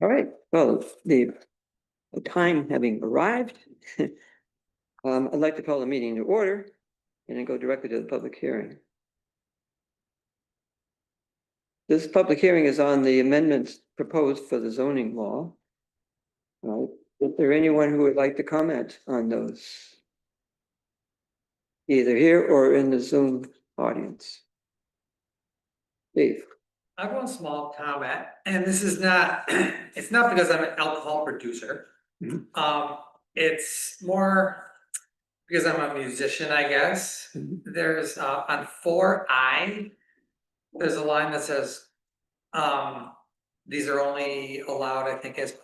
All right, well, the time having arrived, I'd like to call the meeting to order and then go directly to the public hearing. This public hearing is on the amendments proposed for the zoning law. Is there anyone who would like to comment on those? Either here or in the Zoom audience? Steve? I have one small comment, and this is not, it's not because I'm an alcohol producer. It's more because I'm a musician, I guess. There's on 4I, there's a line that says, these are only allowed, I think, as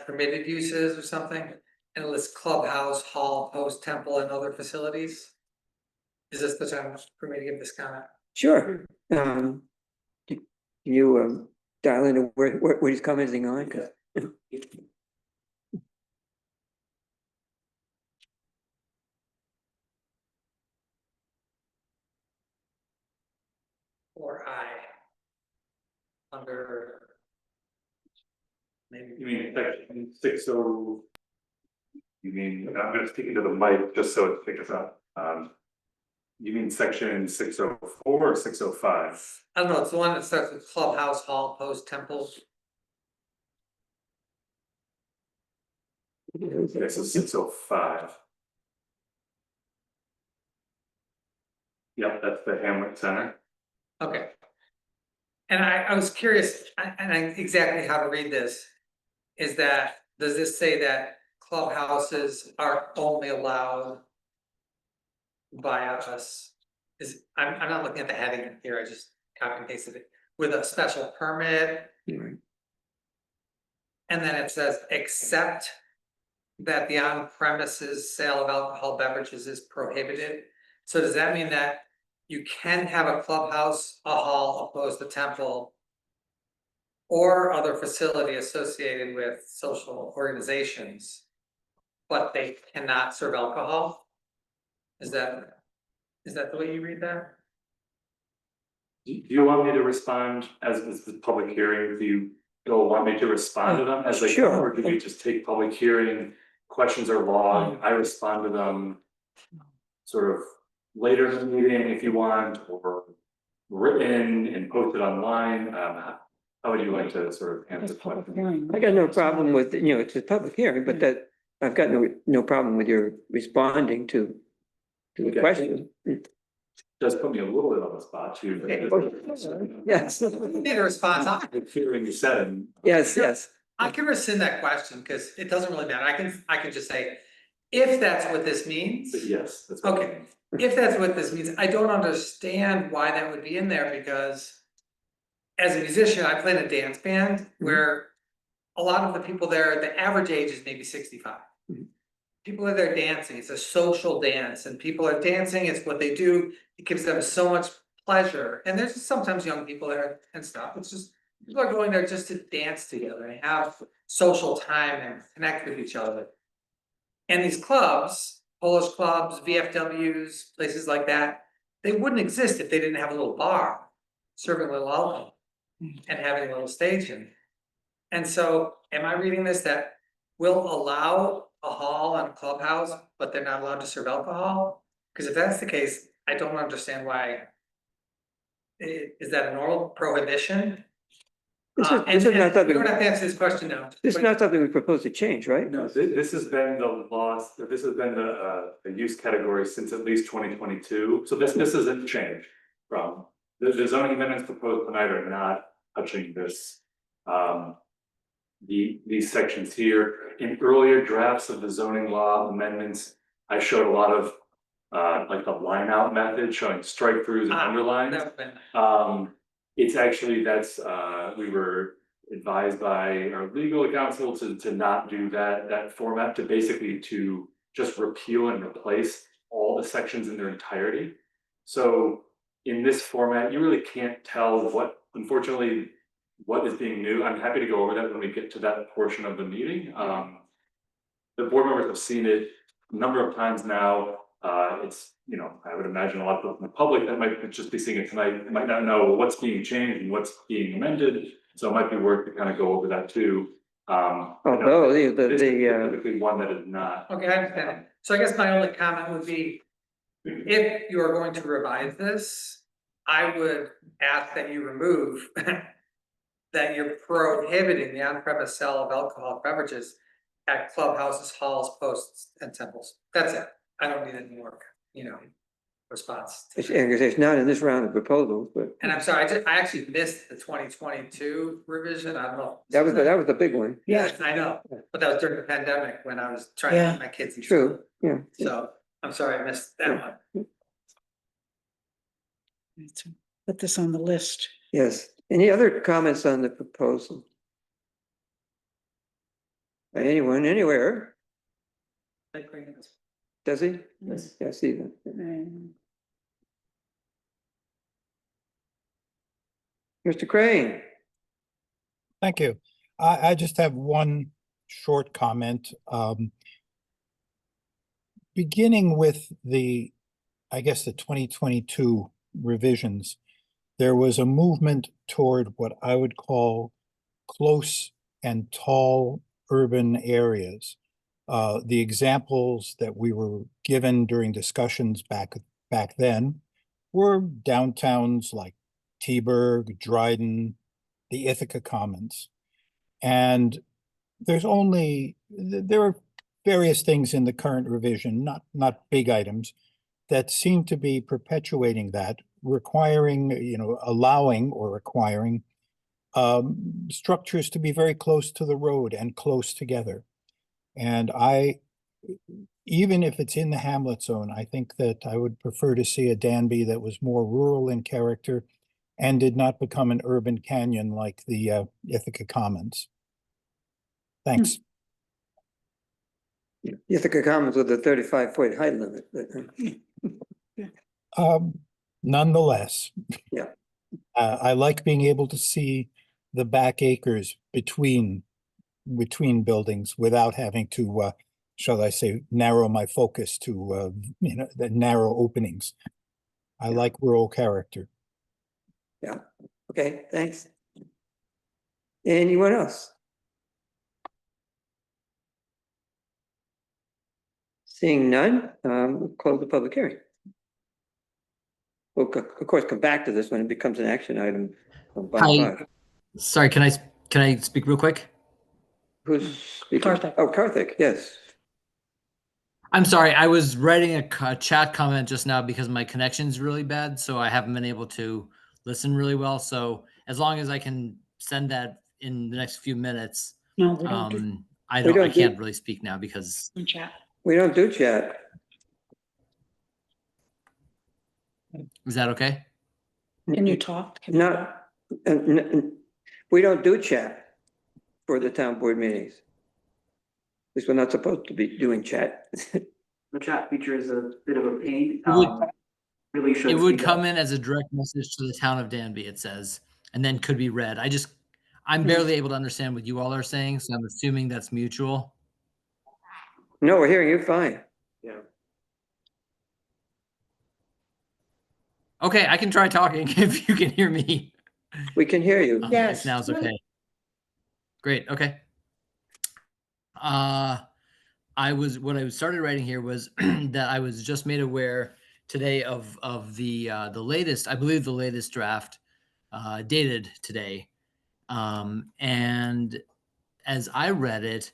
permitted uses or something. And it lists clubhouse, hall, post, temple, and other facilities. Is this the time for me to give this comment? Sure. Can you dial into what he's commenting on? Or I under maybe You mean section 60? You mean, I'm gonna speak into the mic just so it picks up. You mean section 604 or 605? I don't know, it's the one that starts with clubhouse, hall, post, temple. Okay, so 605. Yep, that's the Hamlet Center. Okay. And I was curious, exactly how to read this. Is that, does this say that clubhouses are only allowed by us? I'm not looking at the heading here, I just copy and pasted it, with a special permit. Right. And then it says, except that the on-premises sale of alcohol beverages is prohibited. So does that mean that you can have a clubhouse, a hall, opposed to temple, or other facility associated with social organizations, but they cannot serve alcohol? Is that the way you read that? Do you want me to respond as this is public hearing? Do you want me to respond to them as they Sure. come, or do we just take public hearing? Questions are logged, I respond to them sort of later in the meeting if you want, or written and posted online. How would you like to sort of answer the question? I got no problem with, it's a public hearing, but that I've got no problem with your responding to the Okay. question. It does put me a little bit on the spot too. Yes. Need a response. Considering you said it. Yes. I can rescind that question because it doesn't really matter. I can just say, if that's what this means. But yes, that's what I Okay, mean. if that's what this means, I don't understand why that would be in there, because as a musician, I play in a dance band where a lot of the people there, the average age is maybe 65. People are there dancing, it's a social dance, and people are dancing, it's what they do, it gives them so much pleasure. And there's sometimes young people there and stuff, it's just, people are going there just to dance together and have social time and connect with each other. And these clubs, Polish clubs, VFWs, places like that, they wouldn't exist if they didn't have a little bar serving a little alcohol and having a little stage in. And so, am I reading this that will allow a hall and a clubhouse, but they're not allowed to serve alcohol? Because if that's the case, I don't understand why. Is that a normal prohibition? This is not You something, don't have to answer this question now. this is not something we propose to change, right? No, this has been the laws, this has been the use category since at least 2022. So this isn't change from the zoning amendments proposed tonight are not touching this. These sections here in earlier drafts of the zoning law amendments, I showed a lot of like the line out method showing strike throughs and underlines. It's actually we were advised by our legal counsel to not do that format, to basically to just repeal and replace all the sections in their entirety. So in this format, you really can't tell unfortunately, what is being new. I'm happy to go over that when we get to that portion of the meeting. The board members have seen it a number of times now. It's, I would imagine a lot of people in the public that might just be seeing it tonight might not know what's being changed and what's being amended. So it might be worth to kind of go over that too. Although This is typically one that is not. Okay, I understand. So I guess my only comment would be, if you are going to revise this, I would ask that you remove that you're prohibiting the on-premise sale of alcoholic beverages at clubhouses, halls, posts, and temples. That's it. I don't need any more, response. to that. it's not in this round of proposals, but And I'm sorry, I actually missed the 2022 revision. I don't know. that was the big one. Yes, I know, but that was during the pandemic when I was trying to keep my kids in school. True, yeah. So I'm sorry I missed that one. Put this on the list. Yes. Any other comments on the proposal? Anyone, anywhere? Does he? Yes. Yeah, I see that. Mr. Crane, Thank you. I just have one short comment. Beginning with I guess the 2022 revisions, there was a movement toward what I would call close and tall urban areas. The examples that we were given during discussions back then were downtowns like Teaburg, Dryden, the Ithaca Commons. And there are various things in the current revision, not big items, that seem to be perpetuating that, requiring, allowing or requiring structures to be very close to the road and close together. And even if it's in the hamlet zone, I think that I would prefer to see a Danby that was more rural in character and did not become an urban canyon like the Ithaca Commons. Thanks. Ithaca Commons with a 35-foot height limit. Nonetheless. Yeah. I like being able to see the back acres between buildings without having to, shall I say, narrow my focus to, the narrow openings. I like rural character. Yeah, okay, thanks. Anyone else? Seeing none, we'll close the public hearing. We'll, of course, come back to this when it becomes an action item. Hi. Sorry, can I speak real quick? Who's speaking? Karthik. Oh, Karthik, yes. I'm sorry, I was writing a chat comment just now because my connection's really bad, so I haven't been able to listen really well. So as long as I can send that in the next few minutes, No, we don't I can't really speak now because do chat. We don't do chat. is that okay? Can you talk? Can you talk? Not, we don't do chat for the town board meetings. Because we're not supposed to be doing chat. The chat feature is a bit of a pain. It would- Really should. It would speak come up. in as a direct message to the town of Danby, it says, and then could be read. I'm barely able to understand what you all are saying, so I'm assuming that's mutual. No, we're hearing you fine. Yeah. Okay, I can try talking if you can hear me. We can hear you. Yes. Sounds okay. Great, okay. What I started writing here was that I was just made aware today of the latest, I believe the latest draft dated today. And as I read it,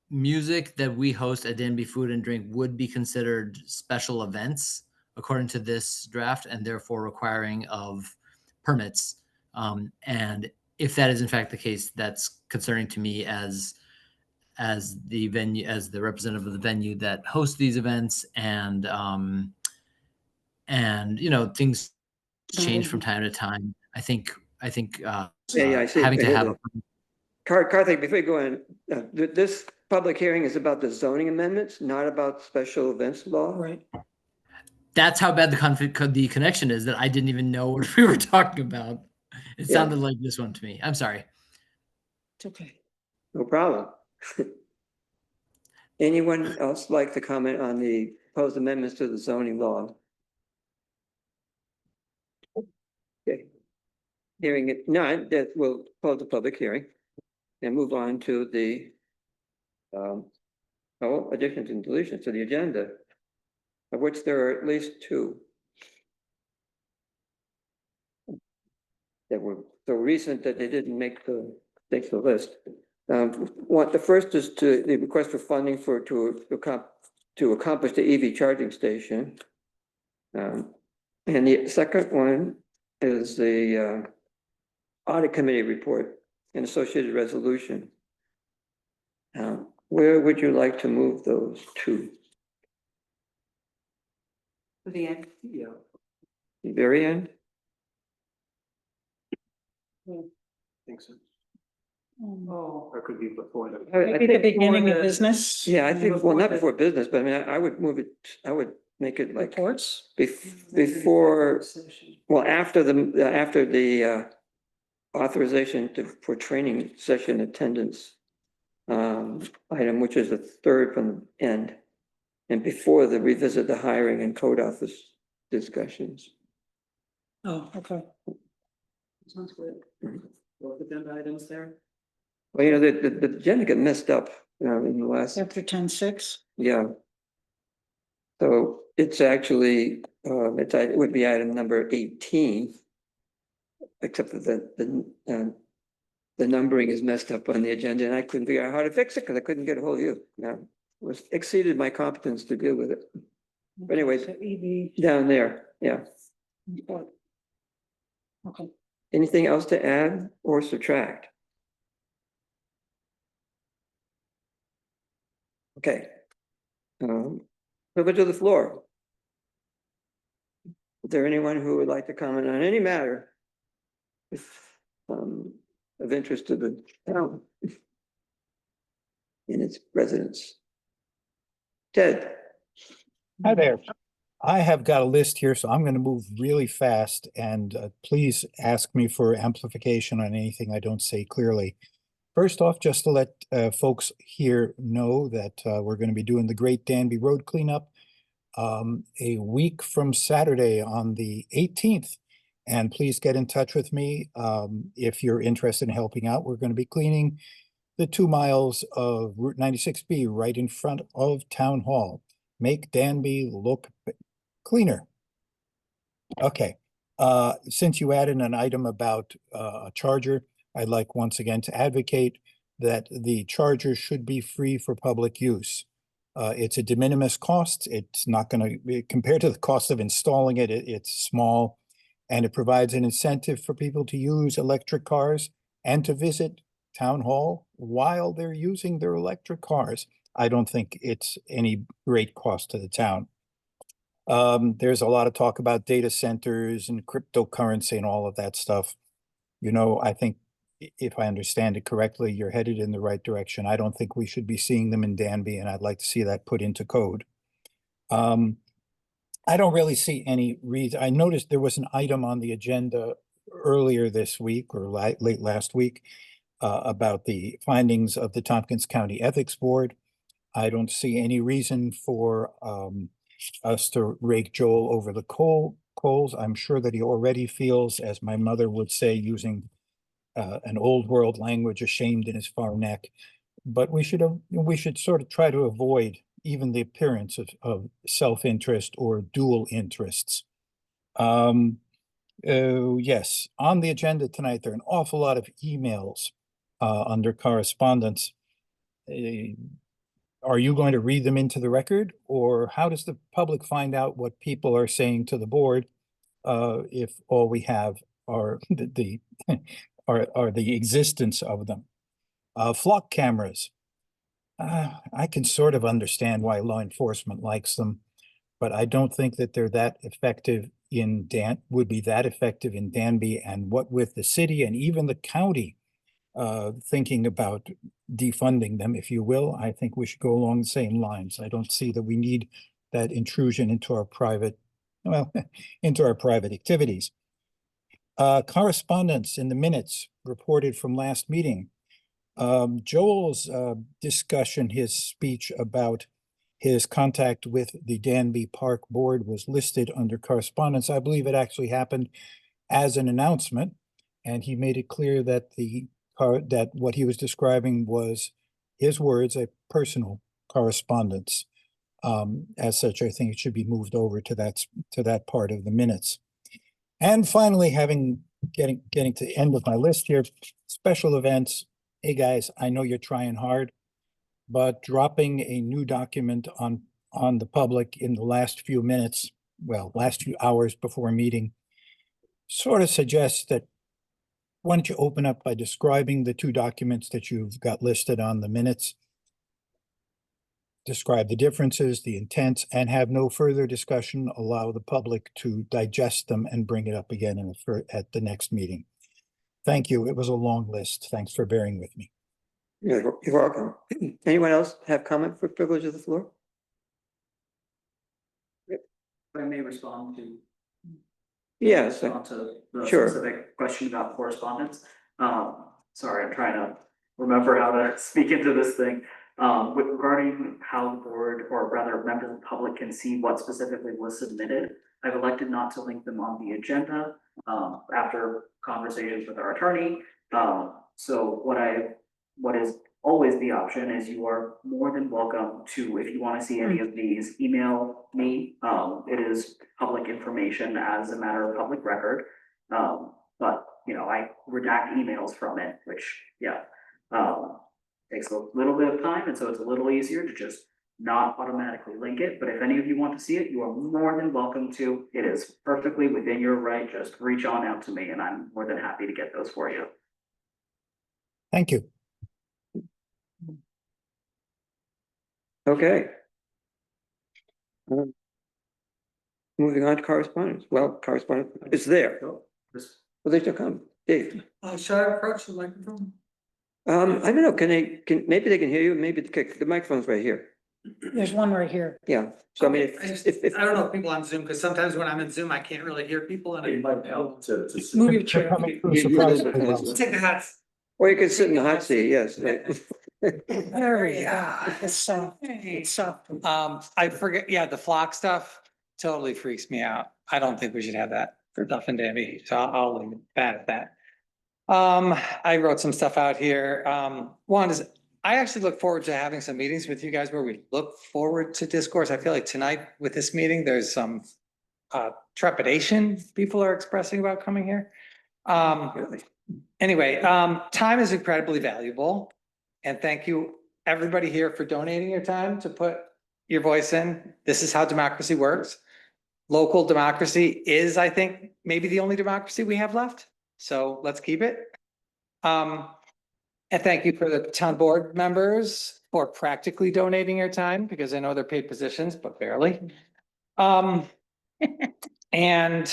music that we host at Danby Food and Drink would be considered special events according to this draft, and therefore requiring of permits. And if that is in fact the case, that's concerning to me as the venue, as the representative of the venue that hosts these events, and things change from time to time. I think Yeah, I see. having I to hear have that. Karthik, before you go on, this public hearing is about the zoning amendments, not about special events law. Right. that's how bad the connection is, that I didn't even know what we were talking about. It Yeah. sounded like this one to me. I'm sorry. It's okay. No problem. Anyone else like to comment on the proposed amendments to the zoning law? Okay. Hearing it none, that will close the public hearing. and move on to the additions and deletions to the agenda, of which there are at least two that were so recent that they didn't make the list. The first is the request for funding to accomplish the EV charging station. And the second one is the audit committee report and associated resolution. Where would you like to move those to? The end. Yeah. The very end? Think so. Um, Oh, or could be before the. Maybe the beginning of business. Yeah, I think, well, not Before before business, but I mean, I would move it, I would make it like Reports. before, well, after the authorization for training session attendance item, which is the third from the end, and before the revisit the hiring and code office discussions. Oh, okay. Sounds good. Both agenda items there. Well, the agenda got messed up in the last, After 10:06. yeah. So it's actually, it would be item number 18. Except that the numbering is messed up on the agenda and I couldn't figure out how to fix it because I couldn't get a hold of you. Yeah, it was exceeded my competence to deal with it. But anyways, So EV. down there, yeah. Okay. Anything else to add or subtract? Okay. Privilege of the floor. Is there anyone who would like to comment on any matter of interest to the town and its residents? Ted? Hi there. I have got a list here, so I'm going to move really fast and please ask me for amplification on anything I don't say clearly. First off, just to let folks here know that we're going to be doing the Great Danby Road cleanup a week from Saturday on the 18th. And please get in touch with me if you're interested in helping out. We're going to be cleaning the 2 miles of Route 96B right in front of Town Hall. Make Danby look cleaner. Okay, since you added an item about a charger, I'd like once again to advocate that the charger should be free for public use. It's a de minimis cost. It's not going to, compared to the cost of installing it, it's small. And it provides an incentive for people to use electric cars and to visit Town Hall while they're using their electric cars. I don't think it's any great cost to the town. There's a lot of talk about data centers and cryptocurrency and all of that stuff. You know, I think if I understand it correctly, you're headed in the right direction. I don't think we should be seeing them in Danby, and I'd like to see that put into code. I don't really see any reason. I noticed there was an item on the agenda earlier this week or late last week about the findings of the Tompkins County Ethics Board. I don't see any reason for us to rake Joel over the coals. I'm sure that he already feels, as my mother would say, using an old world language, ashamed in his far neck. But we should sort of try to avoid even the appearance of self-interest or dual interests. Yes, on the agenda tonight, there are an awful lot of emails under correspondence. Are you going to read them into the record, or how does the public find out what people are saying to the board if all we have are the existence of them? Flock cameras. I can sort of understand why law enforcement likes them, but I don't think that they're that effective would be that effective in Danby, and what with the city and even the county thinking about defunding them, if you will. I think we should go along the same lines. I don't see that we need that intrusion into our private, well, into our private activities. Correspondence in the minutes reported from last meeting. Joel's discussion, his speech about his contact with the Danby Park Board was listed under correspondence. I believe it actually happened as an announcement, and he made it clear that the that what he was describing was his words, a personal correspondence. As such, I think it should be moved over to that part of the minutes. And finally, getting to the end of my list here, special events. Hey, guys, I know you're trying hard, but dropping a new document on the public in the last few minutes, well, last few hours before a meeting, sort of suggests that why don't you open up by describing the two documents that you've got listed on the minutes? Describe the differences, the intents, and have no further discussion. Allow the public to digest them and bring it up again at the next meeting. Thank you. It was a long list. Thanks for bearing with me. You're welcome. Anyone else have comment for privilege of the floor? If I may respond to. Yes, Respond to the sure. specific question about correspondence. Sorry, I'm trying to remember how to speak into this thing. With regarding how the board, or rather members of the public, can see what specifically was submitted, I've elected not to link them on the agenda, after conversations with our attorney. So what is always the option is you are more than welcome to, if you want to see any of these, email me. It is public information as a matter of public record. But I redact emails from it, which, takes a little bit of time, and so it's a little easier to just not automatically link it. But if any of you want to see it, you are more than welcome to. It is perfectly within your right. Just reach on out to me, and I'm more than happy to get those for you. Thank you. Okay. Moving on to correspondence. Well, correspondence is there. Well, they still come. Dave. Should I approach the microphone? I don't know, maybe they can hear you, maybe the microphone's right here. There's one right here. Yeah, so I mean, I don't know if people on Zoom, because sometimes when I'm in Zoom, I can't really hear people and It I might help to see. Move your They're chair. coming through You- you surprisingly listen, well. listen. take the hats. Or you can sit in the hot seat, yes. There we go. It's soft. It's soft. I forget, the flock stuff totally freaks me out. I don't think we should have that stuff in Danby, so I'll leave that at that. I wrote some stuff out here. One is, I actually look forward to having some meetings with you guys where we look forward to discourse. I feel like tonight with this meeting, there's some trepidation people are expressing about coming here. Really. Anyway, time is incredibly valuable. And thank you, everybody here, for donating your time to put your voice in. This is how democracy works. Local democracy is, I think, maybe the only democracy we have left. So let's keep it. And thank you for the town board members for practically donating your time, because I know they're paid positions, but barely. And a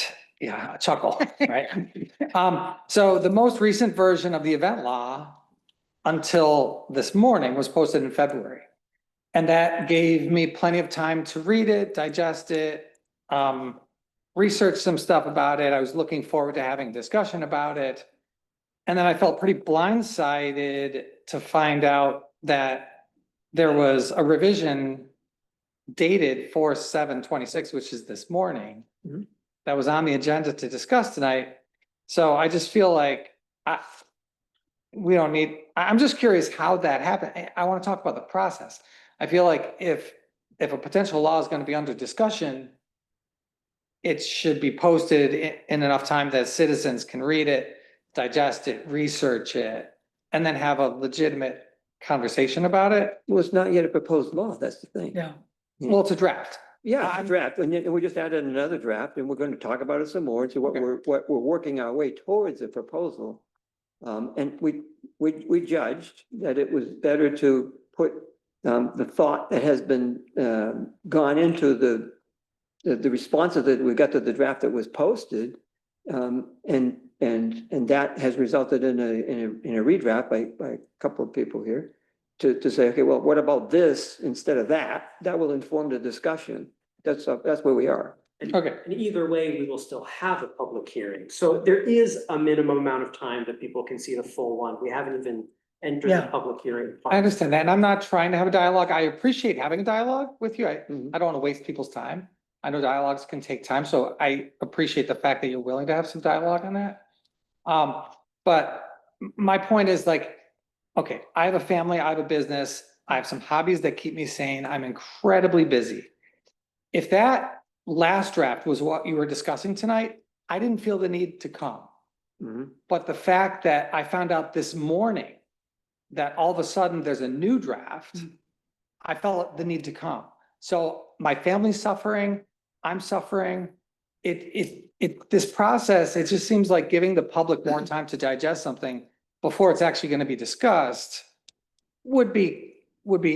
chuckle, right? So the most recent version of the event law until this morning was posted in February. And that gave me plenty of time to read it, digest it, research some stuff about it. I was looking forward to having discussion about it. And then I felt pretty blindsided to find out that there was a revision dated 4/7/26, which is this morning, that was on the agenda to discuss tonight. So I just feel like I'm just curious how that happened. I want to talk about the process. I feel like if a potential law is going to be under discussion, it should be posted in enough time that citizens can read it, digest it, research it, and then have a legitimate conversation about it. Well, it's not yet a proposed law, that's the thing. Yeah. Well, it's a draft. Yeah, a draft, and then we just added another draft, and we're going to talk about it some more, and so what we're working our way towards a proposal. And we judged that it was better to put the thought that has been gone into the responses that we got to the draft that was posted, and that has resulted in a redraft by a couple of people here to say, okay, well, what about this instead of that? That will inform the discussion. That's where we are. Okay. And either way, we will still have a public hearing. So there is a minimum amount of time that people can see the full one. We haven't even entered the Yeah. public hearing. I understand that, and I'm not trying to have a dialogue. I appreciate having a dialogue with you. I Mhm. don't want to waste people's time. I know dialogues can take time, so I appreciate the fact that you're willing to have some dialogue on that. But my point is like, okay, I have a family, I have a business, I have some hobbies that keep me sane, I'm incredibly busy. If that last draft was what you were discussing tonight, I didn't feel the need to come. Mhm. But the fact that I found out this morning that all of a sudden there's a new draft, I felt the need to come. So my family's suffering, I'm suffering. This process, it just seems like giving the public more time to digest something before it's actually gonna be discussed would be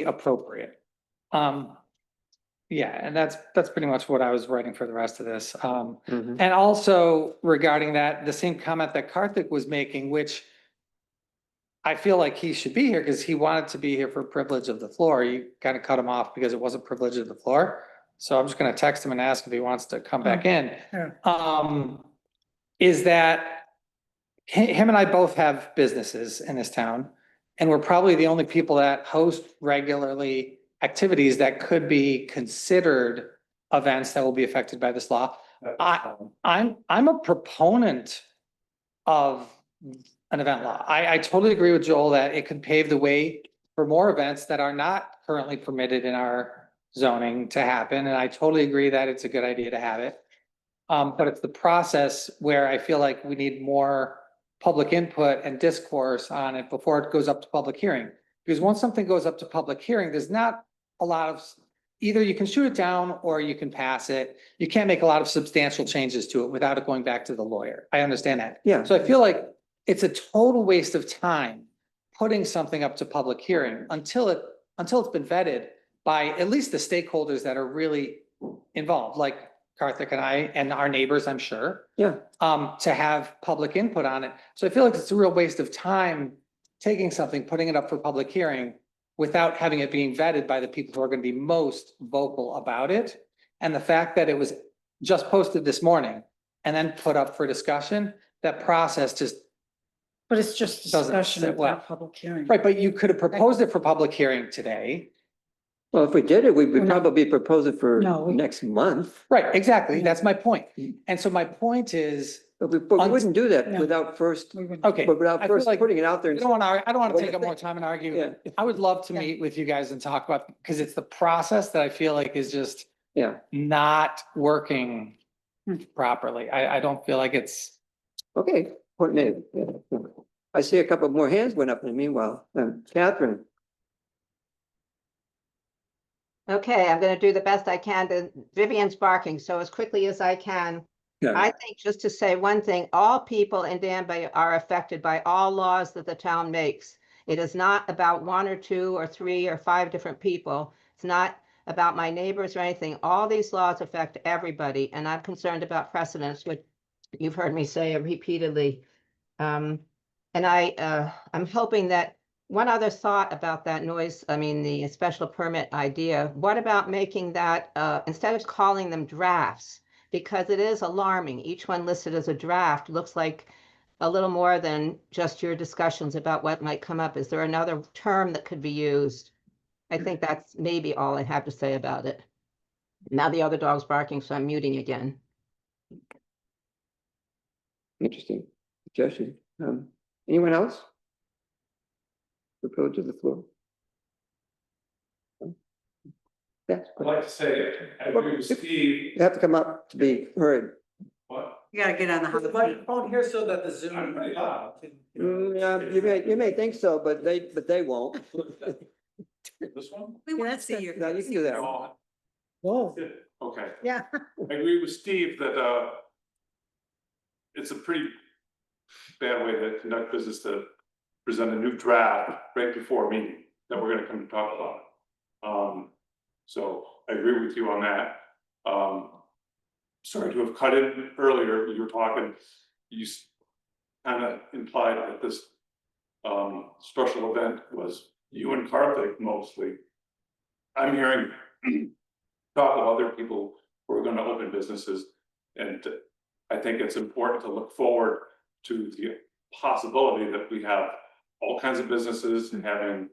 appropriate. Yeah, and that's pretty much what I was writing for the rest of this. Mhm. And also regarding that, the same comment that Karthik was making, which I feel like he should be here because he wanted to be here for privilege of the floor. You kind of cut him off because it wasn't privilege of the floor. So I'm just gonna text him and ask if he wants to come back in. Yeah. Is that him and I both have businesses in this town, and we're probably the only people that host regularly activities that could be considered events that will be affected by this law. I'm a proponent of an event law. I totally agree with Joel that it could pave the way for more events that are not currently permitted in our zoning to happen, and I totally agree that it's a good idea to have it. But it's the process where I feel like we need more public input and discourse on it before it goes up to public hearing. Because once something goes up to public hearing, there's not a lot of, either you can shoot it down or you can pass it. You can't make a lot of substantial changes to it without it going back to the lawyer. I understand that. Yeah. So I feel like it's a total waste of time putting something up to public hearing until it's been vetted by at least the stakeholders that are really involved, like Karthik and I and our neighbors, I'm sure. Yeah. To have public input on it. So I feel like it's a real waste of time taking something, putting it up for public hearing without having it being vetted by the people who are going to be most vocal about it. And the fact that it was just posted this morning and then put up for discussion, that process just, But it's just Doesn't discussion sit at well. that public hearing. right, but you could have proposed it for public hearing today. Well, if we did it, we would No. probably propose it for No, we- next month. Right, exactly. Yeah. That's my point. And so my point is, But we wouldn't do that No. without first, We would- okay. but without I feel first like- putting it out there. I don't want to, What do take you up more think? time and argue. Yeah. I would love to Yeah. meet with you guys and talk about, because it's the process that I feel like is just Yeah, not working properly. I don't feel like it's, okay, point made. Yeah. I see a couple more hands went up in the meanwhile. Catherine, Okay, I'm gonna do the best I can. Vivian's barking, so as quickly as I can. Yeah. I think just to say one thing, all people in Danby are affected by all laws that the town makes. It is not about one or two or three or five different people. It's not about my neighbors or anything. All these laws affect everybody, and I'm concerned about precedents, which you've heard me say repeatedly. And I'm hoping that one other thought about that noise, I mean, the special permit idea, what about making that, instead of calling them drafts? Because it is alarming. Each one listed as a draft looks like a little more than just your discussions about what might come up. Is there another term that could be used? I think that's maybe all I have to say about it. Now the other dog's barking, so I'm muting again. interesting suggestion. Anyone else? Go to the floor. Yes, I'd like to say, I agree with Steve. you have to come up to be heard. What? You gotta get on the microphone here so that the Zoom. I'm pretty loud. Yeah, you may think so, but they won't. This one? We want to see your. No, you can do that. Oh, Whoa, okay. yeah. I agree with Steve that, it's a pretty bad way to conduct business to present a new draft right before a meeting that we're gonna come to talk about. So I agree with you on that. Sorry to have cut in earlier, you were talking, you kind of implied that this special event was you and Karthik mostly. I'm hearing talk of other people who are gonna open businesses, and I think it's important to look forward to the possibility that we have all kinds of businesses having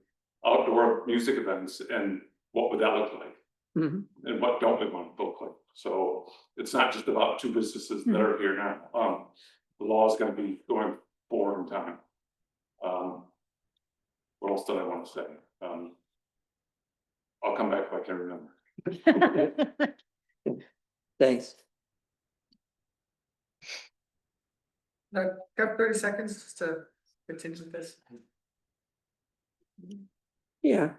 outdoor music events, and what would that look like? Mhm. And what don't we want to look like? So it's not just about two businesses that are here now. The law is gonna be going forward in time. What else did I want to say? I'll come back if I can remember. Thanks. Got 30 seconds just to continue this. Yeah.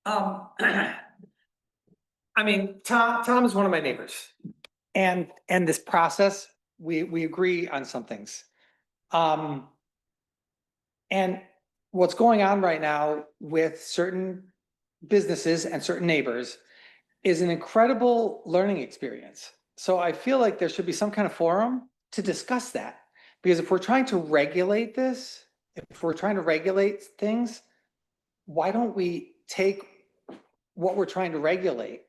I mean, Tom is one of my neighbors. And this process, we agree on some things. And what's going on right now with certain businesses and certain neighbors is an incredible learning experience. So I feel like there should be some kind of forum to discuss that. Because if we're trying to regulate this, if we're trying to regulate things, why don't we take what we're trying to regulate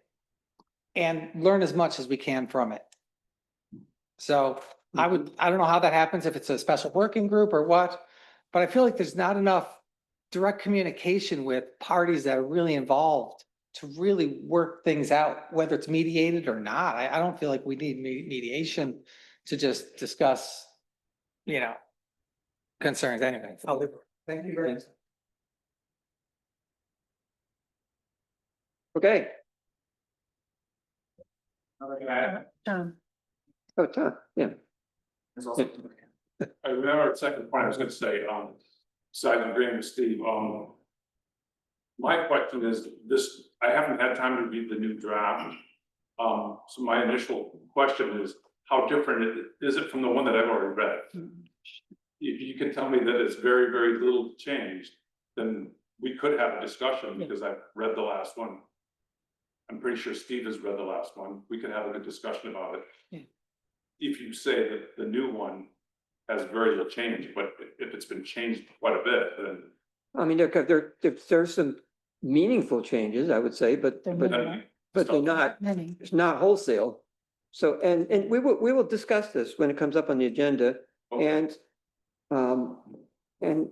and learn as much as we can from it? So I don't know how that happens, if it's a special working group or what, but I feel like there's not enough direct communication with parties that are really involved to really work things out, whether it's mediated or not. I don't feel like we need mediation to just discuss, concerns anyway. Thank you very much. Okay. Tom. Oh, Tom, yeah. There's also. I remember a second point I was gonna say, so I'm agreeing with Steve, my question is this, I haven't had time to read the new draft. So my initial question is, how different is it from the one that I've already read? If you can tell me that it's very, very little changed, then we could have a discussion because I've read the last one. I'm pretty sure Steve has read the last one. We could have a good discussion about it. Yeah. If you say that the new one has very little change, but if it's been changed quite a bit, then. I mean, there's some meaningful changes, I would say, but They're then they're not, Many. it's not wholesale. So, and we will discuss this when it comes up on the agenda, Okay. and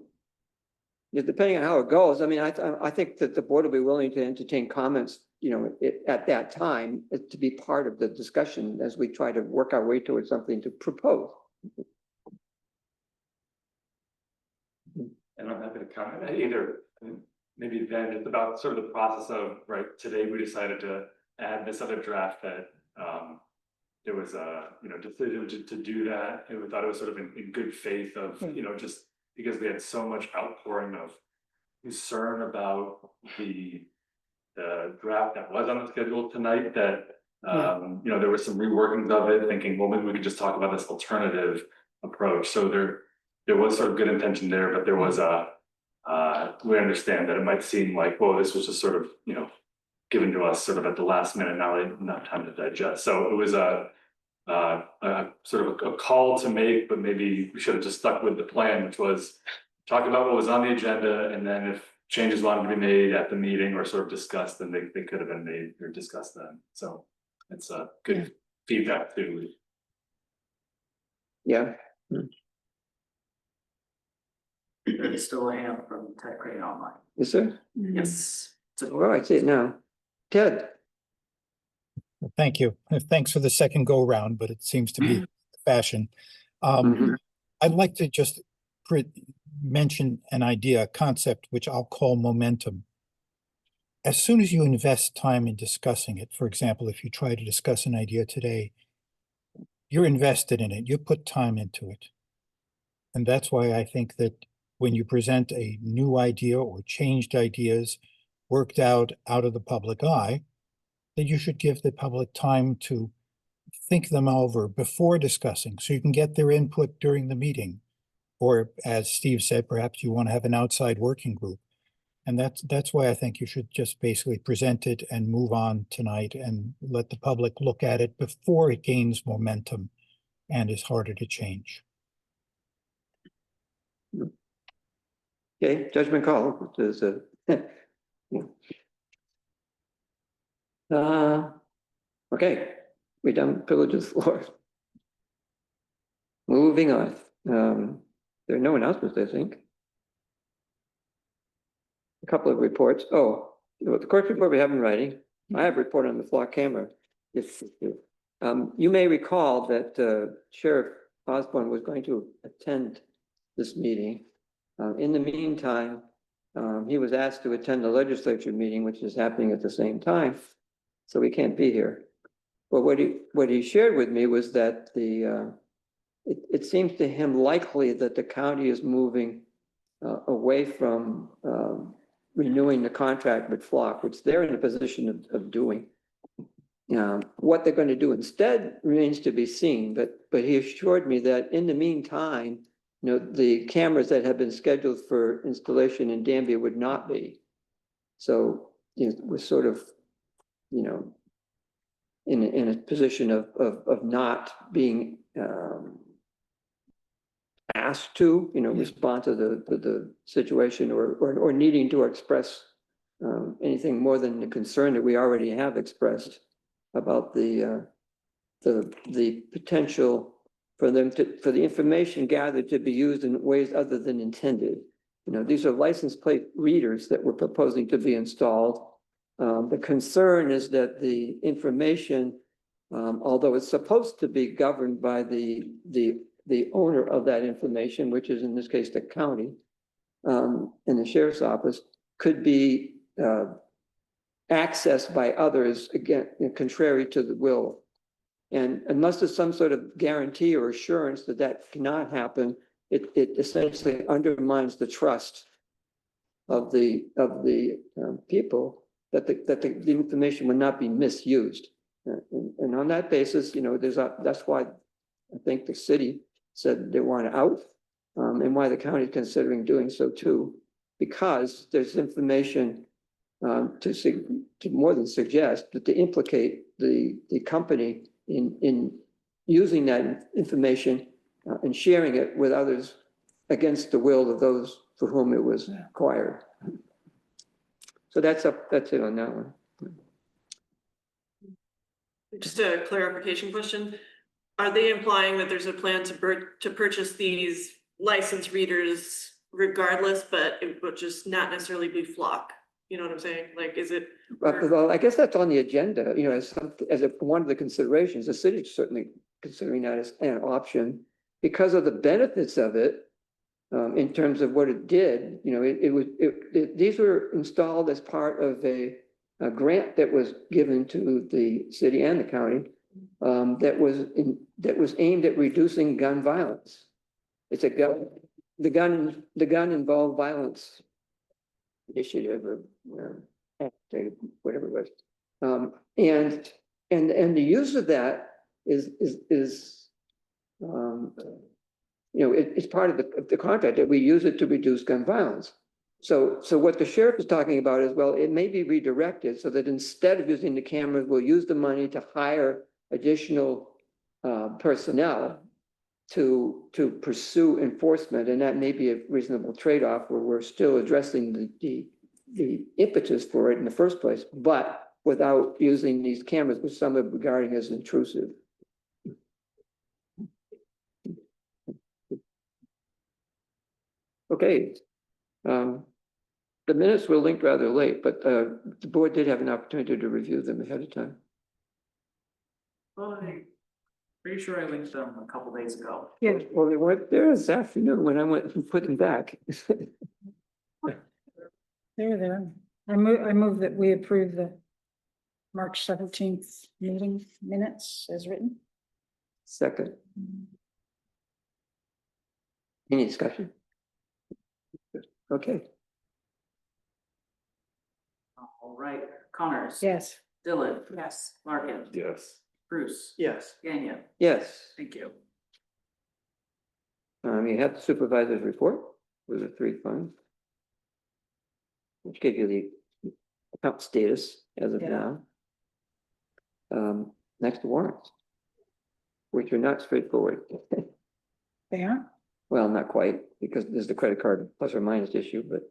depending on how it goes, I mean, I think that the board will be willing to entertain comments, at that time, to be part of the discussion as we try to work our way towards something to propose. And I'm happy to comment either, maybe then just about sort of the process of, right, today we decided to add this other draft that, there was a, decision to do that, and we thought it was sort of in good faith of, just because we had so much outpouring of concern about the draft that was on the schedule tonight that, there was some reworkings of it, thinking, well, maybe we could just talk about this alternative approach. So there was sort of good intention there, but there was we understand that it might seem like, well, this was just sort of, given to us sort of at the last minute, not time to digest. So it was a sort of a call to make, but maybe we should have just stuck with the plan, which was talk about what was on the agenda, and then if changes wanted to be made at the meeting or sort of discussed, then they could have been made or discussed then. So it's a good feedback too. Yeah. There's still a hand from Tech Crane Online. Yes, sir. Yes. Well, I see it now. Ted. Thank you. Thanks for the second go round, but it seems to be fashion. I'd like to just mention an idea, a concept, which I'll call momentum. As soon as you invest time in discussing it, for example, if you try to discuss an idea today, you're invested in it, you put time into it. And that's why I think that when you present a new idea or changed ideas worked out of the public eye, that you should give the public time to think them over before discussing, so you can get their input during the meeting. Or as Steve said, perhaps you want to have an outside working group. And that's why I think you should just basically present it and move on tonight and let the public look at it before it gains momentum and is harder to change. Okay, judgment call. There's a. Okay, we done privilege of the floor. Moving on. There are no announcements, I think. A couple of reports. Oh, the court report we have in writing. I have a report on the flock camera. You may recall that Sheriff Osborne was going to attend this meeting. In the meantime, he was asked to attend the legislature meeting, which is happening at the same time, so he can't be here. But what he shared with me was that it seems to him likely that the county is moving away from renewing the contract with Flock, which they're in a position of doing. What they're going to do instead remains to be seen, but he assured me that in the meantime, the cameras that have been scheduled for installation in Danby would not be. So, we're sort of, in a position of not being asked to, respond to the situation or needing to express anything more than the concern that we already have expressed about the potential for the information gathered to be used in ways other than intended. These are license plate readers that we're proposing to be installed. The concern is that the information, although it's supposed to be governed by the owner of that information, which is in this case the county, and the sheriff's office, could be accessed by others, again, contrary to the will. And unless there's some sort of guarantee or assurance that that cannot happen, it essentially undermines the trust of the people that the information would not be misused. And on that basis, that's why I think the city said they want out, and why the county is considering doing so too, because there's information to more than suggest, but to implicate the company in using that information and sharing it with others against the will of those for whom it was acquired. So that's it on that one. Just a clarification question. Are they implying that there's a plan to purchase these license readers regardless, but it would just not necessarily be Flock? You know what I'm saying? Like, is it? Well, I guess that's on the agenda, as one of the considerations. The city is certainly considering that as an option because of the benefits of it. In terms of what it did, these were installed as part of a grant that was given to the city and the county that was aimed at reducing gun violence. It's the gun involved violence initiative or whatever it was, and the use of that is it's part of the contract that we use it to reduce gun violence. So what the sheriff is talking about is, well, it may be redirected so that instead of using the cameras, we'll use the money to hire additional personnel to pursue enforcement. And that may be a reasonable trade-off where we're still addressing the impetus for it in the first place, but without using these cameras, which some are regarding as intrusive. Okay. The minutes were linked rather late, but the board did have an opportunity to review them ahead of time. Well, I'm pretty sure I linked them a couple days ago. Yeah, Well, they weren't there this afternoon when I went and put them back. they're there. I move that we approve the March 17th meeting minutes as written. Second. Any discussion? Okay. All right, Connors. Yes. Dylan. Yes. Larkin. Yes. Bruce. Yes. Gagnon. Yes. Thank you. You have the supervisor's report with the 3 funds, which gave you the account status as of Yeah. now. Next, warrants, which are not straightforward. They aren't? Well, not quite, because there's the credit card plus or minus issue, but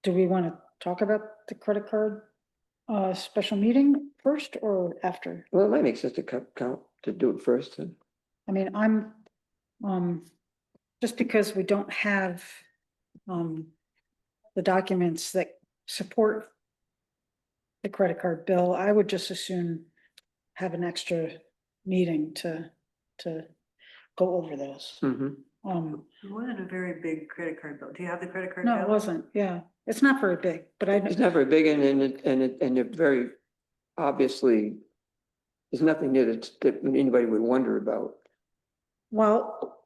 Do we want to talk about the credit card special meeting first or after? well, it might make sense to count to do it first. I mean, I'm just because we don't have the documents that support the credit card bill, I would just as soon have an extra meeting to go over those. Mhm. It wasn't a very big credit card bill. Do you have the credit card? No, bill? it wasn't, yeah, it's not very big, but It's not very big and it very obviously, there's nothing there that anybody would wonder about. well,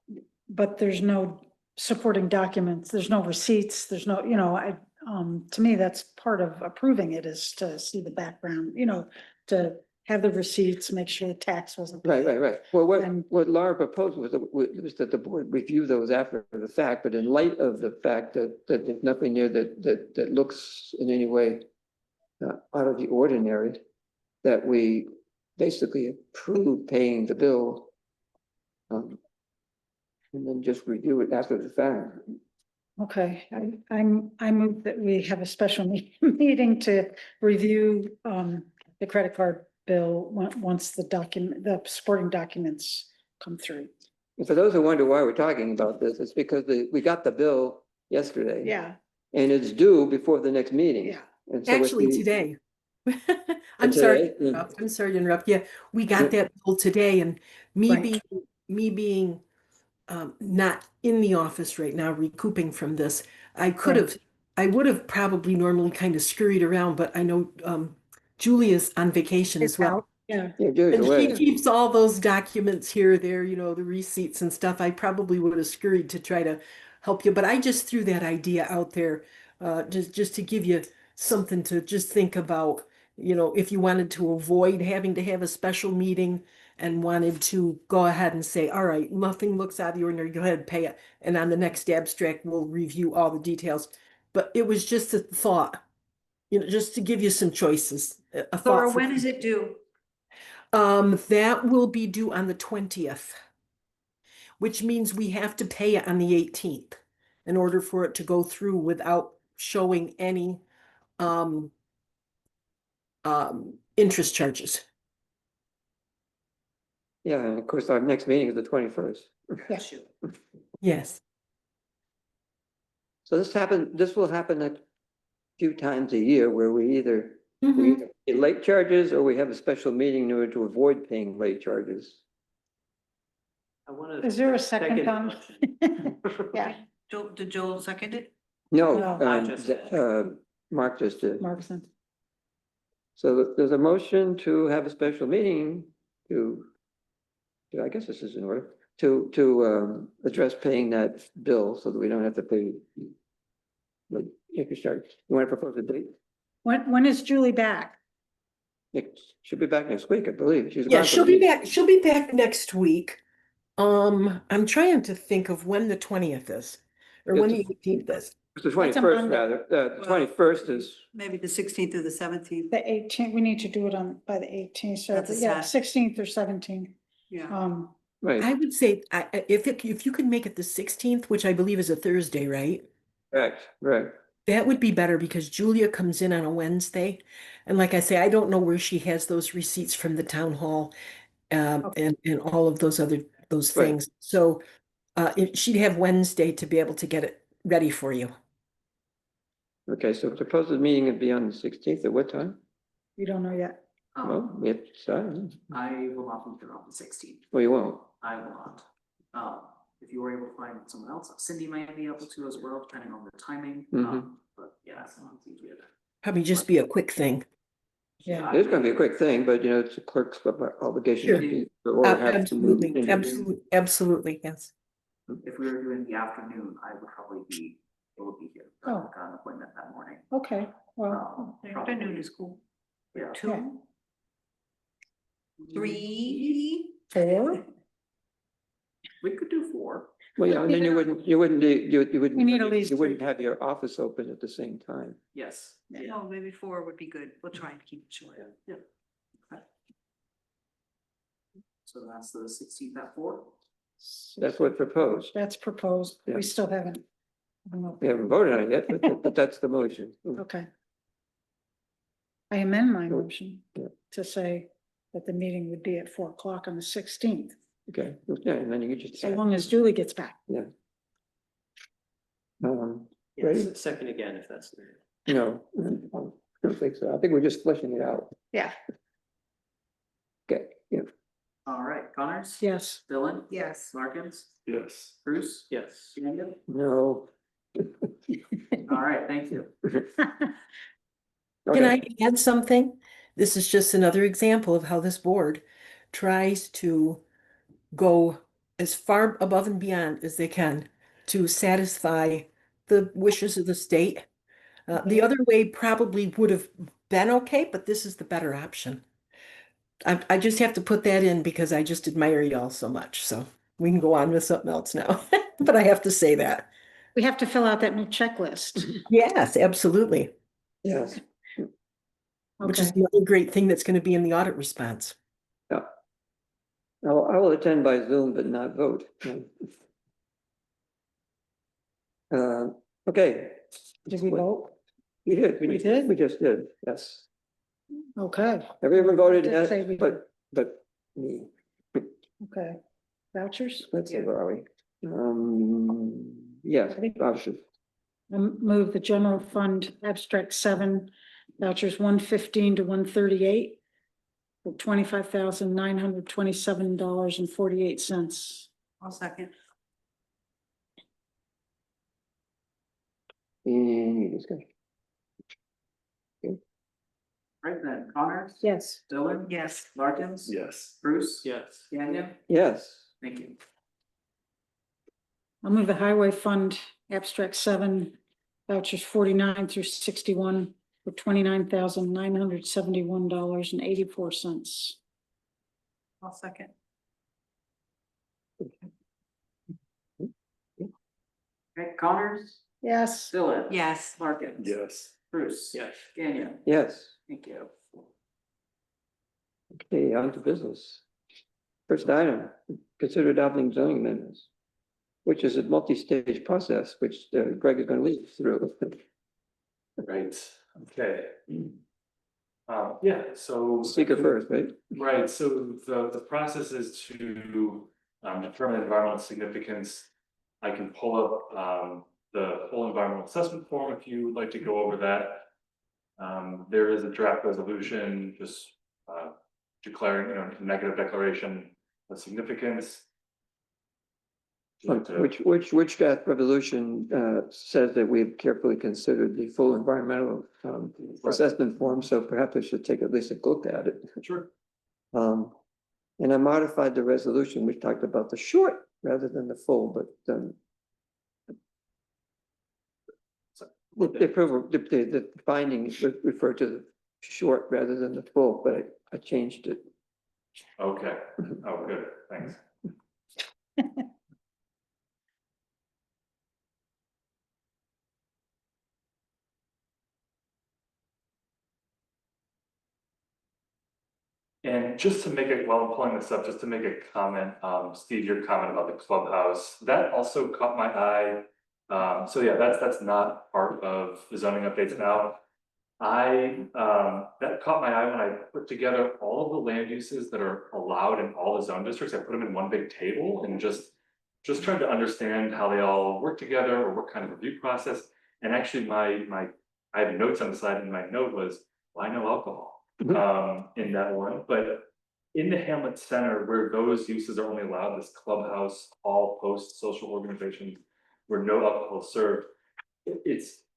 but there's no supporting documents, there's no receipts, there's no, to me, that's part of approving it is to see the background, to have the receipts, make sure the tax wasn't. Right. Well, And- what Laura proposed was that the board review those after the fact, but in light of the fact that there's nothing there that looks in any way out of the ordinary, that we basically approve paying the bill. And then just review it after the fact. Okay, I move that we have a special meeting to review, the credit card bill once the supporting documents come through. And for those who wonder why we're talking about this, it's because we got the bill yesterday. Yeah, And it's due before the next meeting. yeah. And so if Actually, we- today. I'm sorry. today? Yeah. I'm sorry to interrupt. Yeah, we got that bill today and Right. me being not in the office right now, recouping from this, I would have probably normally kind of scurried around, but I know Julia's on vacation as well. Yeah, Yeah, do it And she away. keeps all those documents here, there, the receipts and stuff. I probably would have scurried to try to help you, but I just threw that idea out there, just to give you something to just think about, if you wanted to avoid having to have a special meeting and wanted to go ahead and say, all right, nothing looks out of the ordinary, go ahead and pay it. And on the next abstract, we'll review all the details. But it was just a thought, just to give you some choices. A thought Laura, for when is it due? That will be due on the 20th, which means we have to pay it on the 18th in order for it to go through without showing any interest charges. Yeah, and of course, our next meeting is the 21st. yeah. Yes. So this will happen a few times a year where we either Mhm. pay late charges or we have a special meeting in order to avoid paying late charges. I want Is there a second, Tom? motion. Yeah, Did Joel second it? No, No. I just did. Mark just did. Markson. So there's a motion to have a special meeting I guess this is in order, to address paying that bill so that we don't have to pay the interest charge. You want to propose a date? When is Julie back? It should be back next week, I believe. She's Yeah, gone for she'll the be week. back. She'll be back next week. I'm trying to think of when the 20th is, or when the 18th is. It's the That's a 21st Monday. rather, the 21st is, Maybe the 16th or the 17th. The 18th, we need to do it by the 18th, so That's a yeah, Sat- 16th or 17th. Yeah. right, I would say if you could make it the 16th, which I believe is a Thursday, right? correct, right. That would be better because Julia comes in on a Wednesday. And like I say, I don't know where she has those receipts from the town hall and all of those Right. things. So she'd have Wednesday to be able to get it ready for you. Okay, so proposed meeting would be on the 16th at what time? We don't know yet. Well, we have to decide. I will not be here on the 16th. Well, you won't. I will not. If you were able to find someone else, Cindy might be able to as well, depending on the timing. But yeah, as long as you do that. Probably just be a quick thing. Yeah. It's gonna be a quick thing, but it's a clerk's obligation. to be- or have to Absolutely, interview. absolutely, yes. If we were doing the afternoon, I would probably be able to be here. Oh. I've got an appointment that morning. Okay, well, The afternoon is cool. Yeah. yeah. 3? 4? We could do 4. Well, yeah, and then you wouldn't, you wouldn't, We need at least you wouldn't three. have your office open at the same time. Yes. No, maybe 4 would be good. We'll try and keep it short. Yeah. Okay. So that's the 16th at 4. That's what proposed. That's proposed. Yeah. We still haven't. I don't know. We haven't voted on it yet, but that's the motion. Okay. I amend my motion Yeah. to say that the meeting would be at 4 o'clock on the 16th, Okay, yeah, and then you could just. so long as Julie gets back. Ready? Yes, second again, if that's. No, I don't think so. I think we're just fleshing it out. Yeah. Okay, yeah. All right, Connors? Yes. Dylan? Yes. Larkins? Yes. Bruce? Yes. Daniel? No. All right, thank you. Can I Okay. add something? This is just another example of how this board tries to go as far above and beyond as they can to satisfy the wishes of the state. The other way probably would have been okay, but this is the better option. I just have to put that in because I just admire y'all so much. So we can go on with something else now, but I have to say that. We have to fill out that new checklist. Yes, absolutely. Yes. Which is Okay. another great thing that's going to be in the audit response. Yeah. I will attend by Zoom, but not vote. Okay. Did we vote? We did. We did? We just did, yes. Okay, Have you ever voted Did say yes, we- but me? okay. Vouchers? Let's see, where are we? Yes, vouchers. Move the general fund abstract 7 vouchers 115 to 138 for $25,927.48. I'll second. Any discussion? Right then, Connors? Yes. Dylan? Yes. Larkins? Yes. Bruce? Yes. Daniel? Yes. Thank you. I'll move the highway fund abstract 7 vouchers 49 through 61 for $29,971.84. I'll second. Okay, Connors? Yes. Dylan? Yes. Larkins? Yes. Bruce? Yes. Daniel? Yes. Thank you. Okay, on to business. First item, consider adopting zoning amendments, which is a multi-stage process, which Greg is going to lead us through. Right, okay. Yeah, so. Speaker first, right? Right, so the process is to determine environmental significance. I can pull up the full environmental assessment form if you would like to go over that. There is a draft resolution just declaring, a negative declaration of significance. Which draft resolution says that we've carefully considered the full environmental assessment form, so perhaps I should take at least a look at it. Sure. And I modified the resolution, we talked about the short rather than the full, but the approval, the findings refer to the short rather than the full, but I changed it. Okay, oh, good, thanks. And just to make it, while I'm pulling this up, just to make a comment, Steve, your comment about the clubhouse, that also caught my eye. So yeah, that's not part of the zoning updates now. That caught my eye when I put together all of the land uses that are allowed in all the zone districts. I put them in one big table and just tried to understand how they all work together or what kind of review process. And actually I have notes on the side, and my note was, why no alcohol? In that one, but in the Hamlet Center, where those uses are only allowed, this clubhouse, all post social organizations where no alcohol is served,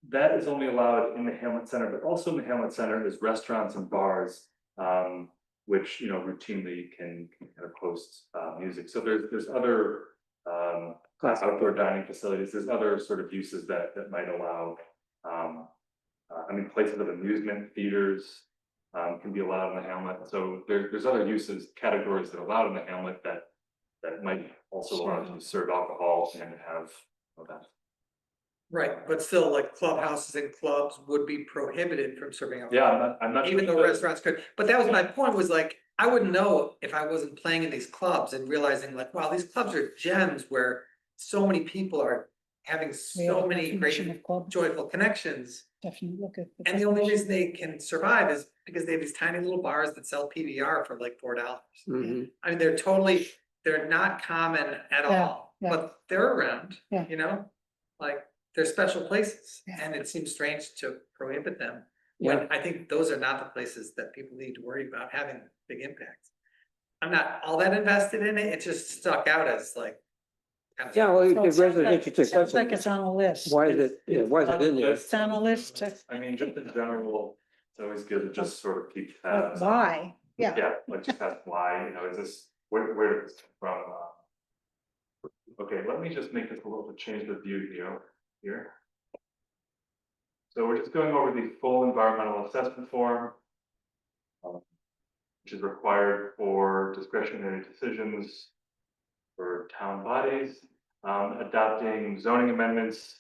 that is only allowed in the Hamlet Center, but also in the Hamlet Center is restaurants and bars, which routinely can kind of post music. So there's other outdoor dining facilities. There's other sort of uses that might allow. Places of amusement, theaters. Can be allowed in the hamlet. So there's other uses, categories that are allowed in the hamlet that might also allow you to serve alcohol and have that. Right, but still, like clubhouses and clubs would be prohibited from serving alcohol. Yeah, I'm not. Even though restaurants could, but that was my point, was like, I wouldn't know if I wasn't playing in these clubs and realizing like, wow, these clubs are gems where so many people are having so many great joyful connections. Definitely look at. And the only reason they can survive is because they have these tiny little bars that sell PBR for like $4. Mhm. I mean, they're not common at all, yeah. but they're around, Yeah. like they're special places. Yeah. And it seems strange to prohibit them. Yeah. When I think those are not the places that people need to worry about having big impacts. I'm not all that invested in it, it just stuck out as like. kind of- Yeah, well, So it it sounds raises an like- interesting sounds like question. it's on a list. Why is it, yeah, why is it in there? It's on a list to, I mean, just in general, it's always good to just sort of keep like, tabs. why? Yeah. Yeah, like just ask why, you know, is this, where did this come from? Okay, let me just make this a little bit, change the view here. So we're just going over the full environmental assessment form, which is required for discretionary decisions for town bodies. Adopting zoning amendments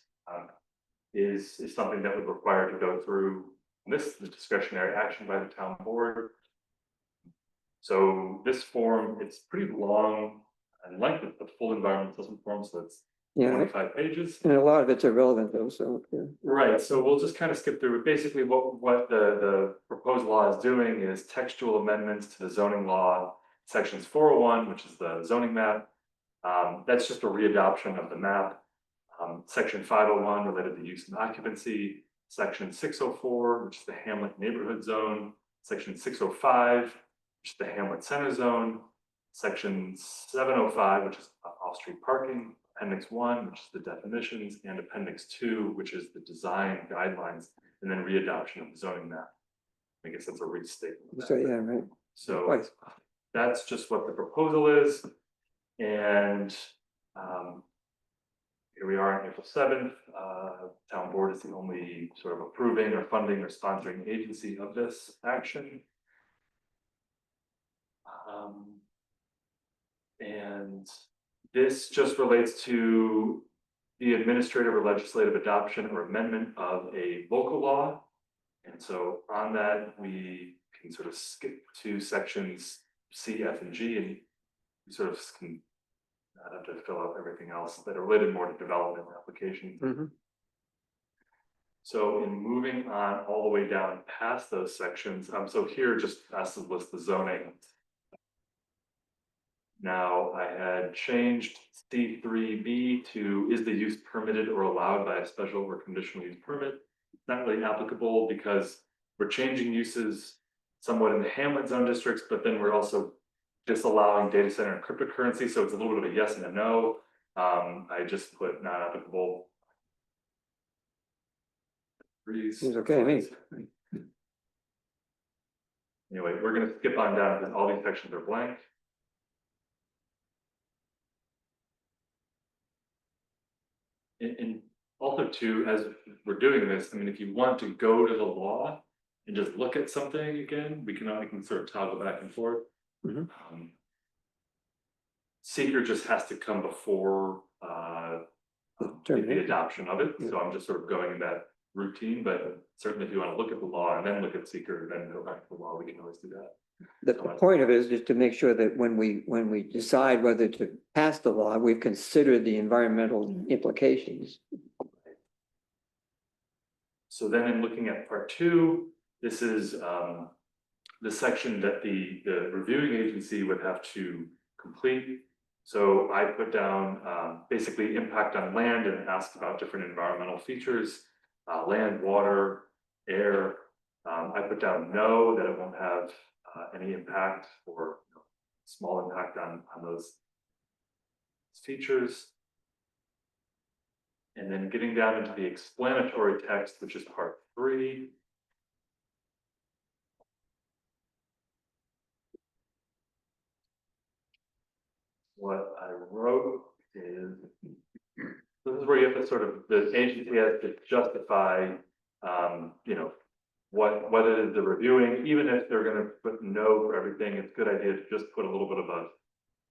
is something that would require to go through this, the discretionary action by the town board. So this form, it's pretty long and length of the full environmental assessment form, so it's Yeah, 25 pages. and a lot of it's irrelevant though, so, yeah. Right, so we'll just kind of skip through it. Basically, what the proposed law is doing is textual amendments to the zoning law, sections 401, which is the zoning map. That's just a readoption of the map. Section 501 related to use and occupancy, section 604, which is the Hamlet neighborhood zone, section 605, which is the Hamlet center zone, section 705, which is off-street parking, appendix 1, which is the definitions, and appendix 2, which is the design guidelines, and then readoption of the zoning map. I guess that's a restatement. of So, that. yeah, right. So Twice. that's just what the proposal is. And here we are on April 7th. Town board is the only sort of approving or funding or sponsoring agency of this action. And this just relates to the administrative or legislative adoption or amendment of a local law. And so on that, we can sort of skip to sections C, F, and G, and we sort of can not have to fill out everything else that are related more to development application. Mhm. So in moving on all the way down past those sections, so here just has to list the zoning. Now I had changed C3B to is the use permitted or allowed by a special or conditional use permit? It's not really applicable because we're changing uses somewhat in the Hamlet zone districts, but then we're also disallowing data center and cryptocurrency, so it's a little bit of a yes and a no. I just put not applicable. Seems okay to me. Anyway, we're gonna skip on down because all these sections are blank. And also too, as we're doing this, I mean, if you want to go to the law and just look at something again, we can sort of toggle back and forth. Mhm. Seeker just has to come before the adoption of it, so I'm just sort of going in that routine, but certainly if you want to look at the law and then look at seeker, then go back to the law, we can always do that. The point of it is just to make sure that when we decide whether to pass the law, we've considered the environmental implications. So then in looking at part 2, this is the section that the reviewing agency would have to complete. So I put down basically impact on land and asked about different environmental features, land, water, air. I put down no, that it won't have any impact or small impact on those features. And then getting down into the explanatory text, which is part 3. What I wrote is, this is where you have to sort of, the agency has to justify, what is the reviewing, even if they're gonna put no for everything, it's a good idea to just put a little bit of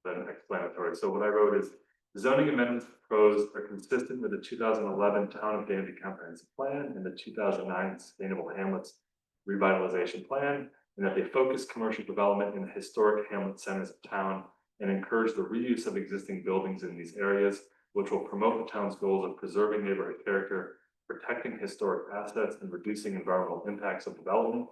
an explanatory. So what I wrote is, zoning amendments proposed are consistent with the 2011 Town of Danby Comprehensive Plan and the 2009 Sustainable Hamlets Revitalization Plan, and that they focus commercial development in the historic hamlet centers of town and encourage the reuse of existing buildings in these areas, which will promote the town's goals of preserving neighborhood character, protecting historic assets, and reducing environmental impacts of development.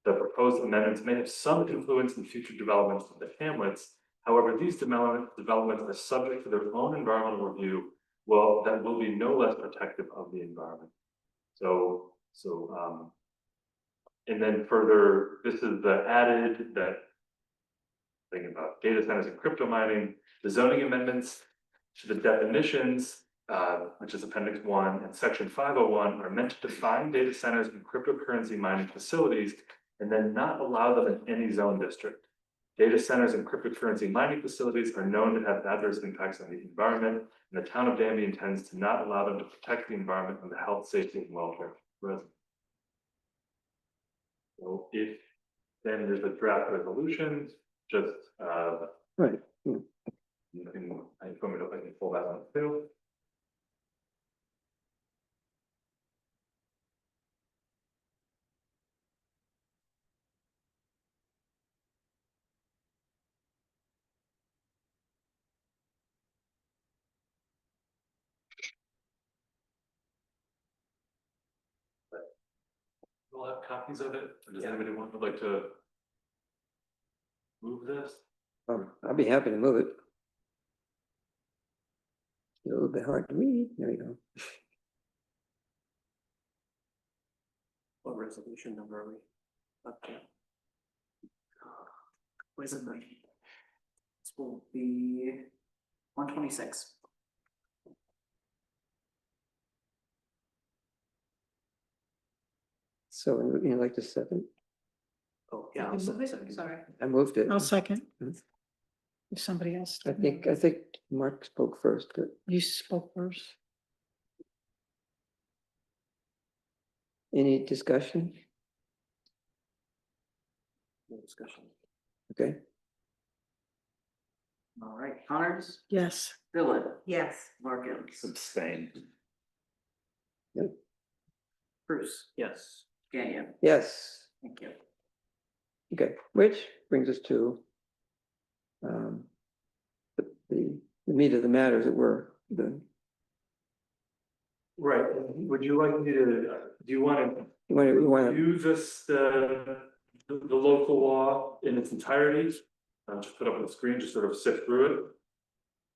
The proposed amendments may have some influence in future developments of the hamlets. However, these developments are subject to their own environmental review, that will be no less protective of the environment. And then further, this is the added that thing about data centers and crypto mining, the zoning amendments to the definitions, which is Appendix 1 and Section 501, are meant to define data centers and cryptocurrency mining facilities and then not allow them in any zone district. Data centers and cryptocurrency mining facilities are known to have adverse impacts on the environment, and the town of Danby intends to not allow them to protect the environment and the health, safety, and welfare of residents. So if then there's a draft resolution, just Right. you can, I can pull that one too. We'll have copies of it. Does anybody would like to move this? I'll be happy to move it. A little bit hard to read. There you go. What resolution number are we up to? What is it? This will be 126. So you like the second? Oh, yeah. I'll second. Sorry. I moved it. I'll second. Mhm. If somebody else. I think Mark spoke first, but You spoke first. any discussion? No discussion. Okay. All right, Connors, Yes. Philip, Yes. Markins, Abstain. Bruce, Yes. Gagnon, Yes. thank you. Okay, which brings us to the meat of the matter, as it were, the, Right, would you like me to, do you want to you want to, use this, the local law in its entirety? Just put up on the screen, just sort of sift through it.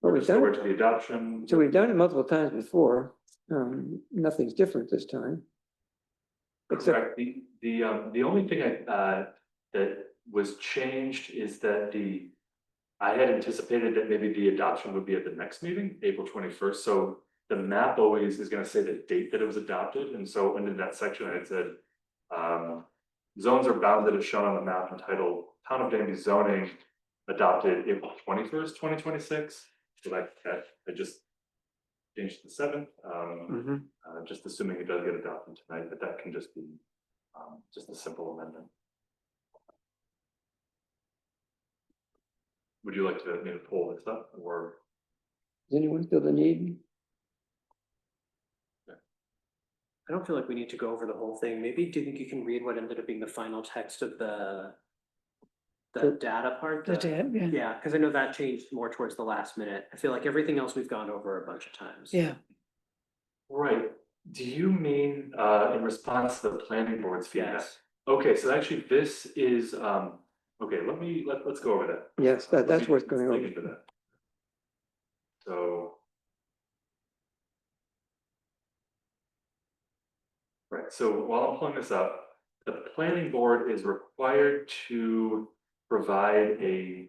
well, we've Just go done over it, to the adoption. so we've done it multiple times before, nothing's different this time. Except, Correct, the only thing that was changed is that I had anticipated that maybe the adoption would be at the next meeting, April 21st, so the map always is gonna say the date that it was adopted, and so under that section, I had said, zones are bounded as shown on the map entitled Town of Danby zoning adopted April 21st, 2026, so I just changed to the 7th, just assuming it does get adopted tonight, but that can just be just a simple amendment. Would you like to maybe pull this up, or? does anyone feel the need? I don't feel like we need to go over the whole thing. Maybe do you think you can read what ended up being the final text of the data part? The data, yeah. Yeah, because I know that changed more towards the last minute. I feel like everything else we've gone over a bunch of times. Yeah. Right, do you mean in response to the planning board's feedback? Yes. Okay, so actually this is, okay, let's go over that. Yes, that's Let me worth going dig over. into that. So. Right, so while I'm pulling this up, the planning board is required to provide a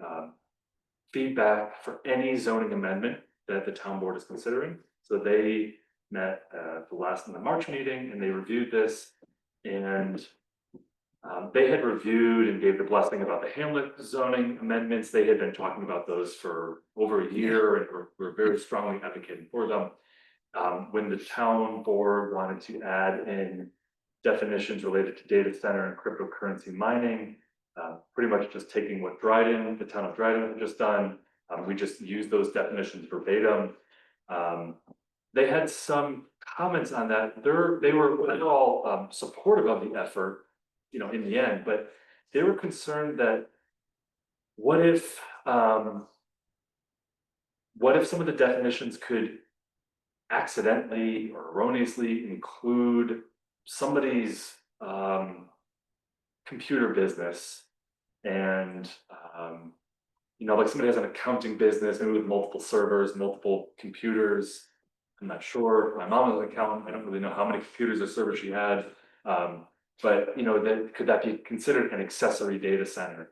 feedback for any zoning amendment that the town board is considering. So they met in the March meeting, and they reviewed this, and they had reviewed and gave the blessing about the Hamlet zoning amendments. They had been talking about those for over a year, and were very strongly advocating for them. When the town board wanted to add in definitions related to data center and cryptocurrency mining, pretty much just taking what the town of Dryden had just done, we just used those definitions verbatim. They had some comments on that. They were all supportive of the effort, in the end, but they were concerned that what if some of the definitions could accidentally or erroneously include somebody's computer business, and like somebody has an accounting business, maybe with multiple servers, multiple computers. I'm not sure. My mom was an accountant. I don't really know how many computers or servers she had. But could that be considered an accessory data center?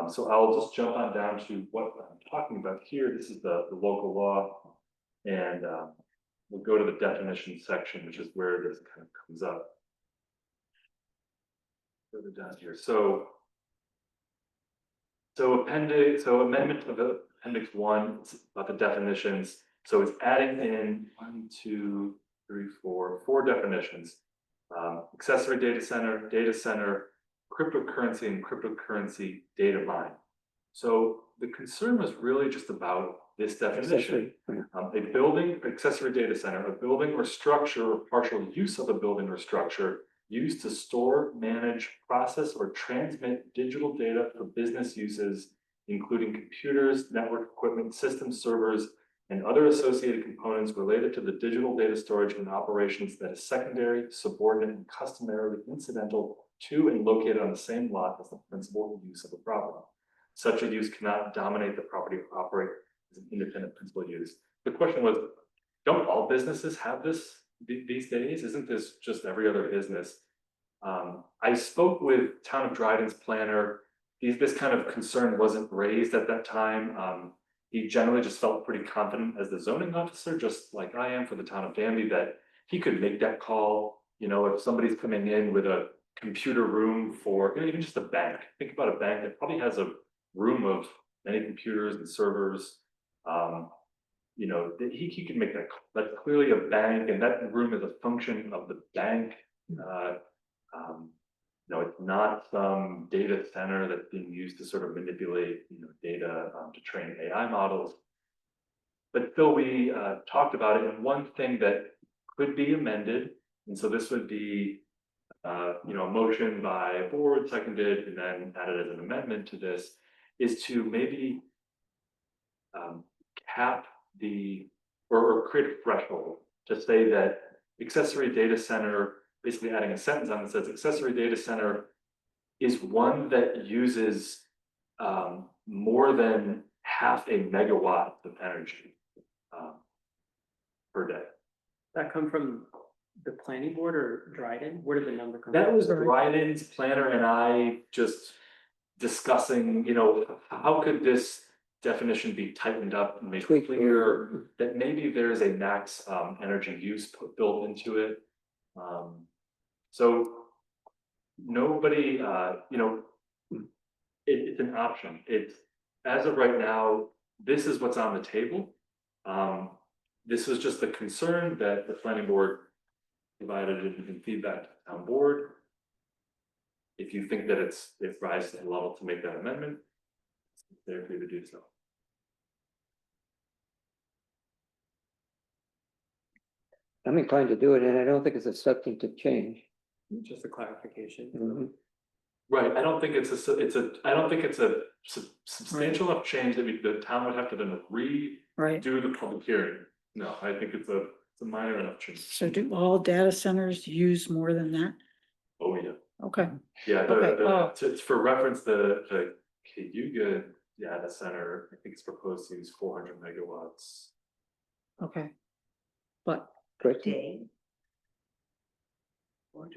So I'll just jump on down to what I'm talking about here. This is the local law. And we'll go to the definition section, which is where this kind of comes up. Further down here. So amendment of appendix 1, it's about the definitions. So it's adding in 1, 2, 3, 4 definitions. Accessory data center, cryptocurrency, and cryptocurrency data mine. So the concern was really just about this definition. A building, accessory data center, a building or structure or partial use of a building or structure used to store, manage, process, or transmit digital data for business uses, including computers, network equipment, system servers, and other associated components related to the digital data storage and operations that is secondary, subordinate, and customarily incidental to and located on the same lot as the principal use of the property. Such a use cannot dominate the property or operate as an independent principal use. The question was, don't all businesses have this these days? Isn't this just every other business? I spoke with Town of Dryden's planner. This kind of concern wasn't raised at that time. He generally just felt pretty confident as the zoning officer, just like I am for the town of Danby, that he could make that call. You know, if somebody's coming in with a computer room for, even just a bank, think about a bank that probably has a room of many computers and servers. You know, he could make that call. That's clearly a bank, and that room is a function of the bank. No, it's not some data center that's being used to sort of manipulate, data to train AI models. But still, we talked about it, and one thing that could be amended, and so this would be, a motion by a board, seconded, and then added as an amendment to this, is to maybe cap or create a threshold to say that accessory data center, basically adding a sentence on that says accessory data center is one that uses more than half a megawatt of energy per day. That come from the planning board or Dryden? Where did the number come from? That was Dryden's planner and I just discussing, how could this definition be tightened up and made clear that maybe there's a max energy use built into it. So nobody, it's an option. It's, as of right now, this is what's on the table. This was just the concern that the planning board provided in feedback to the town board. If you think that it rises to the level to make that amendment, they're free to do so. I'm inclined to do it, and I don't think it's a substantive change. Just a clarification. Mhm. Right, I don't think it's a substantial enough change that the town would have to then Right. redo the public hearing. No, I think it's a minor enough change. So do all data centers use more than that? Oh, yeah. Okay, Yeah, Okay, it's for reference, the Cayuga data center, I think it's proposed to use 400 megawatts. okay. But Question?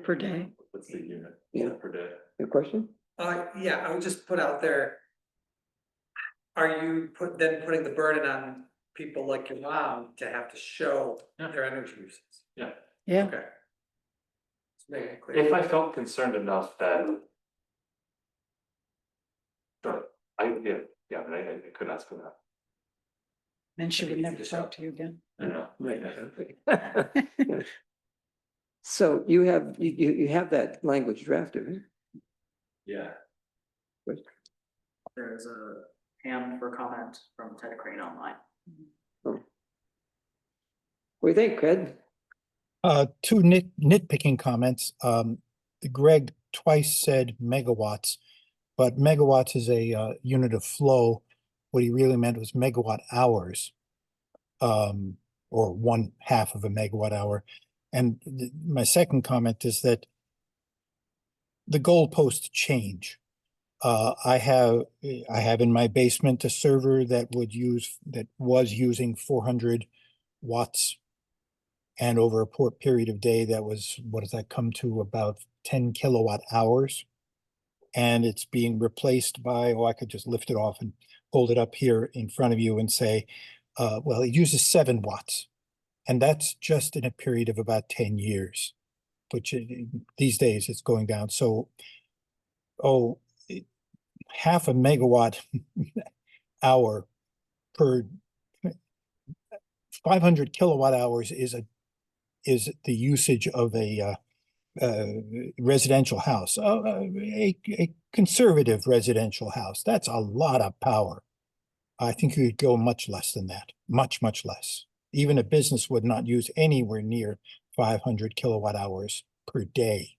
per day, What's the unit? Yeah. Per day? A question? Yeah, I would just put out there. Are you putting the burden on people like your mom to have to show Yeah. their energy uses? Yeah. yeah, Okay. Let's make it clear. If I felt concerned enough that. Sure, I could ask for that. then she would never talk to you again. I know. Right. So you have that language drafted, right? Yeah. There's a hand for comment from Ted Crane online. What do you think, Craig? Two nitpicking comments. Greg twice said megawatts, but megawatts is a unit of flow. What he really meant was megawatt hours, or 1/2 of a megawatt hour. And my second comment is that the goalposts change. I have in my basement a server that was using 400 watts. And over a period of day, that was, what does that come to, about 10 kilowatt hours? and it's being replaced by, oh, I could just lift it off and hold it up here in front of you and say, well, it uses 7 watts. And that's just in a period of about 10 years, which these days it's going down. So, half a megawatt hour per 500 kilowatt hours is the usage of a residential house, a conservative residential house. That's a lot of power. I think you could go much less than that, much less. Even a business would not use anywhere near 500 kilowatt hours per day.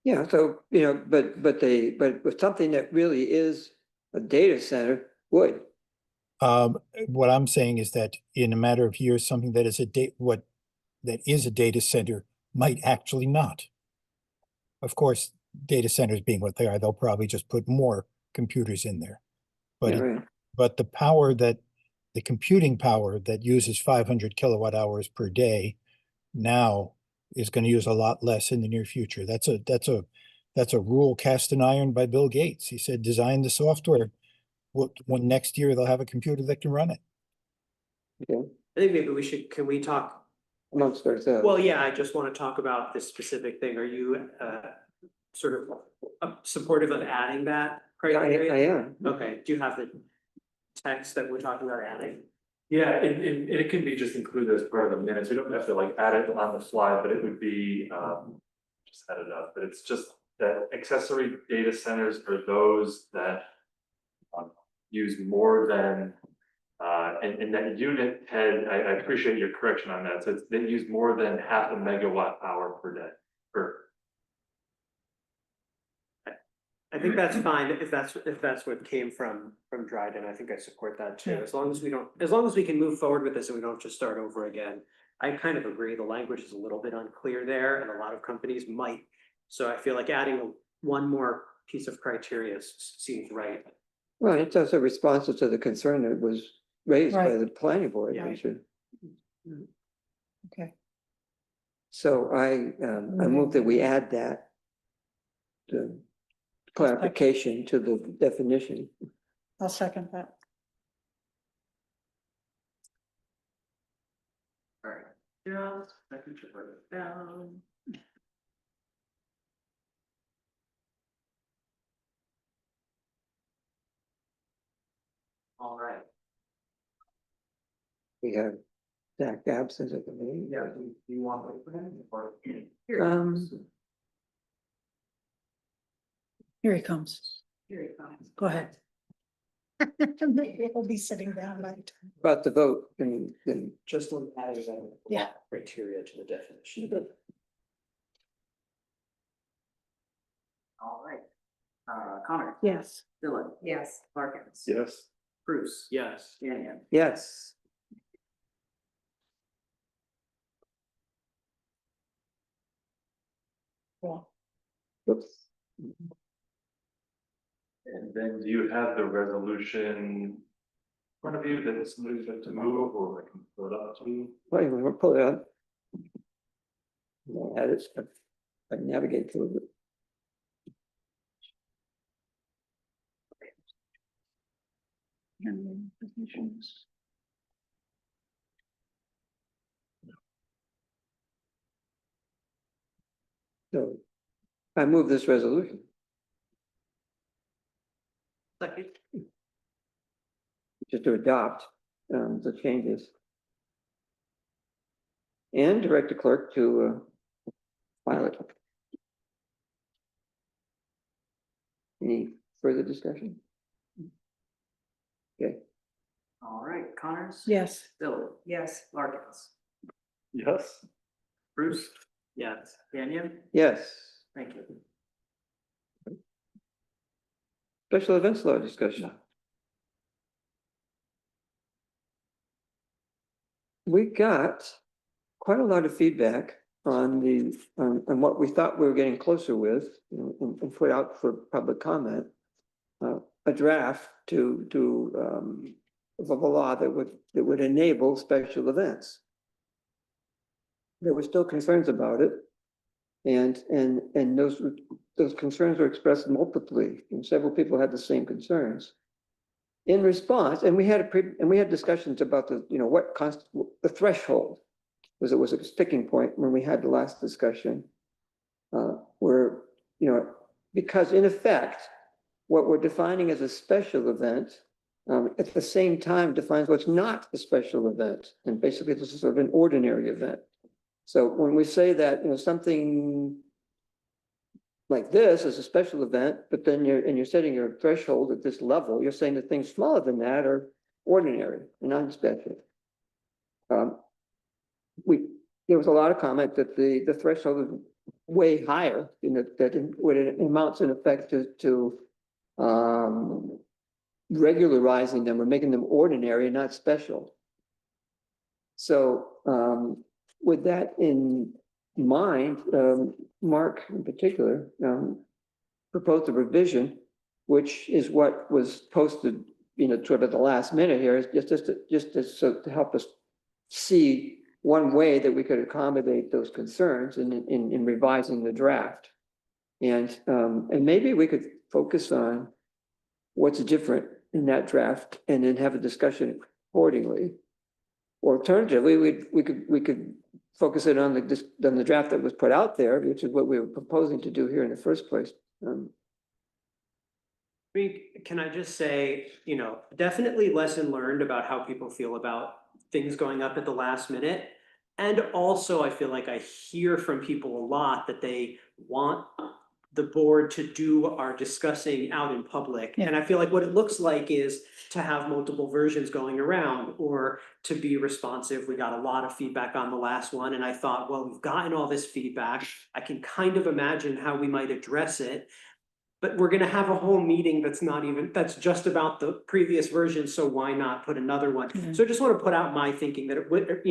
Yeah, so, but with something that really is a data center would. What I'm saying is that in a matter of years, something that is a data center might actually not. Of course, data centers being what they are, they'll probably just put more computers in there. But Yeah, right. but the computing power that uses 500 kilowatt hours per day now is going to use a lot less in the near future. That's a rule cast in iron by Bill Gates. He said, design the software. When next year they'll have a computer that can run it. Okay. I think maybe can we talk? Amongst ourselves. Well, yeah, I just want to talk about this specific thing. Are you sort of supportive of adding that criteria? I am. Okay, do you have the text that we're talking about adding? Yeah, and it can be just included as part of the minutes. We don't have to like add it on the fly, but it would be just add it up. But it's just that accessory data centers are those that use more than and that unit head, I appreciate your correction on that. So they use more than half a megawatt hour per day I think that's fine if that's what came from Dryden. I think I support that too. Yeah. As long as we can move forward with this and we don't just start over again. I kind of agree. The language is a little bit unclear there, and a lot of companies might. So I feel like adding one more piece of criteria seems right. Well, it's also responsive to the concern that was raised by Right. the planning board. Yeah. Okay. So I move that we add that. The clarification to the definition. I'll second that. All right, just a second to write it down. All right. We have Zach absent at the meeting. Yeah, do you want to wait for him or? Here he comes. Here he comes. Go ahead. He'll be sitting down by the time. About the vote and Just on adding that Yeah. criteria to the definition. All right. Connor. Yes. Dylan. Yes. Larkins. Yes. Bruce. Yes. Daniel. yes. Cool. Oops. And then do you have the resolution in front of you that somebody's got to move, or I can pull it up to you? Wait, we'll pull it out. Add it. I can navigate through it. So I move this resolution. Second. Just to adopt the changes. And direct the clerk to file it. Any further discussion? Okay, All right, Connors. Yes. Dylan. Yes. Larkins. Yes. Bruce. Yes. Daniel. yes. Thank you. Special events law discussion. We got quite a lot of feedback on on what we thought we were getting closer with, and put out for public comment. A draft of a law that would enable special events. There were still concerns about it. And those concerns were expressed multiply, and several people had the same concerns. In response, and we had discussions about the threshold, because it was a sticking point when we had the last discussion. Where, because in effect, what we're defining as a special event, at the same time defines what's not a special event. And basically this is sort of an ordinary event. So when we say that, something like this is a special event, but then you're setting your threshold at this level, you're saying that things smaller than that are ordinary and unspecial. There was a lot of comment that the threshold is way higher, that it amounts in effect to regularizing them or making them ordinary and not special. So with that in mind, Mark in particular proposed a revision, which is what was posted, sort of at the last minute here, to help us see one way that we could accommodate those concerns in revising the draft. And maybe we could focus on what's different in that draft and then have a discussion accordingly. Or alternatively, we could focus it on the draft that was put out there, which is what we were proposing to do here in the first place. Can I just say, definitely lesson learned about how people feel about things going up at the last minute. And also, I feel like I hear from people a lot that they want the board to do our discussing out in public. Yeah. And I feel like what it looks like is to have multiple versions going around or to be responsive. We got a lot of feedback on the last one. And I thought, well, we've gotten all this feedback. I can kind of imagine how we might address it. But we're gonna have a whole meeting that's just about the previous version, so why not put another one? Mhm. So I just wanna put out my thinking that it would,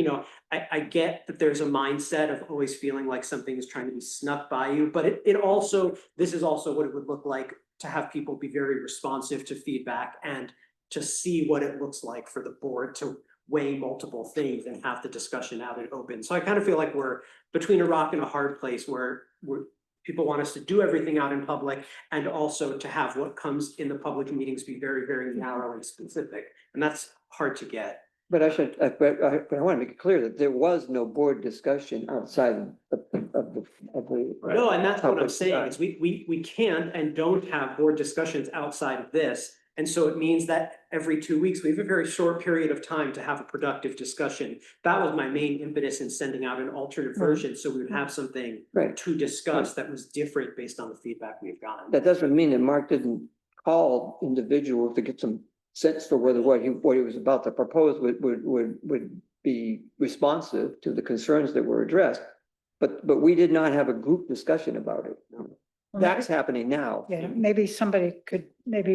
I get that there's a mindset of always feeling like something is trying to be snuck by you, but this is also what it would look like to have people be very responsive to feedback and to see what it looks like for the board to weigh multiple things and have the discussion out and open. So I kind of feel like we're between a rock and a hard place where people want us to do everything out in public and also to have what comes in the public meetings be very, very narrow and specific. And that's hard to get. But I want to make it clear that there was no board discussion outside of the. No, and that's what I'm public saying is we can't and don't have board discussions outside of this. And so it means that every 2 weeks, we have a very short period of time to have a productive discussion. That was my main impetus in sending out an alternate version, so we would have something Right. to discuss that was different based on the feedback we've gotten. That doesn't mean that Mark didn't call individuals to get some sense for whether what he was about to propose would be responsive to the concerns that were addressed. But we did not have a group discussion about it. That's happening now. Yeah, maybe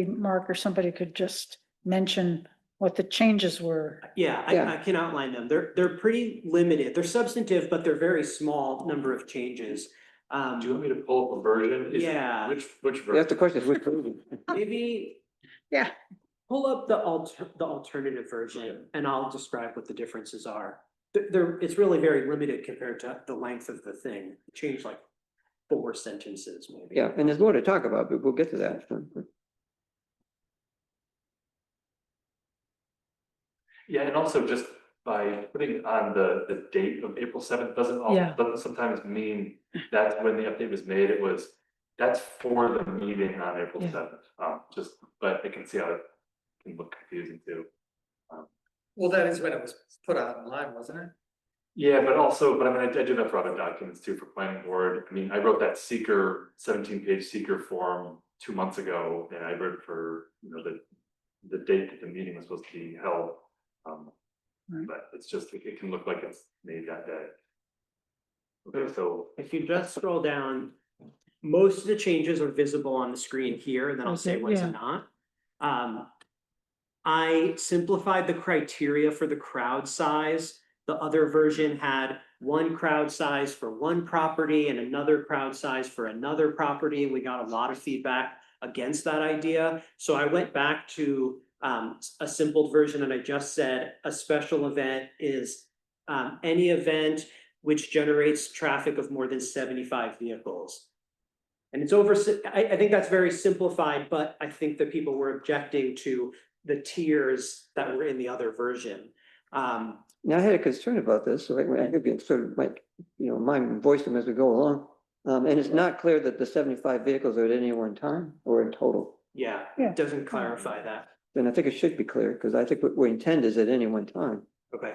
Mark or somebody could just mention what the changes were. Yeah, I can outline them. They're pretty limited. They're substantive, but they're very small number of changes. Do you want me to pull up a version? Yeah. Which That's version? the question, is which version? Maybe. Yeah. Pull up the alternative version and I'll describe what the differences are. It's really very limited compared to the length of the thing. Change like 4 sentences maybe. Yeah, and there's more to talk about, but we'll get to that. Yeah, and also just by putting on the date of April 7th doesn't sometimes mean that's when the update was made. That's for the meeting on April 7th. But I can see how it can look confusing too. Well, that is when it was put online, wasn't it? Yeah, but I mean, I do that for other documents too, for planning board. I mean, I wrote that 17-page seeker form 2 months ago, and I wrote for, the date that the meeting was supposed to be held. But it's just, it can look like it's made that day. Okay, so. If you just scroll down, most of the changes are visible on the screen here, and then I'll say what's not. I simplified the criteria for the crowd size. The other version had one crowd size for one property and another crowd size for another property. We got a lot of feedback against that idea. So I went back to a simple version and I just said a special event is any event which generates traffic of more than 75 vehicles. And it's over, I think that's very simplified, but I think that people were objecting to the tiers that were in the other version. Now, I had a concern about this, so I could be sort of might, mind voice them as we go along. And it's not clear that the 75 vehicles are at any one time or in total. Yeah, Yeah. it doesn't clarify that. Then I think it should be clear, because I think what we intend is at any one time. Okay.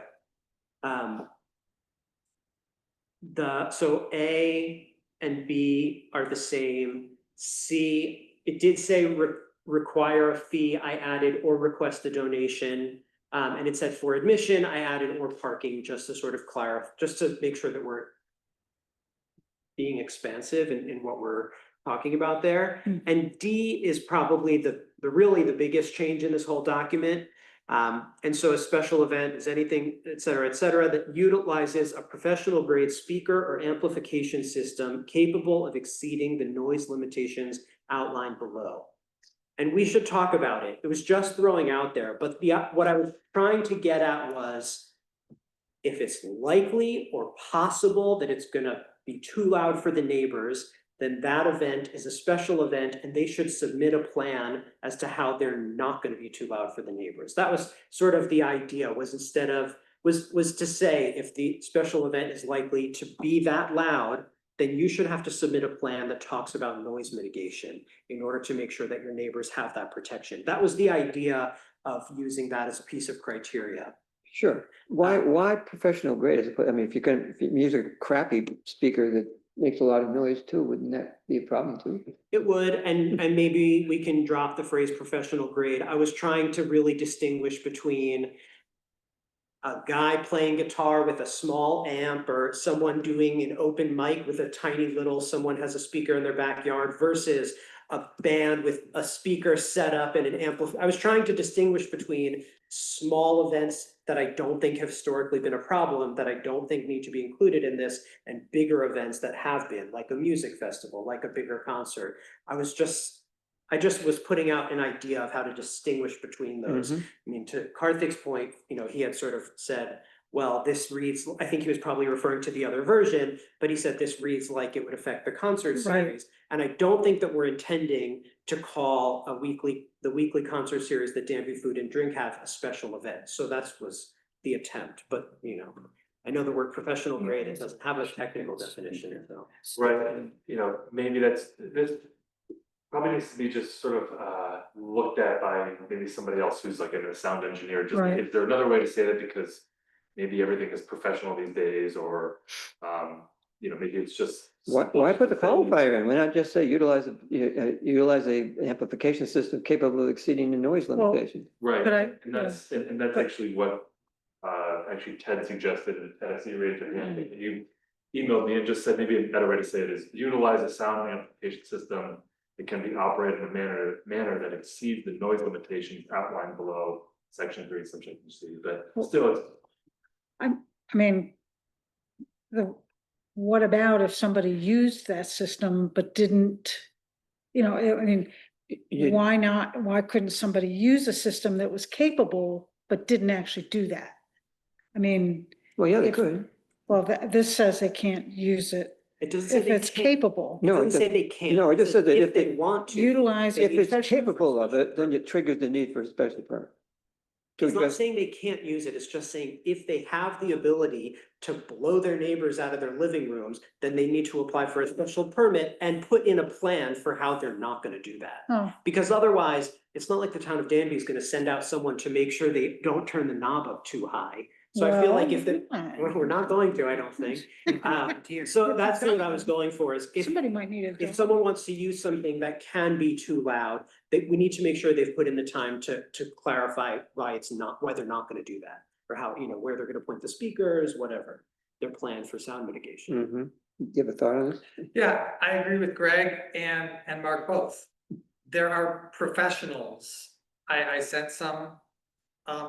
So A and B are the same. C, it did say require a fee. I added or request a donation. And it said for admission, I added or parking, just to sort of clarify, just to make sure that we're being expansive in what we're talking about there. And D is probably the really the biggest change in this whole document. And so a special event is anything, et cetera, that utilizes a professional grade speaker or amplification system capable of exceeding the noise limitations outlined below. And we should talk about it. It was just throwing out there, but what I was trying to get at was if it's likely or possible that it's gonna be too loud for the neighbors, then that event is a special event and they should submit a plan as to how they're not gonna be too loud for the neighbors. That was sort of the idea, was instead of, was to say if the special event is likely to be that loud, then you should have to submit a plan that talks about noise mitigation in order to make sure that your neighbors have that protection. That was the idea of using that as a piece of criteria. Sure. Why professional grade? I mean, if you use a crappy speaker that makes a lot of noise too, wouldn't that be a problem too? It would, and maybe we can drop the phrase professional grade. I was trying to really distinguish between a guy playing guitar with a small amp or someone doing an open mic with a tiny little, someone has a speaker in their backyard versus a band with a speaker set up and an amplifier. I was trying to distinguish between small events that I don't think have historically been a problem, that I don't think need to be included in this, and bigger events that have been, like a music festival, like a bigger concert. I just was putting out an idea of how to distinguish between those. I mean, to Karthik's point, he had sort of said, well, this reads, I think he was probably referring to the other version, but he said this reads like it would affect the concert series. And I don't think that we're intending to call the weekly concert series that Danby Food and Drink have a special event. So that was the attempt, but I know the word professional grade, it doesn't have a technical definition, so. Right, and maybe this probably needs to be just sort of looked at by maybe somebody else who's like a sound engineer. Just is there another way to say that, because maybe everything is professional these days, or maybe it's just. Why put the qualifier in? Why not just say utilize a amplification system capable of exceeding the noise limitation? Right, But that's actually what actually Ted suggested at a series. You emailed me and just said maybe a better way to say it is utilize a sound amplification system that can be operated in a manner that exceeds the noise limitations outlined below section 3, section C. But still, it's. I mean, what about if somebody used that system but didn't, why not? Why couldn't somebody use a system that was capable but didn't actually do that? I mean. Well, yeah, they could. Well, this says they can't use it It doesn't say if it's capable. No, It doesn't say they can't. No, it just says that if they want to. Utilize if it. it's capable of it, then it triggers the need for a special permit. It's not saying they can't use it, it's just saying if they have the ability to blow their neighbors out of their living rooms, then they need to apply for a special permit and put in a plan for how they're not gonna do that. Oh, Because otherwise, it's not like the town of Danby is gonna send out someone to make sure they don't turn the knob up too high. So I feel like if we're not going to, I don't think. So that's what I was going for, is if somebody might need it. if someone wants to use something that can be too loud, we need to make sure they've put in the time to clarify why they're not gonna do that. Or how, where they're gonna point the speakers, whatever, their plan for sound mitigation. Do you have a thought on this? Yeah, I agree with Greg and Mark both. There are professionals, I sent some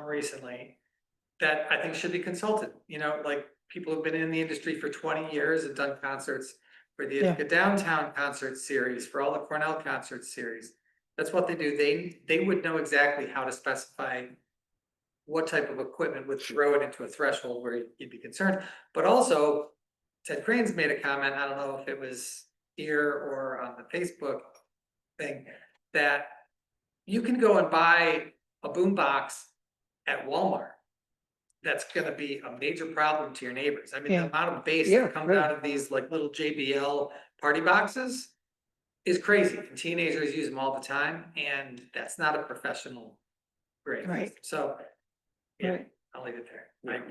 recently that I think should be consulted, like people who've been in the industry for 20 years and done concerts for the Ithaca Downtown concert series, for all the Cornell concert series. That's what they do. They would know exactly how to specify what type of equipment would throw it into a threshold where you'd be concerned. But also, Ted Crane's made a comment, I don't know if it was here or on the Facebook thing, that you can go and buy a boombox at Walmart. That's gonna be a major problem to your neighbors. I mean, the Yeah. amount of bass Yeah, that comes right. out of these like little JBL party boxes is crazy. And teenagers use them all the time, and that's not a professional grade. Right. So, yeah, Right. I'll leave it there.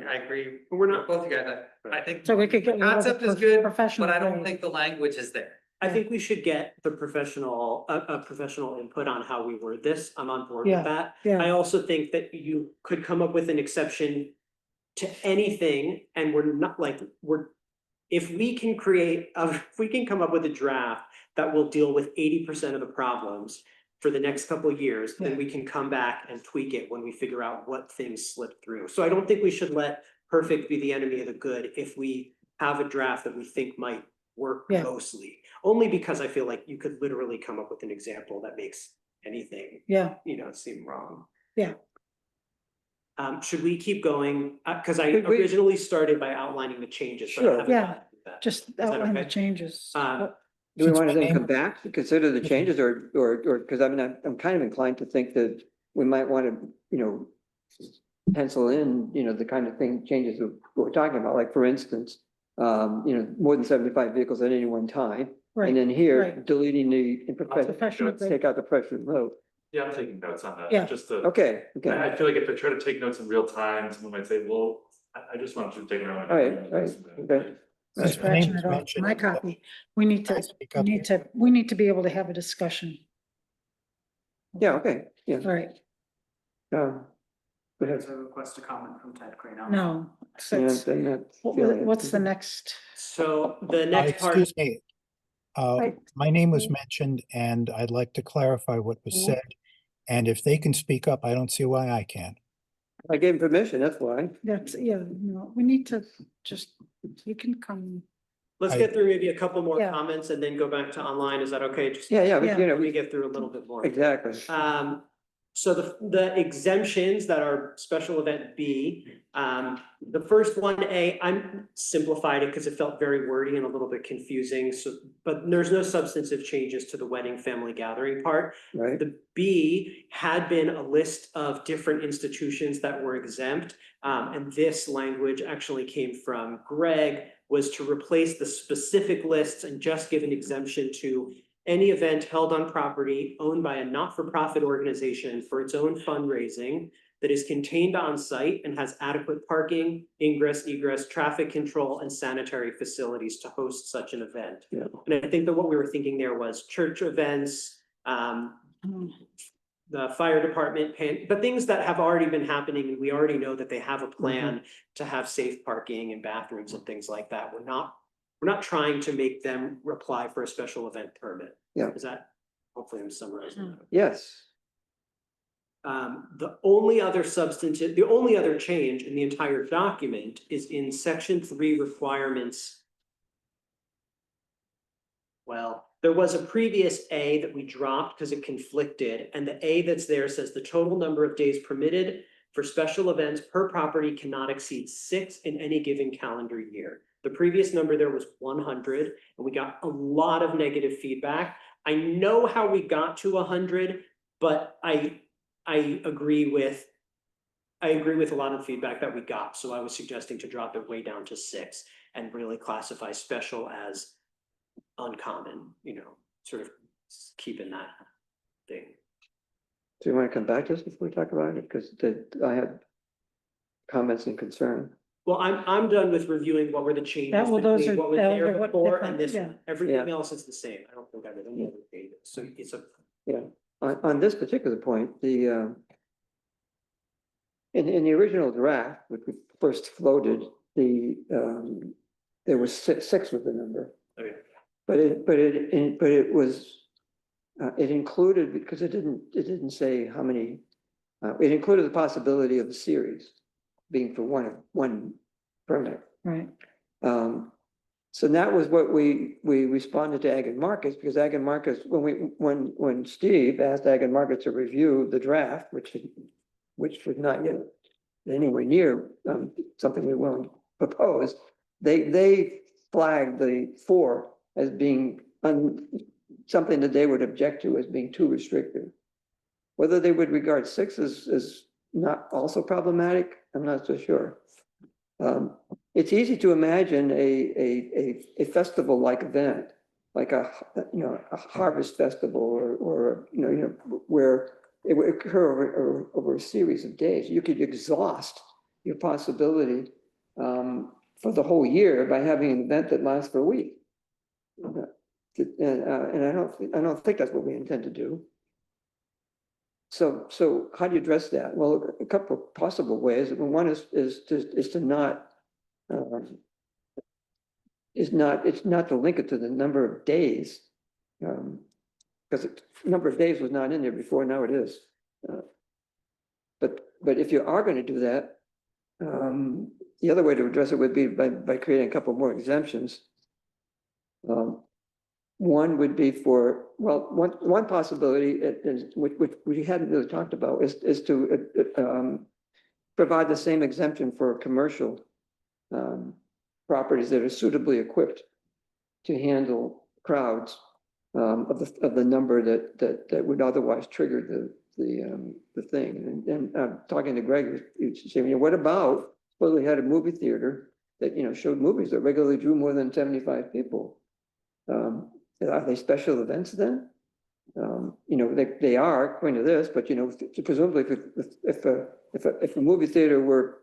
I agree. We're with not- both you guys. I think So we could get. rid of the concept is good, professional but I don't grade. think the language is there. I think we should get the professional, a professional input on how we word this. I'm on board Yeah, with that. yeah. I also think that you could come up with an exception to anything, and we're not like, if we can if we can come up with a draft that will deal with 80% of the problems for the next couple of years, then Yeah. we can come back and tweak it when we figure out what things slip through. So I don't think we should let perfect be the enemy of the good if we have a draft that we think might work Yeah. mostly. Only because I feel like you could literally come up with an example that makes anything, Yeah, seem wrong. Yeah. Should we keep going? Cause I We- originally started by outlining the changes, but I Sure. haven't Yeah. gotten to that. just that outline the okay? changes. Um, Do we Since want to my then name- come back to consider the changes or, because I mean, I'm kind of inclined to think that we might want to, pencil in, the kind of changes that we're talking about, like for instance, more than 75 vehicles at any one time. Right, And then here, right. deleting the Professional grade. take out the professional note. Yeah, I'm taking notes on that, Yeah. just to. Okay, okay. I feel like if I try to take notes in real time, someone might say, well, I just want you to take it on. All right, okay. Since my name Scratching was it off mentioned, my copy. We need can I to, speak we up need here? to, we need to be able to have a discussion. Yeah, okay, yeah. All right, Go ahead. There's a request to comment from Ted Crane. no, so Yeah, it's- then that- what's the next? So the next part, Excuse me. Right. My name was mentioned and I'd like to clarify what was said. And if they can speak up, I don't see why I can't. I gave him permission, that's why. That's, yeah, no, we need to just, you can come, let's I- get through maybe a couple more Yeah. comments and then go back to online. Is that okay? Just Yeah, Yeah. but we get through a little bit more. exactly. So the exemptions that are special event B, the first one, I'm simplified it because it felt very wordy and a little bit confusing. So, but there's no substantive changes to the wedding family gathering part. Right, The B had been a list of different institutions that were exempt. And this language actually came from Greg, was to replace the specific lists and just give an exemption to any event held on property owned by a not-for-profit organization for its own fundraising that is contained on site and has adequate parking, ingress, egress, traffic control, and sanitary facilities to host such an event. Yeah. And I think that what we were thinking there was church events, the fire department, but things that have already been happening, and we already know that they have a plan to have safe parking and bathrooms and things like that. We're not trying to make them apply for a special event permit. Yeah. Is that, hopefully I'm summarizing that. yes. The only other change in the entire document is in section 3 requirements. Well, there was a previous A that we dropped because it conflicted, and the A that's there says the total number of days permitted for special events per property cannot exceed 6 in any given calendar year. The previous number there was 100, and we got a lot of negative feedback. I know how we got to 100, but I agree with a lot of the feedback that we got. So I was suggesting to drop it way down to 6 and really classify special as uncommon, sort of keeping that thing. Do you want to come back to this before we talk about it? Because I had comments and concern. Well, I'm done with reviewing what were the changes That- well, those between are- what was those there are what before different- and this yeah. one. Everything Yeah. else is the same. I don't think I did any other changes. So it's a, Yeah, on this particular point, in the original draft, which we first floated, there was six was the number. okay. But it was, it included, because it didn't say how many, it included the possibility of a series being for one permit. right, So that was what we responded to Ag and Markets, because Ag and Markets, when Steve asked Ag and Markets to review the draft, which was not yet anywhere near something we will propose, they flag the 4 as being something that they would object to as being too restrictive. Whether they would regard 6 as not also problematic, I'm not so sure. It's easy to imagine a festival-like event, like a harvest festival or where it would occur over a series of days. You could exhaust your possibility for the whole year by having an event that lasts for a week. And I don't think that's what we intend to do. So how do you address that? Well, a couple of possible ways. One is to not it's not to link it to the number of days, because the number of days was not in there before. Now it is. But if you are going to do that, the other way to address it would be by creating a couple more exemptions. One would be for, well, one possibility is, which we hadn't really talked about, is to provide the same exemption for commercial properties that are suitably equipped to handle crowds of the number that would otherwise trigger the thing. And talking to Greg, you say, what about, well, we had a movie theater that showed movies that regularly drew more than 75 people. Are they special events then? They are according to this, but presumably if a movie theater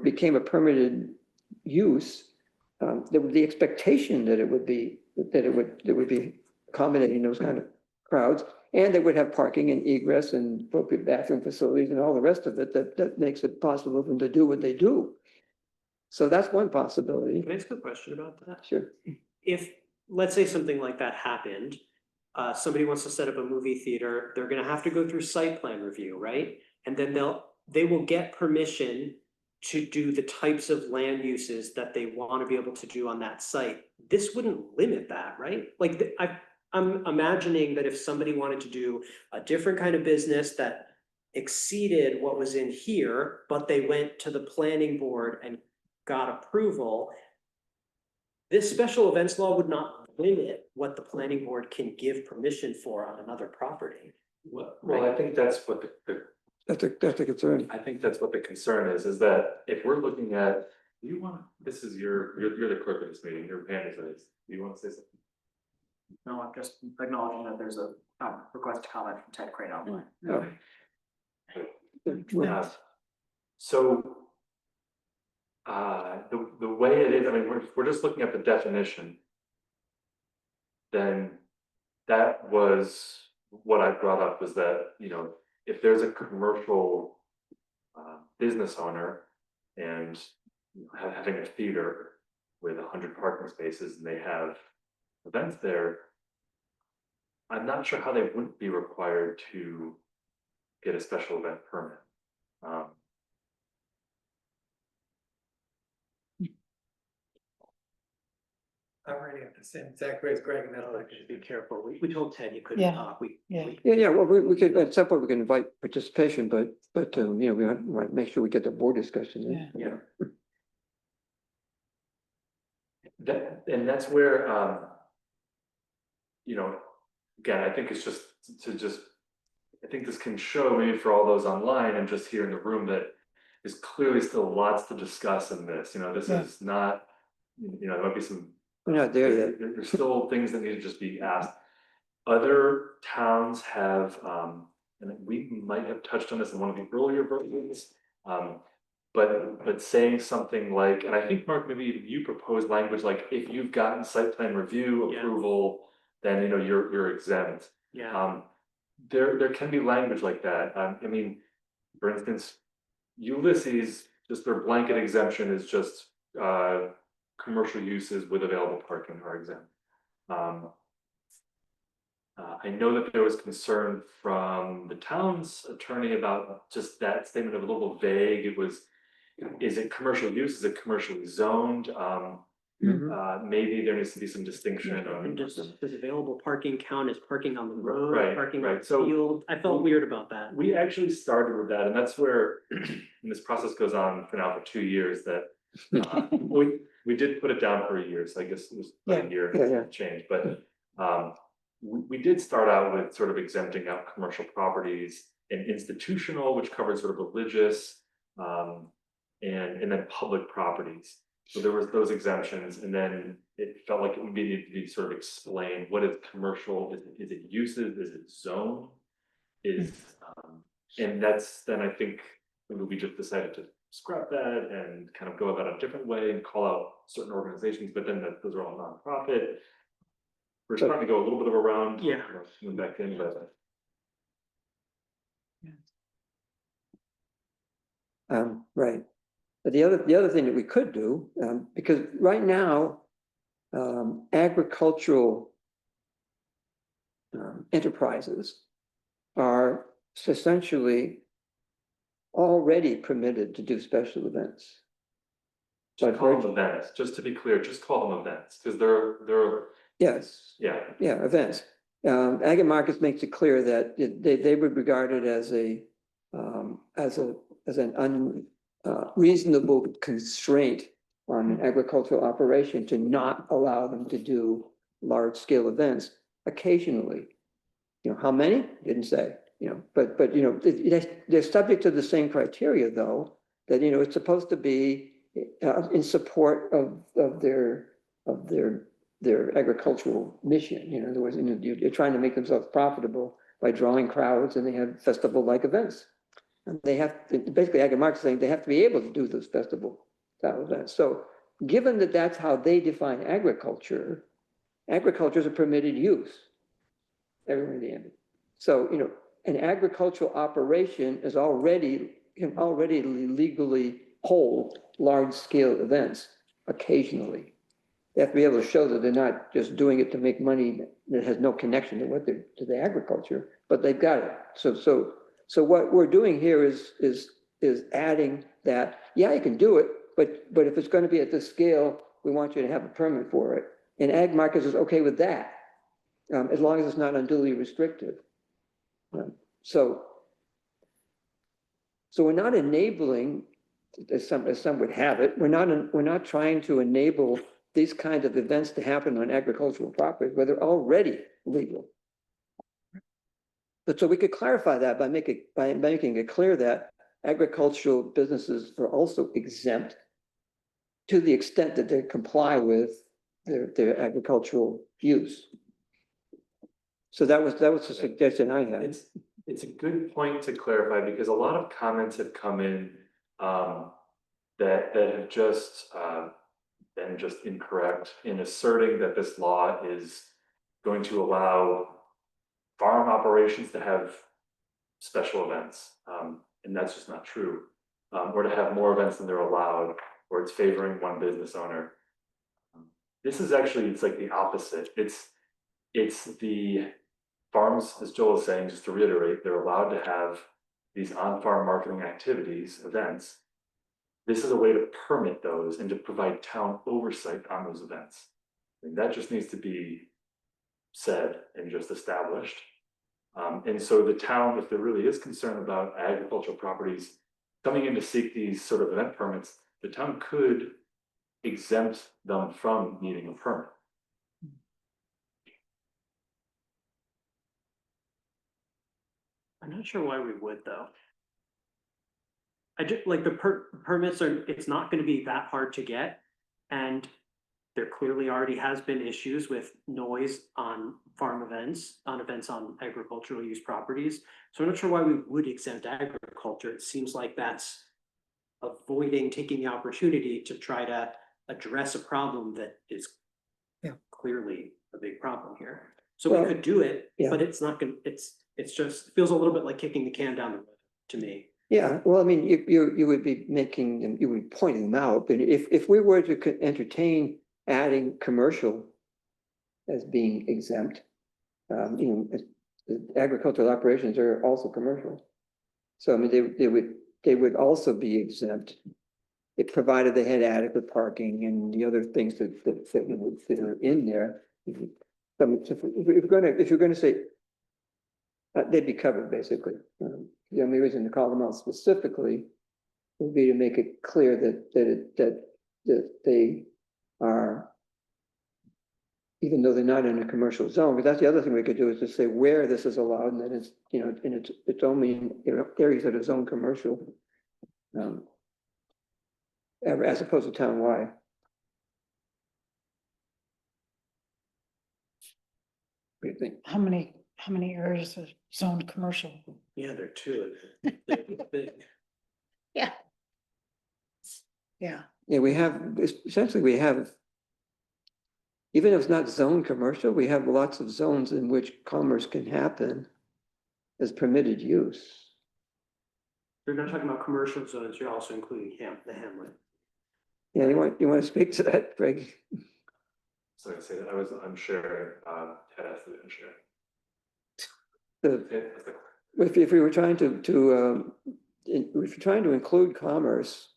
became a permitted use, there would be expectation that it would be accommodating those kind of crowds, and they would have parking and egress and appropriate bathroom facilities and all the rest of it that makes it possible for them to do what they do. So that's one possibility. Can I ask a question about that? Sure. If, let's say something like that happened, somebody wants to set up a movie theater, they're gonna have to go through site plan review, right? And then they will get permission to do the types of land uses that they want to be able to do on that site. This wouldn't limit that, right? Like I'm imagining that if somebody wanted to do a different kind of business that exceeded what was in here, but they went to the planning board and got approval, this special events law would not limit what the planning board can give permission for on another property. Well, I think that's what That's a concern. I think that's what the concern is that if we're looking at, this is you're the clerk of this meeting, your hand is raised. Do you want to say something? No, I'm just acknowledging that there's a request to comment from Ted Crane online. No. So the way it is, I mean, we're just looking at the definition. Then that was what I brought up, was that, if there's a commercial business owner and having a theater with 100 parking spaces and they have events there, I'm not sure how they wouldn't be required to get a special event permit. I'm writing up the same exact way as Greg, and that'll Just be careful. We told Ted you couldn't Yeah. talk. Yeah, well, we could, at some point, we can invite participation, but we want to make sure we get the board discussion in. Yeah. And that's where, again, I think it's I think this can show maybe for all those online and just here in the room that there's clearly still lots to discuss in this. This is not, there might be some. We're not there yet. There's still things that need to just be asked. Other towns have, and we might have touched on this in one of the earlier versions, but saying something like, and I think Mark, maybe even you proposed language like, if you've gotten site plan review approval, then you're exempt. Yeah. There can be language like that. I mean, for instance, Ulysses, just their blanket exemption is just commercial uses with available parking are exempt. I know that there was concern from the town's attorney about just that statement of a little vague. It was, is it commercial use? Is it commercially zoned? Maybe there needs to be some distinction. And does available parking count as parking on the road, Right, parking right. on the So field? I felt weird about that. we actually started with that, and that's where, and this process goes on for now for 2 years, that we did put it down for a year, so I guess it was about a year change, but we did start out with sort of exempting out commercial properties and institutional, which covered sort of religious, and then public properties. So there was those exemptions, and then it felt like it would need to be sort of explained, what is commercial, is it uses, is it zone? And that's, then I think we just decided to scrap that and kind of go about it a different way and call out certain organizations, but then those are all nonprofit. We're starting to go a little bit of a round. Coming back in, but. Right. But the other thing that we could do, because right now, agricultural enterprises are essentially already permitted to do special events. Just call them events, just to be clear, just call them events, because they're. Yes. Yeah. Yeah, events. Ag Markets makes it clear that they would regard it as an unreasonable constraint on an agricultural operation to not allow them to do large scale events occasionally. How many? Didn't say, but they're subject to the same criteria though, that, it's supposed to be in support of their agricultural mission. In other words, you're trying to make themselves profitable by drawing crowds, and they have festival-like events. And they have to, basically, Ag Markets saying they have to be able to do those festival-style events. So given that that's how they define agriculture, agriculture is a permitted use everywhere in the end. So, an agricultural operation is can already legally hold large-scale events occasionally. They have to be able to show that they're not just doing it to make money that has no connection to the agriculture, but they've got it. So what we're doing here is adding that, yeah, you can do it, but if it's going to be at this scale, we want you to have a permit for it. And Ag Markets is okay with that, as long as it's not unduly restrictive. So we're not enabling, as some would have it, we're not trying to enable these kinds of events to happen on agricultural property where they're already legal. But so we could clarify that by making it clear that agricultural businesses are also exempt to the extent that they comply with their agricultural use. So that was the suggestion I had. It's a good point to clarify, because a lot of comments have come in that have just been just incorrect in asserting that this law is going to allow farm operations to have special events, and that's just not true, or to have more events than they're allowed, or it's favoring one business owner. This is actually, it's like the opposite. It's the farms, as Joel is saying, just to reiterate, they're allowed to have these on-farm marketing activities, events. This is a way to permit those and to provide town oversight on those events. And that just needs to be said and just established. And so the town, if there really is concern about agricultural properties coming in to seek these sort of event permits, the town could exempt them from needing a permit. I'm not sure why we would though. I just like the permits it's not going to be that hard to get. And there clearly already has been issues with noise on farm events, on agricultural use properties. So I'm not sure why we would exempt agriculture. It seems like that's avoiding taking the opportunity to try to address a problem that is clearly a big problem here. So we could do it, but it's not gonna, it's just feels a little bit like kicking the can down the road to me. Yeah, well, I mean, you would be making them, you would be pointing them out, but if we were to entertain adding commercial as being exempt, agricultural operations are also commercial. So I mean, they would also be exempt, if provided they had adequate parking and the other things that are in there. If you're gonna say they'd be covered basically. The only reason to call them out specifically would be to make it clear that they are, even though they're not in a commercial zone, but that's the other thing we could do is to say where this is allowed, and then it's, you know, and it's only in, you know, areas that are zone commercial. As opposed to townwide. What do you think? How many areas are zoned commercial? Yeah, they're two. They're big. Yeah. Yeah. Yeah, we have, essentially, we have, even if it's not zone commercial, we have lots of zones in which commerce can happen as permitted use. You're not talking about commercial zones, you're also including the hamlet. Yeah, you want to speak to that, Greg? Sorry to say that I was unsure, Ted asked me to unshare. If we were trying if we're trying to include commerce,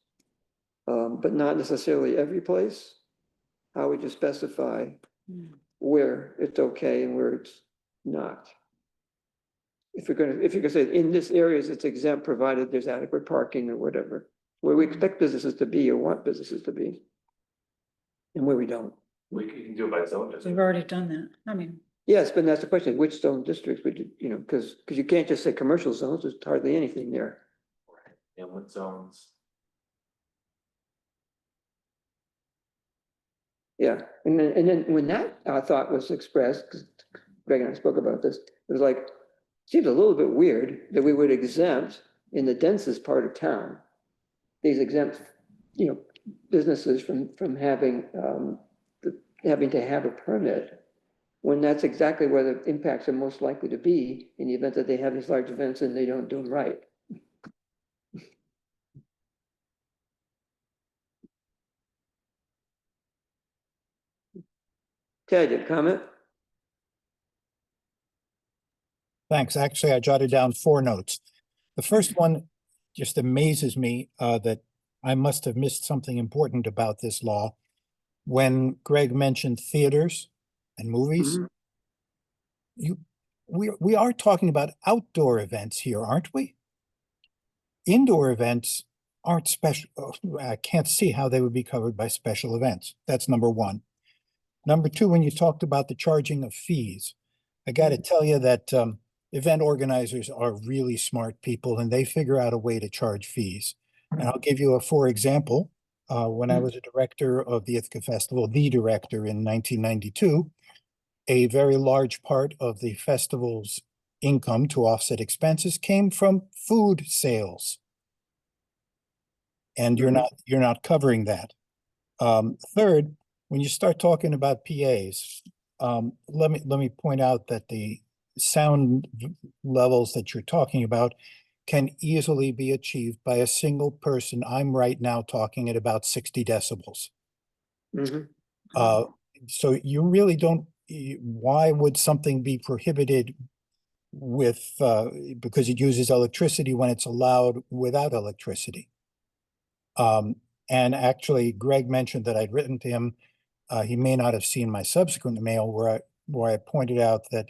but not necessarily every place, how would you specify where it's okay and where it's not? If you're gonna say in this areas it's exempt provided there's adequate parking or whatever, where we expect businesses to be or want businesses to be, and where we don't. You can do it by zone. We've already done that. I mean, Yes, but that's the question, which zone districts would you know, because you can't just say commercial zones, there's hardly anything there. Inlet zones. Yeah, and then when that thought was expressed, because Greg and I spoke about this, it was like, seems a little bit weird that we would exempt in the densest part of town, these exempt, you know, businesses from having having to have a permit, when that's exactly where the impacts are most likely to be in the event that they have these large events and they don't do them right. Ted, you have a comment? Thanks. Actually, I jotted down 4 notes. The first one just amazes me that I must have missed something important about this law. When Greg mentioned theaters and movies, we are talking about outdoor events here, aren't we? Indoor events aren't special. I can't see how they would be covered by special events. That's number 1. Number 2, when you talked about the charging of fees, I got to tell you that event organizers are really smart people and they figure out a way to charge fees. And I'll give you for example, when I was a director of the Ithaca Festival, the director in 1992, a very large part of the festival's income to offset expenses came from food sales. And you're not covering that. Third, when you start talking about PAs, let me point out that the sound levels that you're talking about can easily be achieved by a single person. I'm right now talking at about 60 decibels. So you really don't, why would something be prohibited with, because it uses electricity when it's allowed without electricity? And actually, Greg mentioned that I'd written to him. He may not have seen my subsequent mail where I pointed out that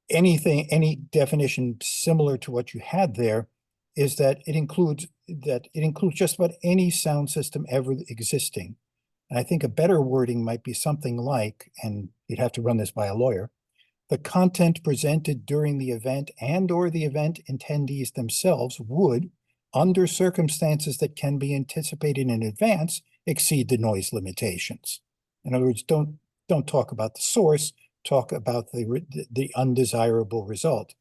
any definition similar to what you had there is that it includes just about any sound system ever existing. And I think a better wording might be something like, and you'd have to run this by a lawyer, the content presented during the event and/or the event attendees themselves would, under circumstances that can be anticipated in advance, exceed the noise limitations. In other words, don't talk about the source, talk about the undesirable result.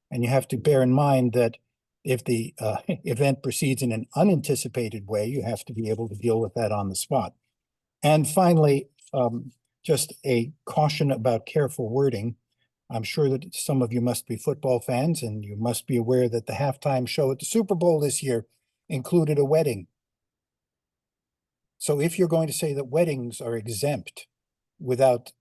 And you have to bear in mind that if the event proceeds in an unanticipated way, you have to be able to deal with that on the spot. And finally, just a caution about careful wording. I'm sure that some of you must be football fans and you must be aware that the halftime show at the Super Bowl this year included a wedding. So if you're going to say that weddings are exempt without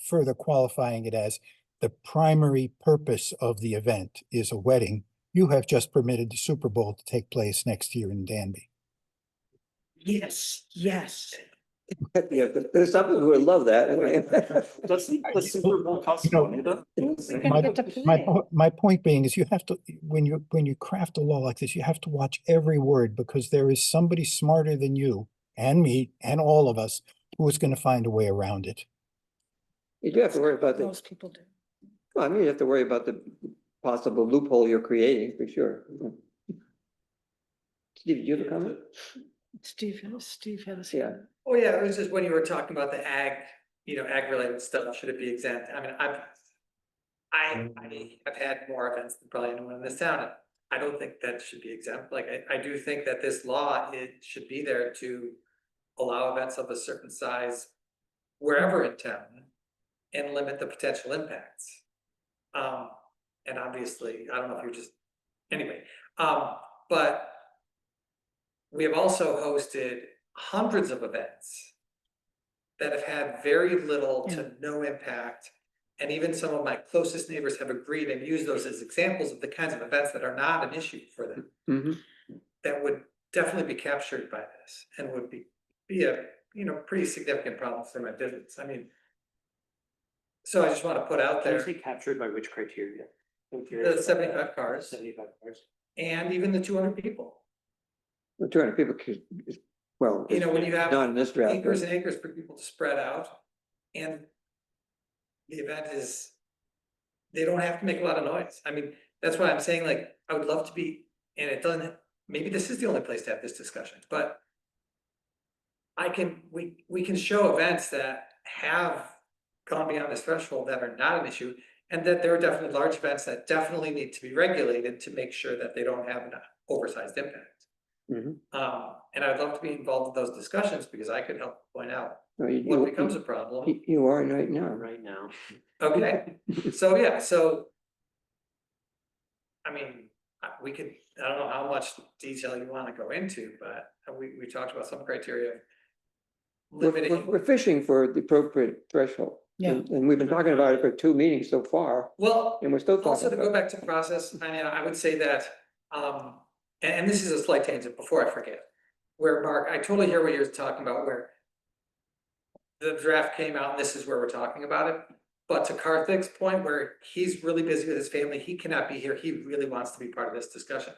further qualifying it as the primary purpose of the event is a wedding, you have just permitted the Super Bowl to take place next year in Danby. yes. Yeah, there's some people who would love that. Does the Super Bowl cost money though? We're gonna get to play. My point being is you have to, when you craft a law like this, you have to watch every word because there is somebody smarter than you and me and all of us who is going to find a way around it. You do have to worry about the, Most people do. well, I mean, you have to worry about the possible loophole you're creating, for sure. Steve, do you have a comment? Steve had a. Yeah. Oh, yeah, it was just when you were talking about the ag, ag related stuff, should it be exempt? I mean, I've had more events than probably anyone in this town. I don't think that should be exempt. Like, I do think that this law, it should be there to allow events of a certain size wherever in town and limit the potential impacts. And obviously, I don't know if you're just, anyway, but we have also hosted hundreds of events that have had very little to no impact. And even some of my closest neighbors have agreed and used those as examples of the kinds of events that are not an issue for them. That would definitely be captured by this and would be a, pretty significant problem for my business. I mean, so I just want to put out Can you there say captured by which criteria? the 75 cars 75 cars. and even the 200 people. We're trying to people, well. When you have Not in this draft. acres and acres for people to spread out, and the event is, they don't have to make a lot of noise. I mean, that's why I'm saying, like, I would love to be, and it doesn't, maybe this is the only place to have this discussion, but we can show events that have gone beyond this threshold that are not an issue, and that there are definitely large events that definitely need to be regulated to make sure that they don't have an oversized impact. And I'd love to be involved in those discussions because I could help point out what becomes a problem. You are right now. Right now. Okay, so yeah, so. I mean, we could, I don't know how much detail you wanna go into, but we talked about some criteria. Limiting, We're fishing for the appropriate threshold. Yeah. And we've been talking about it for 2 meetings so far, well, and we're still also talking to go about it. back to process, I mean, I would say that, and this is a slight tangent before I forget. Where Mark, I totally hear what you're talking about, where the draft came out and this is where we're talking about it. But to Karthik's point, where he's really busy with his family, he cannot be here, he really wants to be part of this discussion.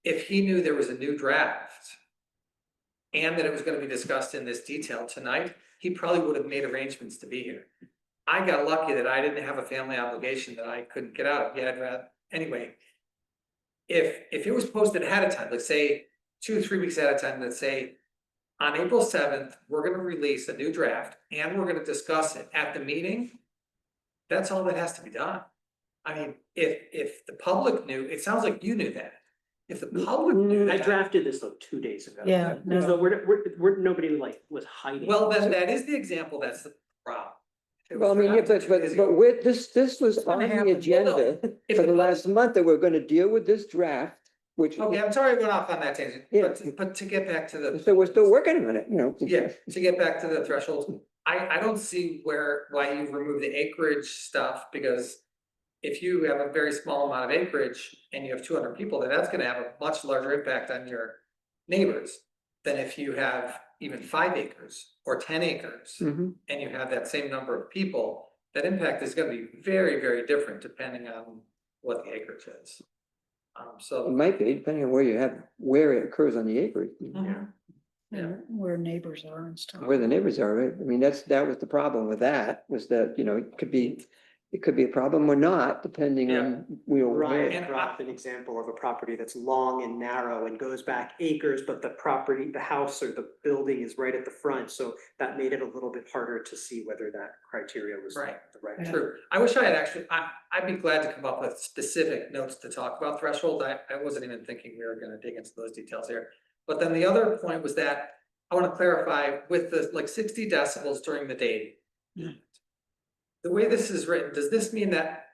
If he knew there was a new draft and that it was gonna be discussed in this detail tonight, he probably would have made arrangements to be here. I got lucky that I didn't have a family obligation that I couldn't get out of. Yeah, I'd rather, anyway. If it was posted ahead of time, let's say 2 or 3 weeks ahead of time, let's say on April 7th, we're gonna release a new draft and we're gonna discuss it at the meeting. That's all that has to be done. I mean, if the public knew, it sounds like you knew that. If the public knew I that, drafted this like 2 days ago. Yeah, no. So we're nobody like was hiding. well, then that is the example, that's the problem. If it Well, I was mean, yeah, drafted 2 days ago- but with this was on gonna the happen. agenda If for it the was- last month, that we're gonna deal with this draft, which. Okay, I'm sorry I went off on that tangent, Yeah. but to get back to the. So we're still working on it, you know. Yeah, to get back to the thresholds, I don't see why you remove the acreage stuff, because. If you have a very small amount of acreage and you have 200 people, then that's gonna have a much larger impact on your neighbors. Than if you have even 5 acres or 10 acres Mhm. and you have that same number of people, that impact is gonna be very, very different depending on what the acreage is. It So. might be, depending on where it occurs on the acreage, Mhm. Yeah. Where neighbors are and stuff. where the neighbors are, right? I mean, that was the problem with that, was that, it could be a problem or not, depending on, where. Ryan And dropped an example of a property that's long and narrow and goes back acres, but the house or the building is right at the front, so that made it a little bit harder to see whether that criteria was Right. the right. True. I wish I had actually, I'd be glad to come up with specific notes to talk about threshold. I wasn't even thinking we were gonna dig into those details here. But then the other point was that I wanna clarify with the 60 decibels during the day. Yeah. The way this is written, does this mean that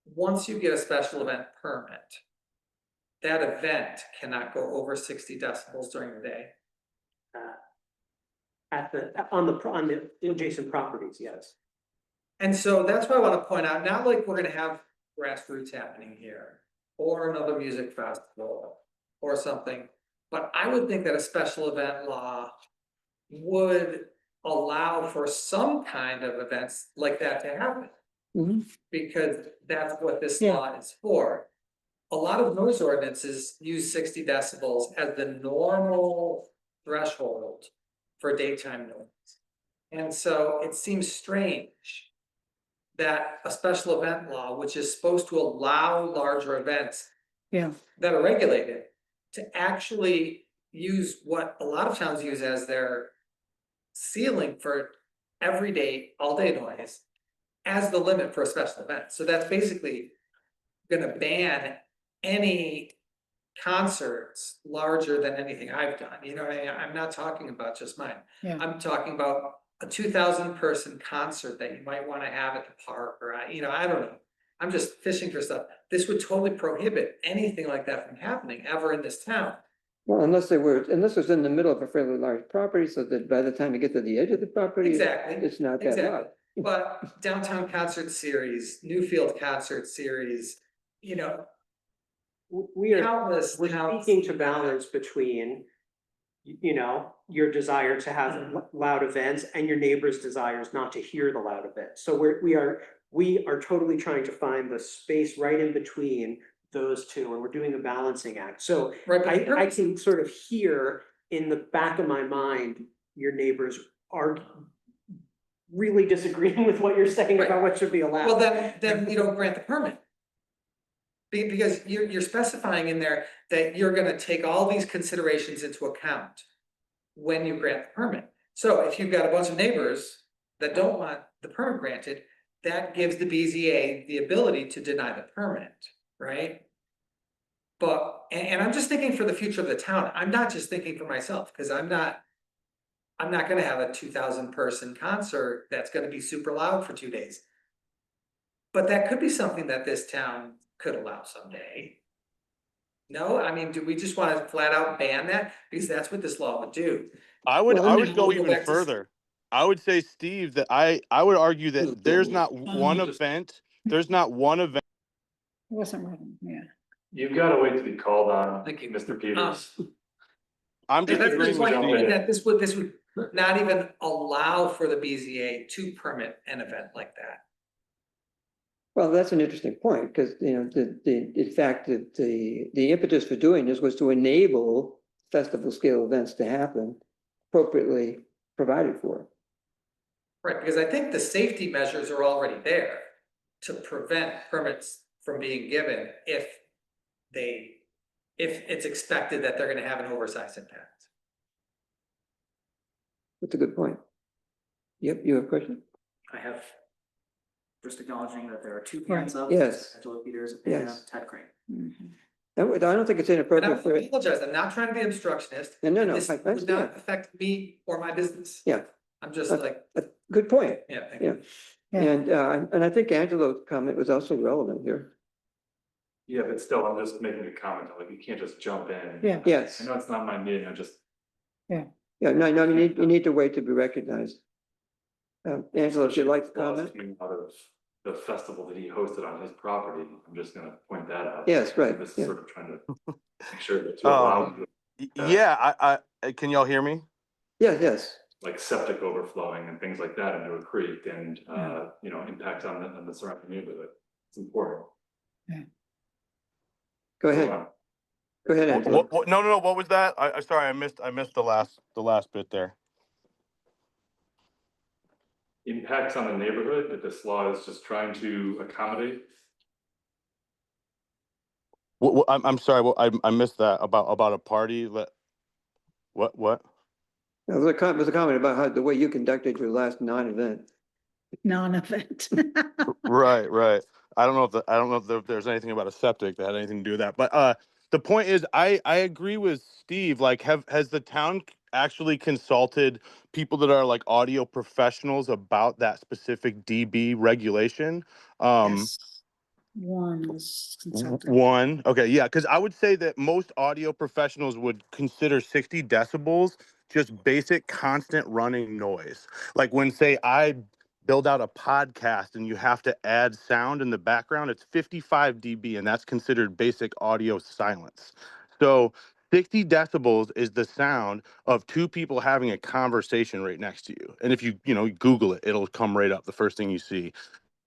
once you get a special event permit, that event cannot go over 60 decibels during the day? On the adjacent properties, yes. And so that's why I wanna point out, not like we're gonna have grassroots happening here, or another music festival, or something. But I would think that a special event law would allow for some kind of events like that to happen. Mhm. Because that's what this Yeah. law is for. A lot of noise ordinances use 60 decibels as the normal threshold for daytime noise. And so it seems strange that a special event law, which is supposed to allow larger events Yeah, that are regulated, to actually use what a lot of towns use as their ceiling for everyday, all-day noise as the limit for a special event. So that's basically gonna ban any concerts larger than anything I've done, you know what I mean? I'm not talking about just mine. yeah. I'm talking about a 2,000 person concert that you might wanna have at the park, or I don't know. I'm just fishing for stuff. This would totally prohibit anything like that from happening ever in this town. Well, unless it was in the middle of a fairly large property, so that by the time you get to the edge of the property. Exactly. It's not that Exactly. loud. But downtown concert series, Newfield concert series, We are, countless. we're speaking to balance between, your desire to have loud events and your neighbor's desires not to hear the loud events. So we are totally trying to find the space right in between those two, and we're doing a balancing act. So Right, but I can sort of hear in the back of my mind, your neighbors are really disagreeing with what you're saying about what should be allowed. well, then you don't grant the permit. Because you're specifying in there that you're gonna take all these considerations into account when you grant the permit. So if you've got a bunch of neighbors that don't want the permit granted, that gives the BZA the ability to deny the permit, right? But, and I'm just thinking for the future of the town, I'm not just thinking for myself, because I'm not gonna have a 2,000 person concert that's gonna be super loud for 2 days. But that could be something that this town could allow someday. No, I mean, do we just want to flat out ban that? Because that's what this law would do. I would Well, I and would then go we'll go even back to- further. I would say, Steve, that I would argue that there's not one event. There's not one event. It wasn't written, yeah. You've got to wait to be called on, Thank you. Mr. Peters. I'm That's disagreeing the with point, Steve. that this would not even allow for the BZA to permit an event like that. Well, that's an interesting point, because, in fact, the impetus for doing this was to enable festival scale events to happen appropriately provided for. Right, because I think the safety measures are already there to prevent permits from being given if it's expected that they're gonna have an oversized impact. That's a good point. Yep, you have a question? I have just acknowledging that there are two Right. hands up. Yes. Angela Peters and Yes. Ted Crane. Mhm. I don't think it's And I inappropriate for it. apologize, I'm not trying to be obstructionist. No, This I would understand. not affect me or my business. Yeah. I'm just But- like, Good point. yeah, thank you. Yeah. And I think Angelo's comment was also relevant here. Yeah, but still, I'm just making a comment, like, you can't just jump in. Yeah. Yes. I know it's not my meeting, I just, Yeah, no, you need to wait to be recognized. Angelo, if you'd like to comment? came out of the festival that he hosted on his property, I'm just gonna point that out. Yes, right, This is yeah. sort of trying to make sure that to allow, Yeah, I can y'all hear me? Yes. like, septic overflowing and things like that into a creek and, impact on the surrounding neighborhood. It's important. Go ahead. Go ahead, Angelo. No. What was that? I sorry, I missed the last bit there. Impacts on the neighborhood that this law is just trying to accommodate. I'm sorry. I missed that about a party. What? There was a comment about how the way you conducted your last non-event. Non-event. Right. I don't know if there's anything about a septic that had anything to do with that. But the point is, I agree with Steve. Like, has the town actually consulted people that are like audio professionals about that specific DB regulation? Yes. One was consulted. One. Okay, yeah, because I would say that most audio professionals would consider 60 decibels just basic constant running noise. Like when, say, I build out a podcast and you have to add sound in the background, it's 55 dB, and that's considered basic audio silence. So 60 decibels is the sound of two people having a conversation right next to you. And if you Google it, it'll come right up, the first thing you see.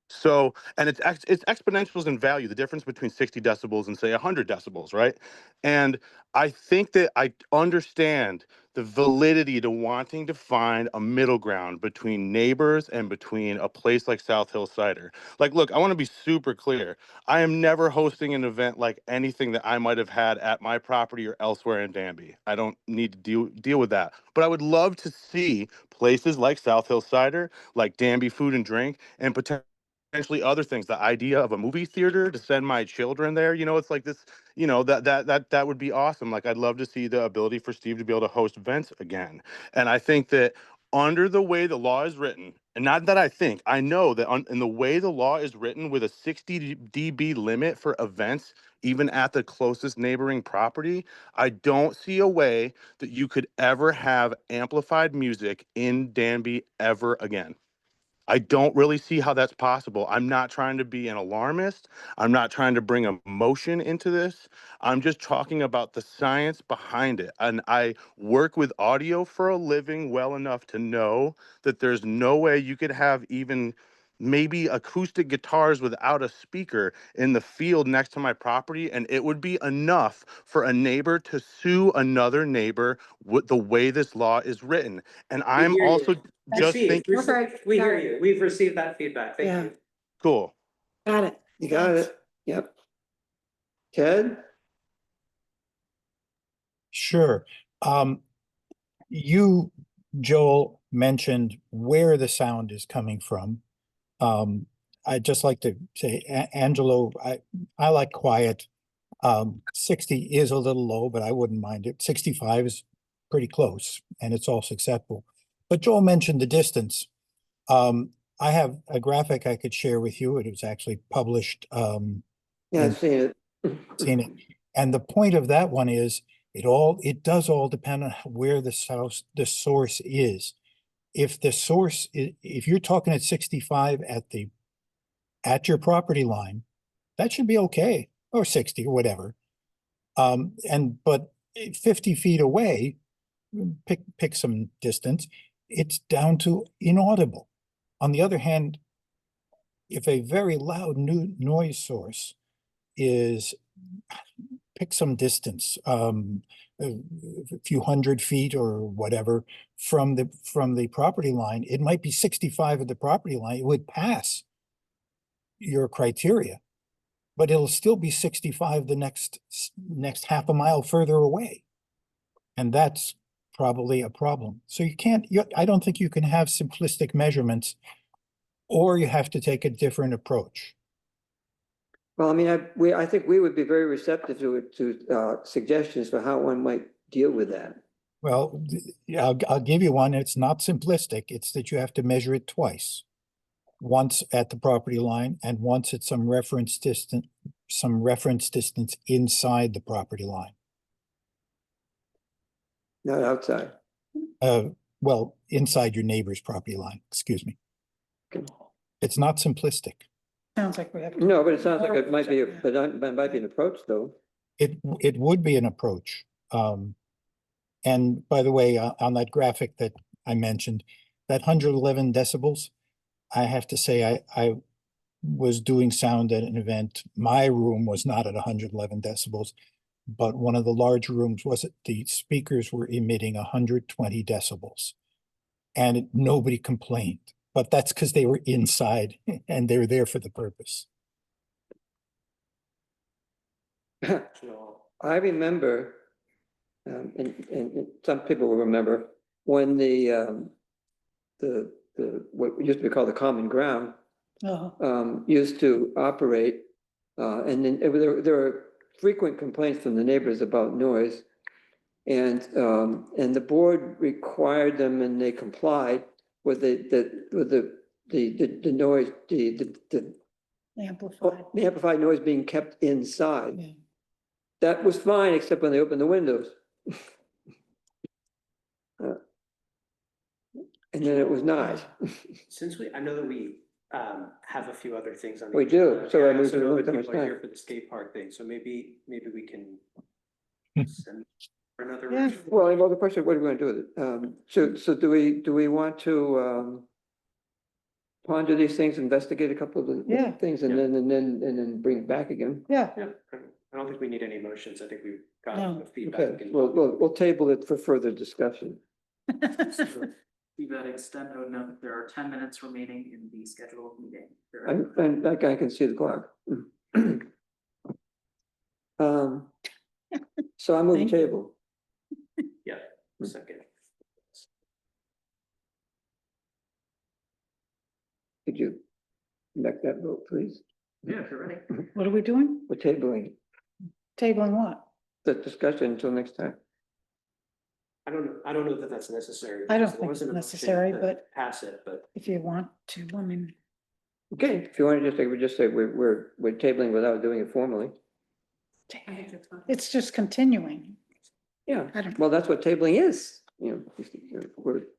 So, and it's exponentials in value, the difference between 60 decibels and say 100 decibels, right? And I think that I understand the validity to wanting to find a middle ground between neighbors and between a place like South Hill Cider. Like, look, I want to be super clear. I am never hosting an event like anything that I might have had at my property or elsewhere in Danby. I don't need to deal with that. But I would love to see places like South Hill Cider, like Danby Food and Drink, and potentially other things. The idea of a movie theater to send my children there, it's like this, that would be awesome. Like, I'd love to see the ability for Steve to be able to host events again. And I think that under the way the law is written, and not that I know that in the way the law is written with a 60 dB limit for events, even at the closest neighboring property, I don't see a way that you could ever have amplified music in Danby ever again. I don't really see how that's possible. I'm not trying to be an alarmist. I'm not trying to bring emotion into this. I'm just talking about the science behind it. And I work with audio for a living well enough to know that there's no way you could have even maybe acoustic guitars without a speaker in the field next to my property, and it would be enough for a neighbor to sue another neighbor with the way this law is written. And We I'm hear you. also just Received. thinking, We hear you. We've received that feedback. Thank Yeah. you. cool. Got it. You got Thanks. it. Yep. Ted? Sure. You, Joel, mentioned where the sound is coming from. I'd just like to say, Angelo, I like quiet. 60 is a little low, but I wouldn't mind it. 65 is pretty close, and it's also acceptable. But Joel mentioned the distance. I have a graphic I could share with you. It was actually published Yeah, in I've seen it. seen it. And the point of that one is it does all depend on where the source is. If the source if you're talking at 65 at your property line, that should be okay, or 60 or whatever. But 50 feet away, pick some distance, it's down to inaudible. On the other hand, if a very loud noise source is, pick some distance, a few 100 feet or whatever from the property line, it might be 65 at the property line. It would pass your criteria, but it'll still be 65 the next half a mile further away. And that's probably a problem. So I don't think you can have simplistic measurements, or you have to take a different approach. Well, I mean, I think we would be very receptive to suggestions for how one might deal with that. Well, I'll give you one. It's not simplistic. It's that you have to measure it twice. Once at the property line and once at some reference distance inside the property line. Not outside. Well, inside your neighbor's property line, excuse me. Okay. It's not simplistic. Sounds like we have. No, but it sounds like it might be, but it might be an approach, though. It would be an approach. And by the way, on that graphic that I mentioned, that 111 decibels, I have to say, I was doing sound at an event. My room was not at 111 decibels, but one of the large rooms the speakers were emitting 120 decibels, and nobody complained. But that's because they were inside and they were there for the purpose. I remember, and some people will remember, when the what used to be called the common ground used to operate, and then there were frequent complaints from the neighbors about noise, and the board required them, and they complied with the noise, the amplified noise being kept inside. Yeah. That was fine, except when they opened the windows. And then it was not. Since I know that we have a few other things on. We do, so I I also moved know it that on people are here time. for the skate park thing, so maybe we can send for another. Yeah. Well, the question, what are we gonna do with it? So do we want to ponder these things, investigate a couple of the Yeah. things and then bring it back again. Yeah, Yeah, I don't think we need any motions. I think we've got No. the feedback. Okay, and- we'll table it for further discussion. To that extent, I would note that there are 10 minutes remaining in the scheduled meeting. And that guy can see the clock. So I move Thank you. table. Yeah, second. Could you make that vote, please? Yeah, if you're ready. what are we doing? We're tabling Tabling what? the discussion until next time. I don't know that that's necessary. I don't because there think wasn't it's a motion necessary, to but- Pass it, but If you want to, I mean, Okay, if you want to just say, we just say we're tabling without doing it formally. I think that's fine. it's just continuing. Yeah, I don't, well, that's what tabling is, we're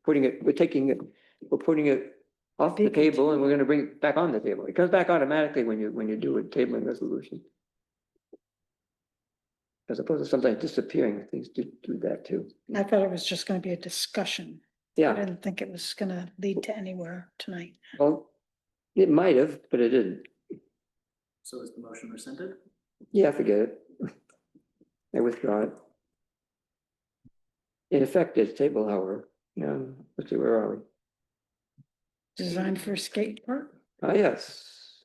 putting it, we're putting it off the Be table and we're gonna bring it back on the table. It comes back automatically when you do a tabling resolution. As opposed to sometimes disappearing, things do that too. I thought it was just gonna be a discussion. I Yeah, didn't think it was gonna lead to anywhere tonight. well, it might have, but it didn't. So is the motion rescinded? Yeah, forget it. I withdraw it. In effect, it's table, however, let's see, where are we? Designed for a skate park? Ah, yes.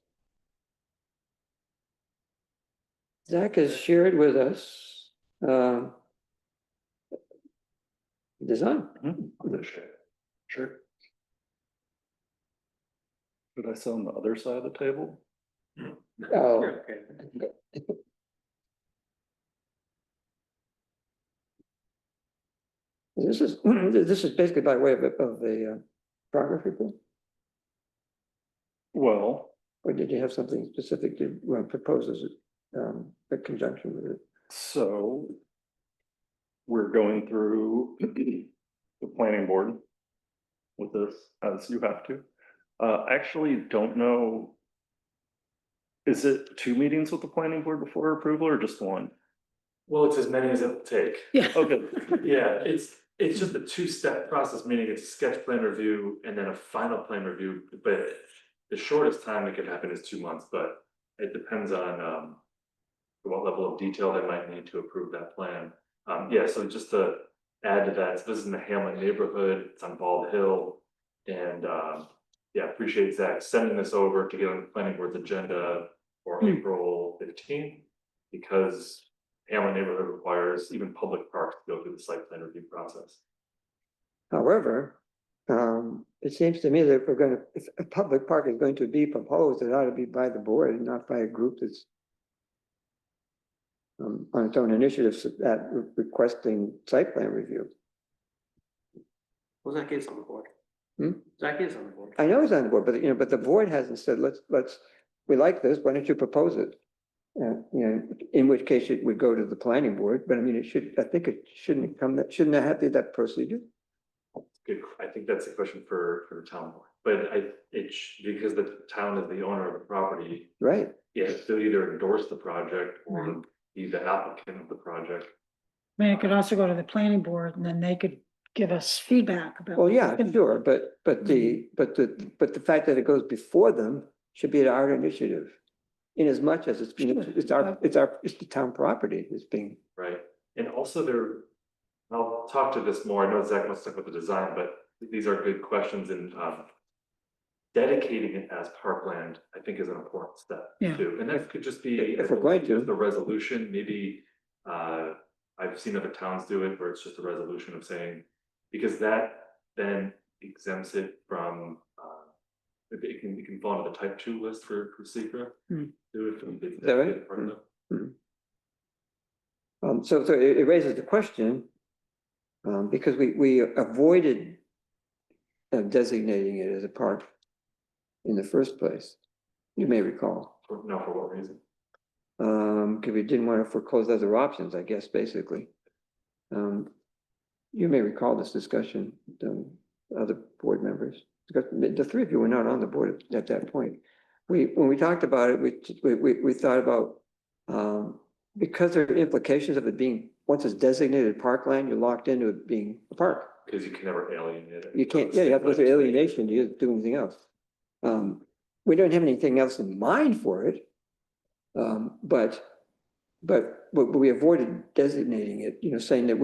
Zach has shared with us, design. Sure. Should I sit on the other side of the table? Oh, you're okay. this is basically by way of a progress report, Well, or did you have something specific to propose as a conjunction with it? so we're going through the planning board with this, as you have to. Actually don't know. Is it 2 meetings with the planning board before approval or just 1? Well, it's as many as it'll take. Yeah. Okay, Yeah, it's just a 2-step process, meaning it's a sketch plan review and then a final plan review, but the shortest time it could happen is 2 months, but it depends on what level of detail they might need to approve that plan. Yeah, so just to add to that, so this is in the Hamlet neighborhood, it's on Bald Hill. And yeah, appreciate Zach sending this over to get on the planning board's agenda for April 15th. Because Hamlet neighborhood requires even public parks to go through the site plan review process. However, it seems to me that if a public park is going to be proposed, it ought to be by the board and not by a group that's on its own initiative that requesting site plan review. Well, Zach is on the board. Hmm? Zach is on the board. I know he's on the board, but but the board hasn't said, we like this, why don't you propose it? In which case it would go to the planning board, but I mean, I think it shouldn't shouldn't have to be that procedure. Good, I think that's a question for the town board, but because the town is the owner of the property, Right, yeah, they'll either endorse the project or be the applicant of the project. I mean, it could also go to the planning board and then they could give us feedback about. well, yeah, sure, but the fact that it goes before them should be at our initiative. In as much as it's the town property is being. Right, and also I'll talk to this more, I know Zach wants to talk about the design, but these are good questions and dedicating it as parkland, I think is an important step Yeah. too, and that could just be. If we're going to. The resolution, maybe, I've seen other towns do it where it's just a resolution of saying, because that then exempts it from, it can fall into the type 2 list for secret. Hmm. Is that right? So it raises the question, because we avoided designating it as a park in the first place. You may recall. For what reason? Because we didn't want to foreclose other options, I guess, basically. You may recall this discussion, the other board members, because the 3 of you were not on the board at that point. When we talked about it, we thought about, because there are implications of it being, once it's designated parkland, you're locked into it being a park. Because you can never alienate it. You can't, yeah, you have to go through alienation, you do anything else. We don't have anything else in mind for it. But we avoided designating it, saying that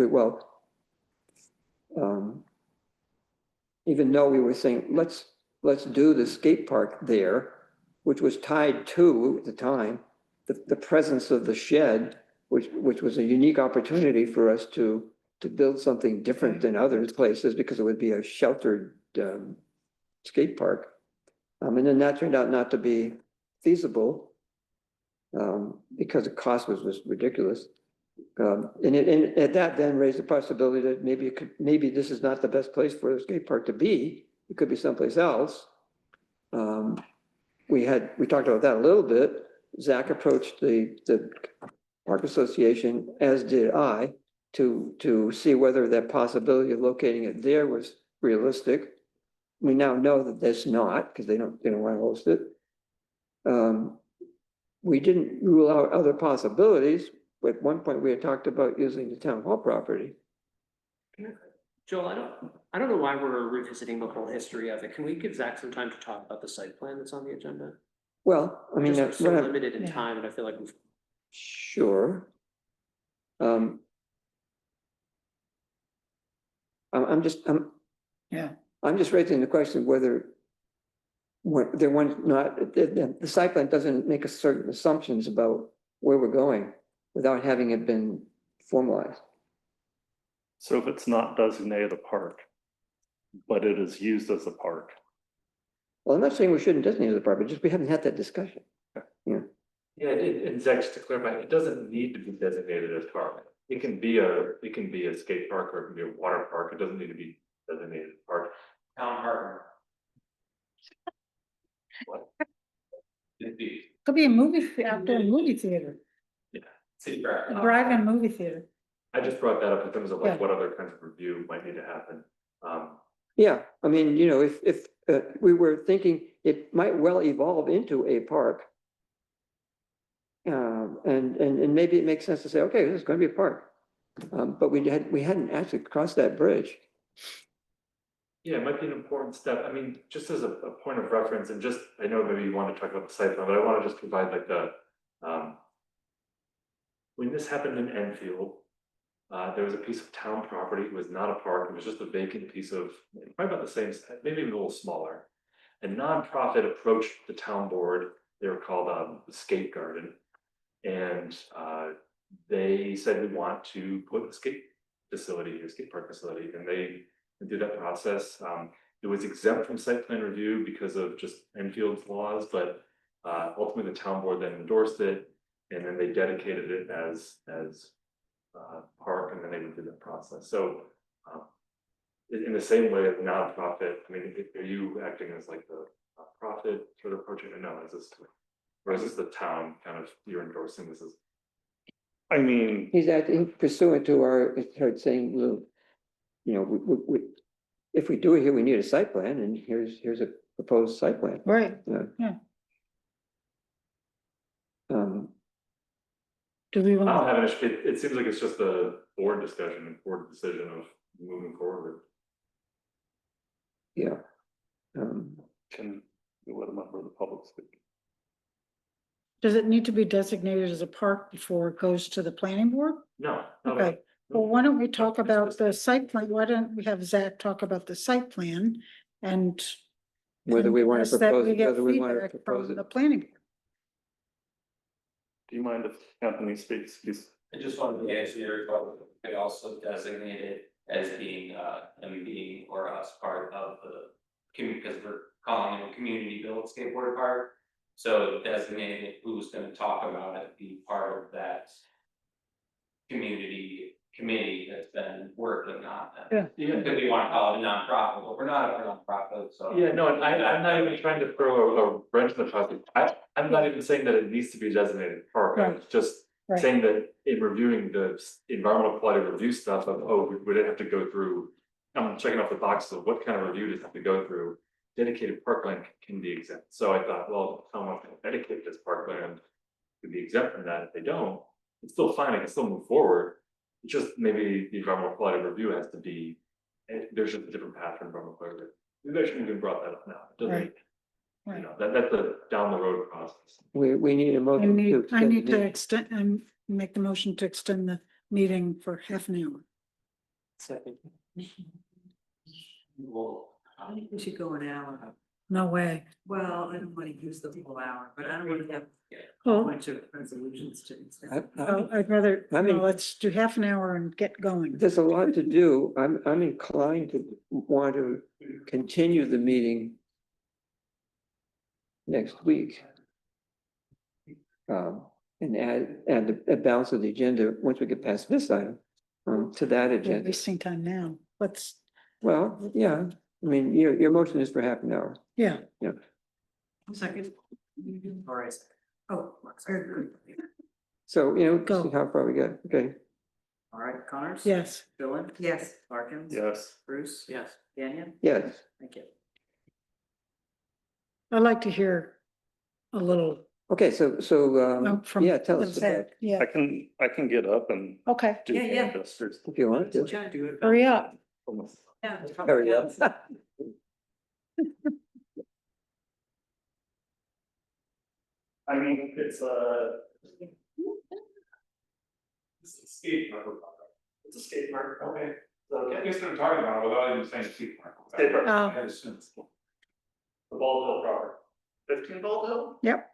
even though we were saying, let's do the skate park there, which was tied to, at the time, the presence of the shed, which was a unique opportunity for us to build something different than other places, because it would be a sheltered skate park. And then that turned out not to be feasible, because the cost was ridiculous. And that then raised the possibility that maybe this is not the best place for the skate park to be. It could be someplace else. We talked about that a little bit. Zach approached the Park Association, as did I, to see whether that possibility of locating it there was realistic. We now know that that's not, because they don't want to host it. We didn't rule out other possibilities. At one point, we had talked about using the town hall property. Joel, I don't know why we're revisiting the whole history of it. Can we give Zach some time to talk about the site plan that's on the agenda? Well, I mean, Just we're so limited in time, and I feel like we've. Sure. I'm just raising the question whether the site plan doesn't make a certain assumptions about where we're going without having it been formalized. So if it's not designated a park, but it is used as a park. Well, I'm not saying we shouldn't designate it as a park, but just we haven't had that discussion. Yeah, and Zach, just to clarify, it doesn't need to be designated as park. It can be a skate park, or it can be a water park. It doesn't need to be designated as park. Town park. What? Could be a outdoor movie theater, City park. a drive-in movie theater. I just brought that up in terms of Yeah. like what other kinds of review might need to happen. Yeah, I mean, if we were thinking it might well evolve into a park. And maybe it makes sense to say, okay, this is going to be a park. But we hadn't actually crossed that bridge. Yeah, it might be an important step. I mean, just as a point of reference, and just, I know maybe you want to talk about the site plan, but I want to just provide like when this happened in Enfield, there was a piece of town property. It was not a park. It was just a vacant piece of, probably about the same, maybe even a little smaller. A nonprofit approached the town board. They were called the Skate Garden. And they said, we want to put a skate facility, a skate park facility, and they went through that process. It was exempt from site plan review because of just Enfield's laws, but ultimately the town board then endorsed it, and then they dedicated it as park, and then they went through that process. So in the same way as a nonprofit, I mean, are you acting as like the profit sort of approach it? No, or is this the town kind of, you're endorsing this as? I mean. He's acting pursuant to our saying, if we do it here, we need a site plan, and here's a proposed site plan. Right, yeah. Do we I don't want, have an issue. It seems like it's just a board discussion and board decision of moving forward. Yeah. Can we let a member of the public speak? does it need to be designated as a park before it goes to the planning board? No. not Okay, at well, why don't we talk It's about just- the site plan? Why don't we have Zach talk about the site plan and Whether we want ask to that propose we it, get whether we want to feedback propose from it. the planning board. Do you mind if Anthony speaks? I just wanted to answer your question. I also designated as being a meeting or us part of the community, because we're calling it a community built skateboard park. So designated who's gonna talk about it, be part of that community committee that's been working on it. Yeah. Because we want to call it a nonprofit, but we're not a nonprofit, so. Yeah, no, I'm not even trying to throw a wrench in the process. I'm not even saying that it needs to be a designated park. I'm just Right. saying that in reviewing the environmental quality review stuff of, we didn't have to go through. I'm checking off the boxes of what kind of review does it have to go through. Dedicated parkland can be exempt. So I thought, well, if someone can dedicate this parkland to be exempt from that. If they don't, it's still fine. I can still move forward. It's just maybe the environmental quality review has to be, there's just a different path for environmental quality. Maybe I shouldn't even brought that up now. It doesn't. Right. Right. That's a down the road process. We need a I motion to need, I extend the need to meeting. extend, and make the motion to extend the meeting for half an hour. Second. Well, I think we should go an hour. No way. Well, I don't want to use the whole hour, but I don't want to have a Oh, bunch of resolutions to. I'd rather, I mean- no, let's do half an hour and get going. There's a lot to do. I'm inclined to want to continue the meeting next week. And add the balance of the agenda, once we get past this item, to that We're agenda. wasting time now. Let's, Well, yeah, I mean, your motion is for half an hour. yeah, Second. All right. Oh, very good. So, you know, Go. see how far we get, okay? All right, Connors? yes. Dylan? Yes. Larkins? Yes. Bruce? Yes. Daniel? Yes, Thank you. I'd like to hear a little okay, so, from. yeah, tell us about, Yeah, I can get up and okay, do Yeah, yeah. gestures. if you want to. Try to do it. hurry up. Yeah. Hurry up. I mean, it's it's a skate park. It's a skate park, okay. So, I guess what I'm talking about without even saying skate park. Skate park. Oh. I had assumed. The Bald Hill property. 15 Bald Hill? Yep.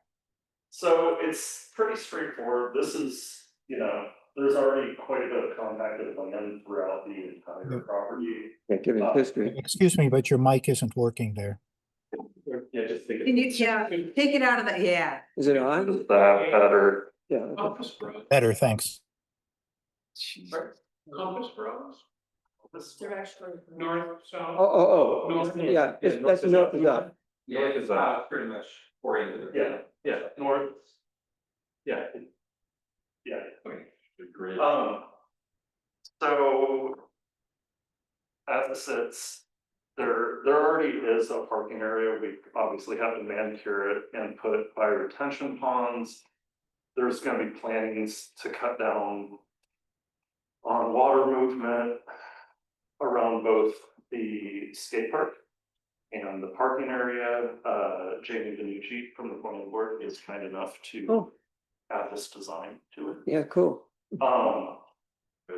So it's pretty straightforward. This is, you know, there's already quite a bit of compacted land throughout the entire Yeah. property. Yeah, give it history. Excuse me, but your mic isn't working there. Yeah, just think. Can you, yeah, take it out of the, yeah. Is it on? That better. Yeah, okay. Better, thanks. Compass Bros? Direction. North, south? Oh, yeah, that's north is up. Yeah, it's pretty much oriented. Yeah, north. Yeah. Yeah. Great. So. As it sits, there already is a parking area. We obviously have to manicure it and put fire retention ponds. There's gonna be plannings to cut down on water movement around both the skate park and the parking area. Jamie Benucci from the planning board is kind enough to Oh, add this design to it. Yeah, cool.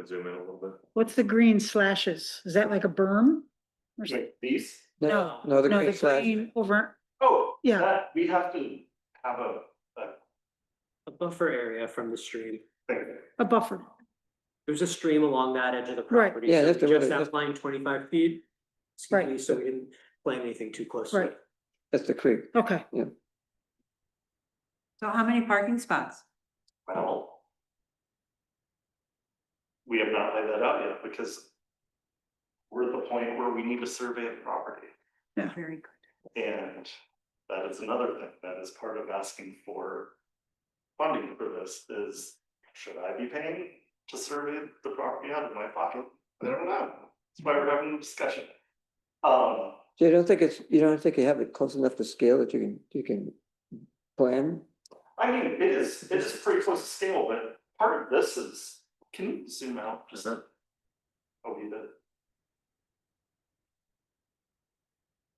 Zoom in a little bit. what's the green slashes? Is that like a berm? Or s- Like these? No, No, the no, green the slash. green over, Oh, Yeah. that, we have to have a A buffer area from the stream. thing. a buffer. There's a stream along that edge of the Right. property. Yeah, so that's we the way just that- outlined 25 feet. Excuse Right. me, so we didn't plan anything too close to Right. it. That's the creek. Okay, So how many parking spots? Well. We have not laid that out yet because. We're at the point where we need to survey the property. Yeah. Very good. And that is another thing, that is part of asking for. Funding for this is, should I be paying to survey the property out of my pocket? I don't know, that's why we're having a discussion. So you don't think you have it close enough to scale that you can plan? I mean, it is pretty close to scale, but part of this is, can you zoom out just a wee bit?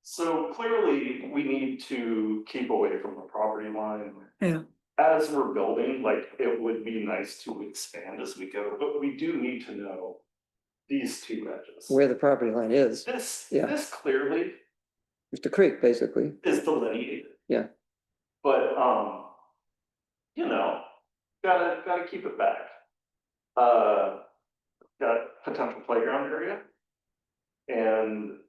So clearly, we need to keep away from the property line. yeah, As we're building, like, it would be nice to expand as we go, but we do need to know these two edges. Where the property line is, Yeah. This clearly it's the creek, basically. is delineated. Yeah. But, you know, gotta keep it back. Got potential playground area. And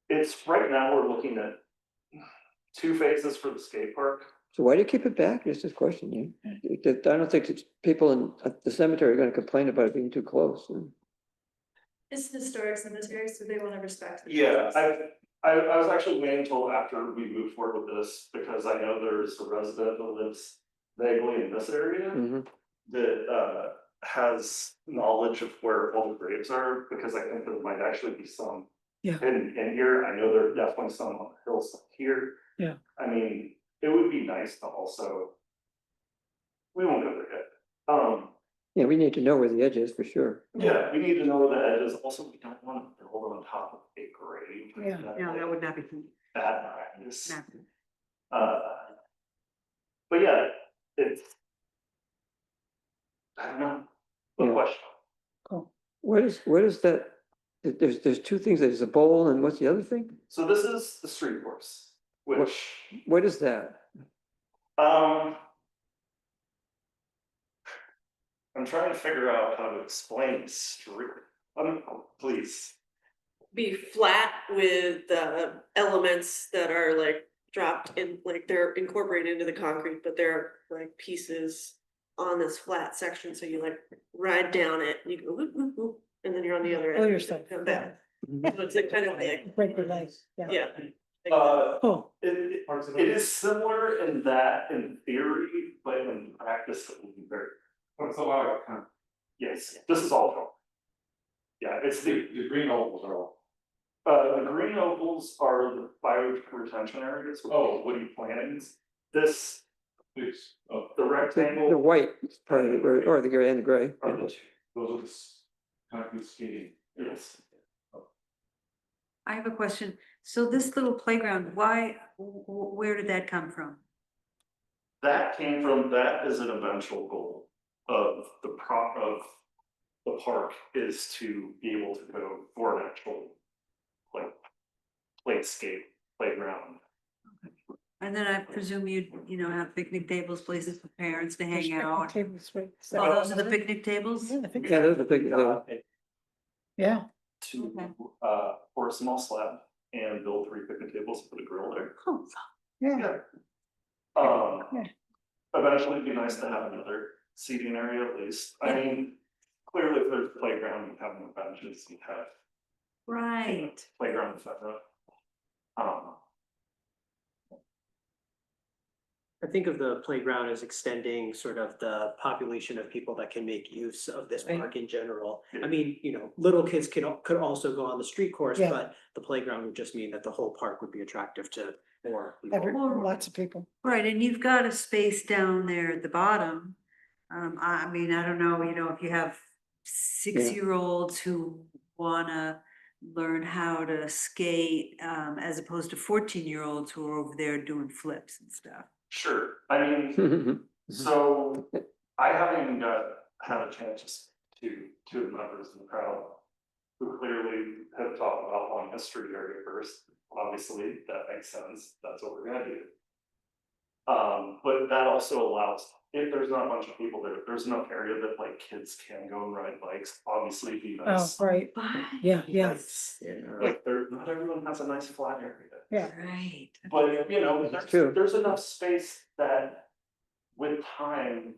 it's, right now, we're looking at 2 phases for the skate park. So why do you keep it back? It's just a question. I don't think it's people in at the cemetery are gonna complain about it being too close. It's an historic cemetery, so they wanna respect. Yeah, I was actually waiting until after we move forward with this, because I know there's a resident that lives vaguely in this area. Mhm. That has knowledge of where all the graves are, because I think there might actually be some. Yeah. In here, I know there are definitely some on the hills here. Yeah. I mean, it would be nice to also. We won't go there yet. Yeah, we need to know where the edge is for sure. Yeah, we need to know where the edge is. Also, we don't want to build on top of a grave. Yeah. Yeah, that would not be. Bad practice. But yeah, it's. I don't know. What Yeah. question? Cool. What is that? There's two things, there's a bowl and what's the other thing? So this is the street course, which, What is that? I'm trying to figure out how to explain street, please. Be flat with the elements that are like dropped in, like they're incorporated into the concrete, but they're like pieces on this flat section, so you like ride down it, and you go whoop, whoop, whoop, and then you're on the other end. Oh, yourself. Come back. So it's like kind of like, Break your legs, yeah. yeah. Cool. It is similar in that in theory, but in practice it will be very. What's a lot of kind of. Yes, this is all film. Yeah, it's the green ovals are all. The green ovals are the bio retention areas, woody plantings. This. The The rectangle. white part of it, or the gray and the gray. Are those are the concrete skating. Yes. I have a question. So this little playground, why, where did that come from? That came from, that is an eventual goal of the park is to be able to go for an actual like playscape playground. And then I presume you have picnic tables, places for parents to There's hang picnic out. tables, right? Is Oh, that- those are the picnic tables? Yeah, the picnic- Yeah, those are big, Yeah. To Okay. pour a small slab and build 3 picnic tables, put a grill there. Oh, Yeah. Yeah. Eventually it'd be nice to have another seating area at least. I mean, clearly if there's a playground, you have no benches, you have right. playground, etc. I think of the playground as extending sort of the population of people that can make use of this park in general. I mean, little kids could also go on the street course, Yeah. but the playground would just mean that the whole park would be attractive to more Every, people. lots of people. Right, and you've got a space down there at the bottom. I mean, I don't know, if you have 6-year-olds who wanna learn how to skate, as opposed to 14-year-olds who are over there doing flips and stuff. Sure, I mean, so I haven't even had a chance to two members in the crowd who clearly have talked about long history area first. Obviously, that makes sense. That's what we're gonna do. But that also allows, if there's not a bunch of people there, if there's enough area that like kids can go and ride bikes, obviously it'd be Oh, nice. right. Yeah, yeah, Like not everyone has a nice flat area. yeah. Right. But true. there's enough space that with time,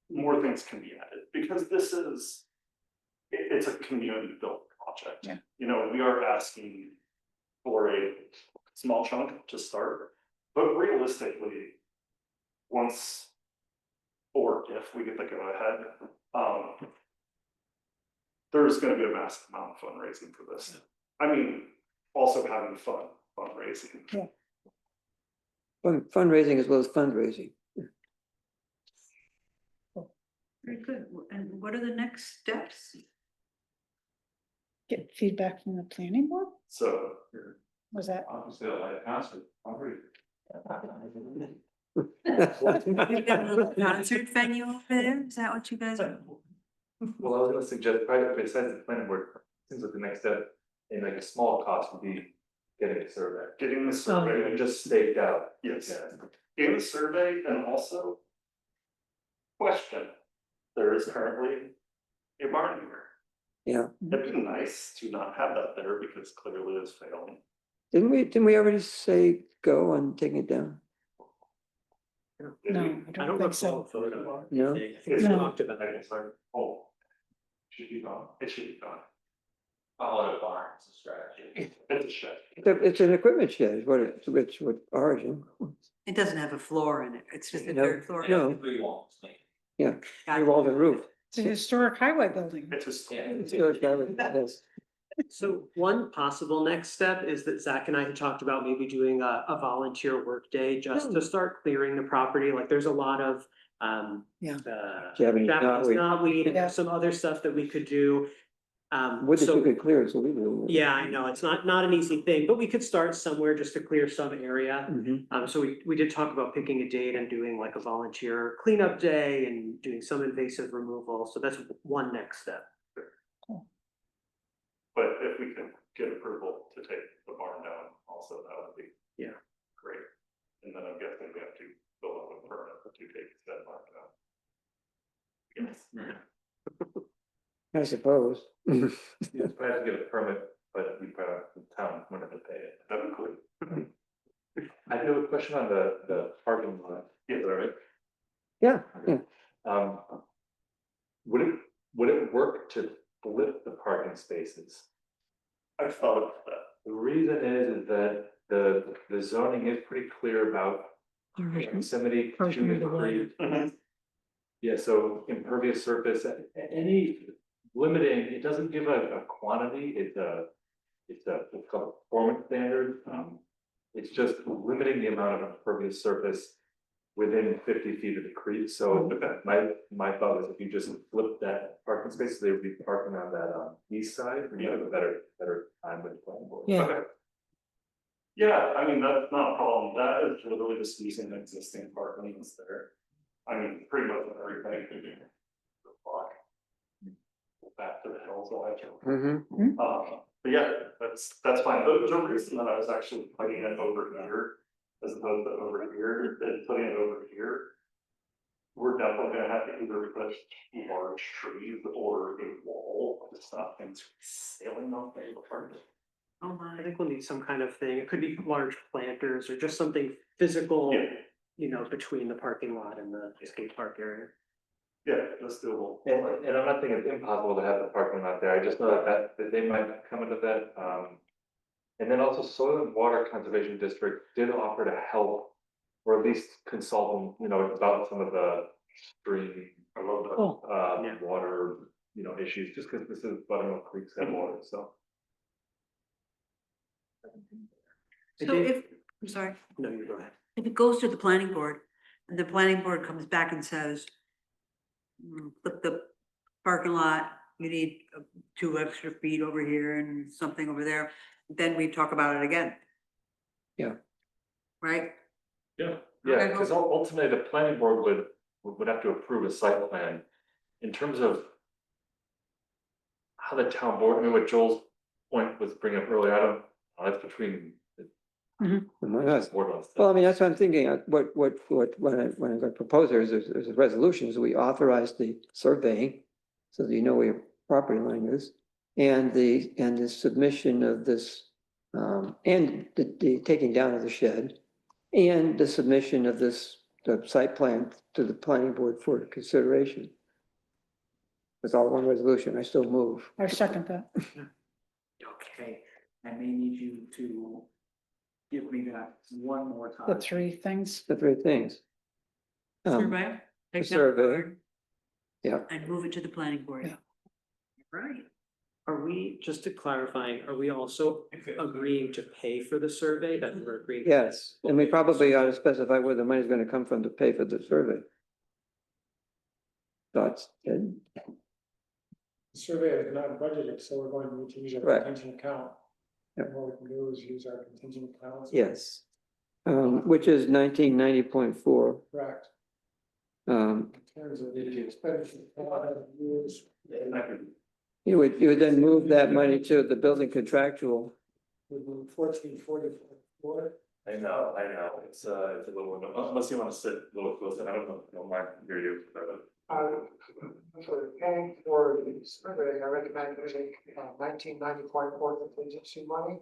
more things can be added, because this is. It's a community built project. Yeah. We are asking for a small chunk to start, but realistically. Once. Or if we get the go ahead, there's gonna be a massive amount of fundraising for this. I mean, also having fundraising. Yeah. Fundraising as well as fundraising. Very good. And what are the next steps? Get feedback from the planning board? So. Was that? Obviously, I like concert, hungry. You've got a little concert venue over there? Is that what you guys are? Well, I was gonna suggest, probably besides the planning board, seems like the next step, in like a small cost would be getting a survey. Getting the survey And just staked out. yes, Yeah. getting the survey and also. Question, there is currently a barn here. Yeah. It'd be nice to not have that there because clearly it's failing. Didn't we already say go on taking it down? Did No, we? I don't think so. No? I think It's we No. talked about it. It's like, oh. Should be gone, it should be gone, Follow the barn, it's a strategy. it's a shed. It's an equipment shed, is what it's what origin. It doesn't have a floor in it. It's just a No, third floor. no. Three walls, like, Yeah, Got you it. wall the roof. It's a historic highway building. It's just. Yeah. Yes. So one possible next step is that Zach and I had talked about maybe doing a volunteer work day just to start clearing the property. Like there's a lot of Yeah. Japanese Japanese knotweed. knotweed, Yeah. some other stuff that we could do. Would that So- you could clear it, so we do. Yeah, I know, it's not an easy thing, but we could start somewhere just to clear some area. Mhm. So we did talk about picking a date and doing like a volunteer cleanup day and doing some invasive removal, so that's one next step. But if we can get approval to take the barn down also, that would be. Yeah. Great. And then I'm guessing we have to fill out a permit to take that barn down. Yes. I suppose. Yes, we have to get a permit, but we, the town wouldn't have to pay it. That'd be cool. I do have a question on the parking lot. Yes, all right. Yeah, yeah. Would it work to split the parking spaces? I've thought of that. The reason is that the zoning is pretty clear about proximity to Portion of the the water. creek. Yeah, so impervious surface, any limiting, it doesn't give a quantity, it's called a performance standard. It's just limiting the amount of impervious surface within 50 feet of the creek. So my thought is if you just flip that parking space, they would be parking on that east side, you have a better time with the planning board. Yeah. Okay. Yeah, I mean, that's not a problem. That is literally just using the existing parking that's there. I mean, pretty much everything could be the block. Back to the hills, I Mm-hmm. but yeah, that's fine. The reason that I was actually putting it over here as opposed to over here, and putting it over here. We're definitely gonna have to either put large trees or a wall to stop things from sailing off the park. Oh my. I think we'll need some kind of thing, it could be large planters or just something physical, you know, between the parking lot and the skate park area. Yeah, that's doable. And I'm not thinking it's impossible to have the parking lot there. I just know that they might come into that. And then also Soil and Water Conservation District did offer to help, or at least consult them, you know, about some of the stream, water, you know, issues, just because this is Buttermilk Creek's headwater, so. So if, I'm sorry, No, you go ahead. if it goes to the planning board, and the planning board comes back and says, flip the parking lot, you need 2 extra feet over here and something over there, then we talk about it again. Yeah. Right? Yeah, Okay, because ultimately the planning board would have to approve a site plan in terms of how the town board, I mean, what Joel's point was bringing up earlier, I don't, that's between Among us. board wants to- Well, I mean, that's what I'm thinking, when I'm going to propose there's a resolution, so we authorize the surveying. So that you know where your property line is, and the submission of this, and the taking down of the shed. And the submission of the site plan to the planning board for consideration. It's all one resolution, I still move. I second that. Okay, I may need you to give me that one more time. The 3 things. The 3 things. Survey? the Take that survey. forward Yeah, and move it to the planning board. Yeah. Right. Are we, just to clarify, are we also agreeing to pay for the survey that we're agreeing? yes, and we probably ought to specify where the money's gonna come from to pay for the survey. Thoughts, Ed? The survey is not budgeted, so we're going to need to use our Correct. contingent account. Yep. And what we can do is use our contingent accounts. Yes. Which is 1990.4. Correct. Um, In terms of the expenditure, use. you would then move that money to the building contractual. Would move 1444. I know, it's a little, unless you want to sit a little closer, I don't know, I don't mind hear you, but. For paying for the survey, I recommend using 1990.4 contingency money,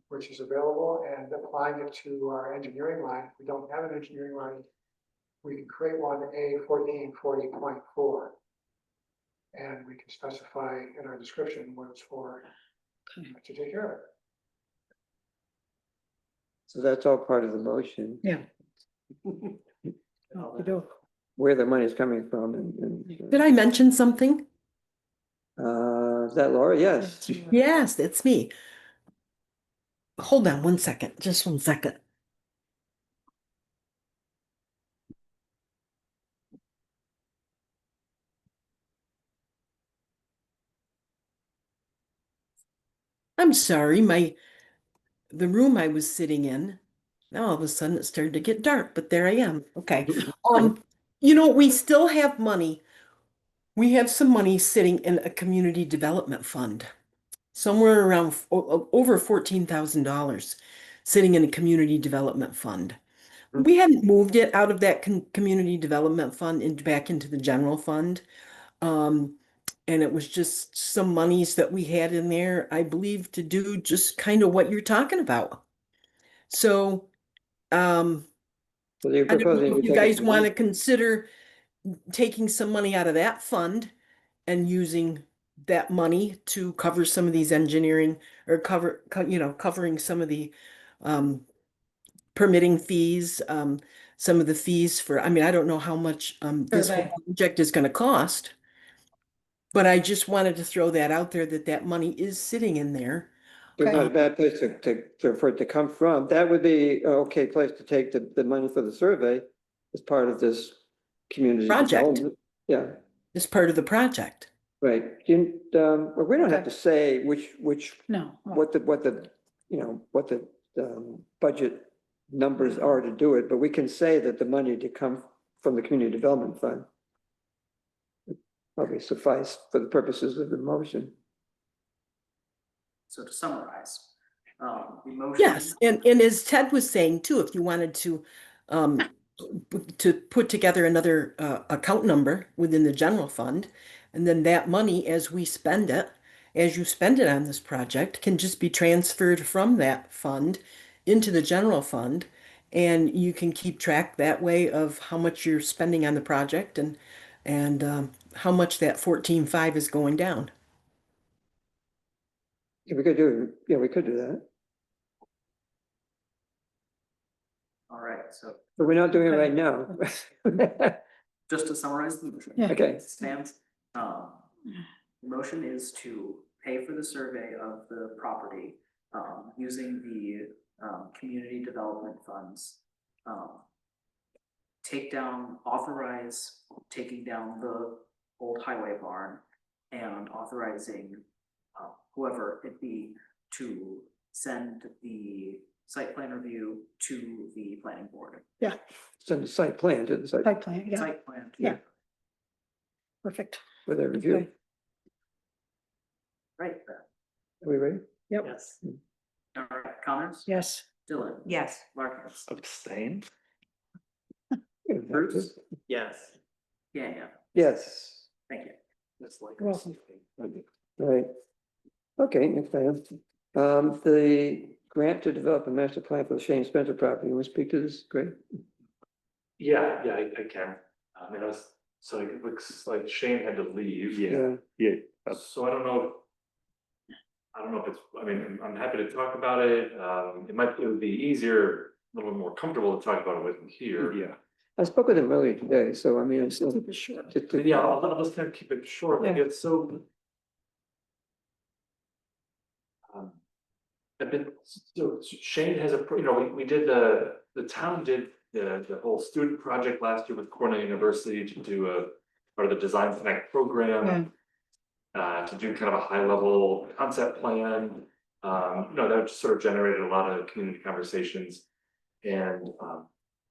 which is available, and applying it to our engineering line. If we don't have an engineering line, we can create one, A 1440.4. And we can specify in our description what it's for to take care of it. So that's all part of the motion, Yeah. Okey-doke. where the money's coming from and. Did I mention something? Is that Laura? Yes. Yes, it's me. Hold on one second, just 1 second. I'm sorry, the room I was sitting in, now all of a sudden it started to get dark, but there I am. Okay. We still have money. We have some money sitting in a community development fund, somewhere around over $14,000 sitting in a community development fund. We hadn't moved it out of that community development fund and back into the general fund. And it was just some monies that we had in there, I believe, to do just kind of what you're talking about. So, So you're I don't proposing know we if you take it guys from want to there? consider taking some money out of that fund and using that money to cover some of these engineering or covering some of the permitting fees, some of the fees for, I mean, I don't know how much this whole Survey. project is going to cost. But I just wanted to throw that out there that money is sitting in there. It's not a bad place for it to come from. That would be an okay place to take the money for the survey as part of this community Project. development. Yeah, As part of the project. right. Well, we don't have to say which, No. what the, what the budget numbers are to do it, but we can say that the money to come from the community development fund probably suffice for the purposes of the motion. So to summarize, the motion. Yes, and as Ted was saying too, if you wanted to put together another account number within the general fund, and then that money, as you spend it on this project, can just be transferred from that fund into the general fund, and you can keep track that way of how much you're spending on the project and how much that 14.5 is going down. Yeah, we could do that, All right, so but we're not doing it right now. just to summarize the motion. Yeah. Okay. It stands, the motion is to pay for the survey of the property, using the, community development funds. Authorize taking down the old highway barn and authorizing, whoever it be to send the site plan review to the planning board. Yeah, Send the site plan to the site site plan, yeah, Site plan. Yeah. perfect. for their review. Okay. Right, Are we ready? Yep. yes. All right, comments? Yes. Dylan? Yes. Marcus? Abstain? Bruce? Yes. Yeah, Yes, thank you. That's like. You're welcome. right. Okay, next item. The grant to develop a master plan for the Shane Spencer property. You want to speak to this, Greg? Yeah, I can. So it looks like Shane had to leave. Yeah. So I don't know. If it's, I'm happy to talk about it. It would be easier, a little more comfortable to talk about it with him here. Yeah. I spoke with him earlier today, so I mean, it's still. Keep it short. Yeah, I'll just kind of keep it short. Yeah. So. So Shane has we did the town did the whole student project last year with Cornell University to do part of the Design Connect program. To do kind of a high level concept plan. That just sort of generated a lot of community conversations. And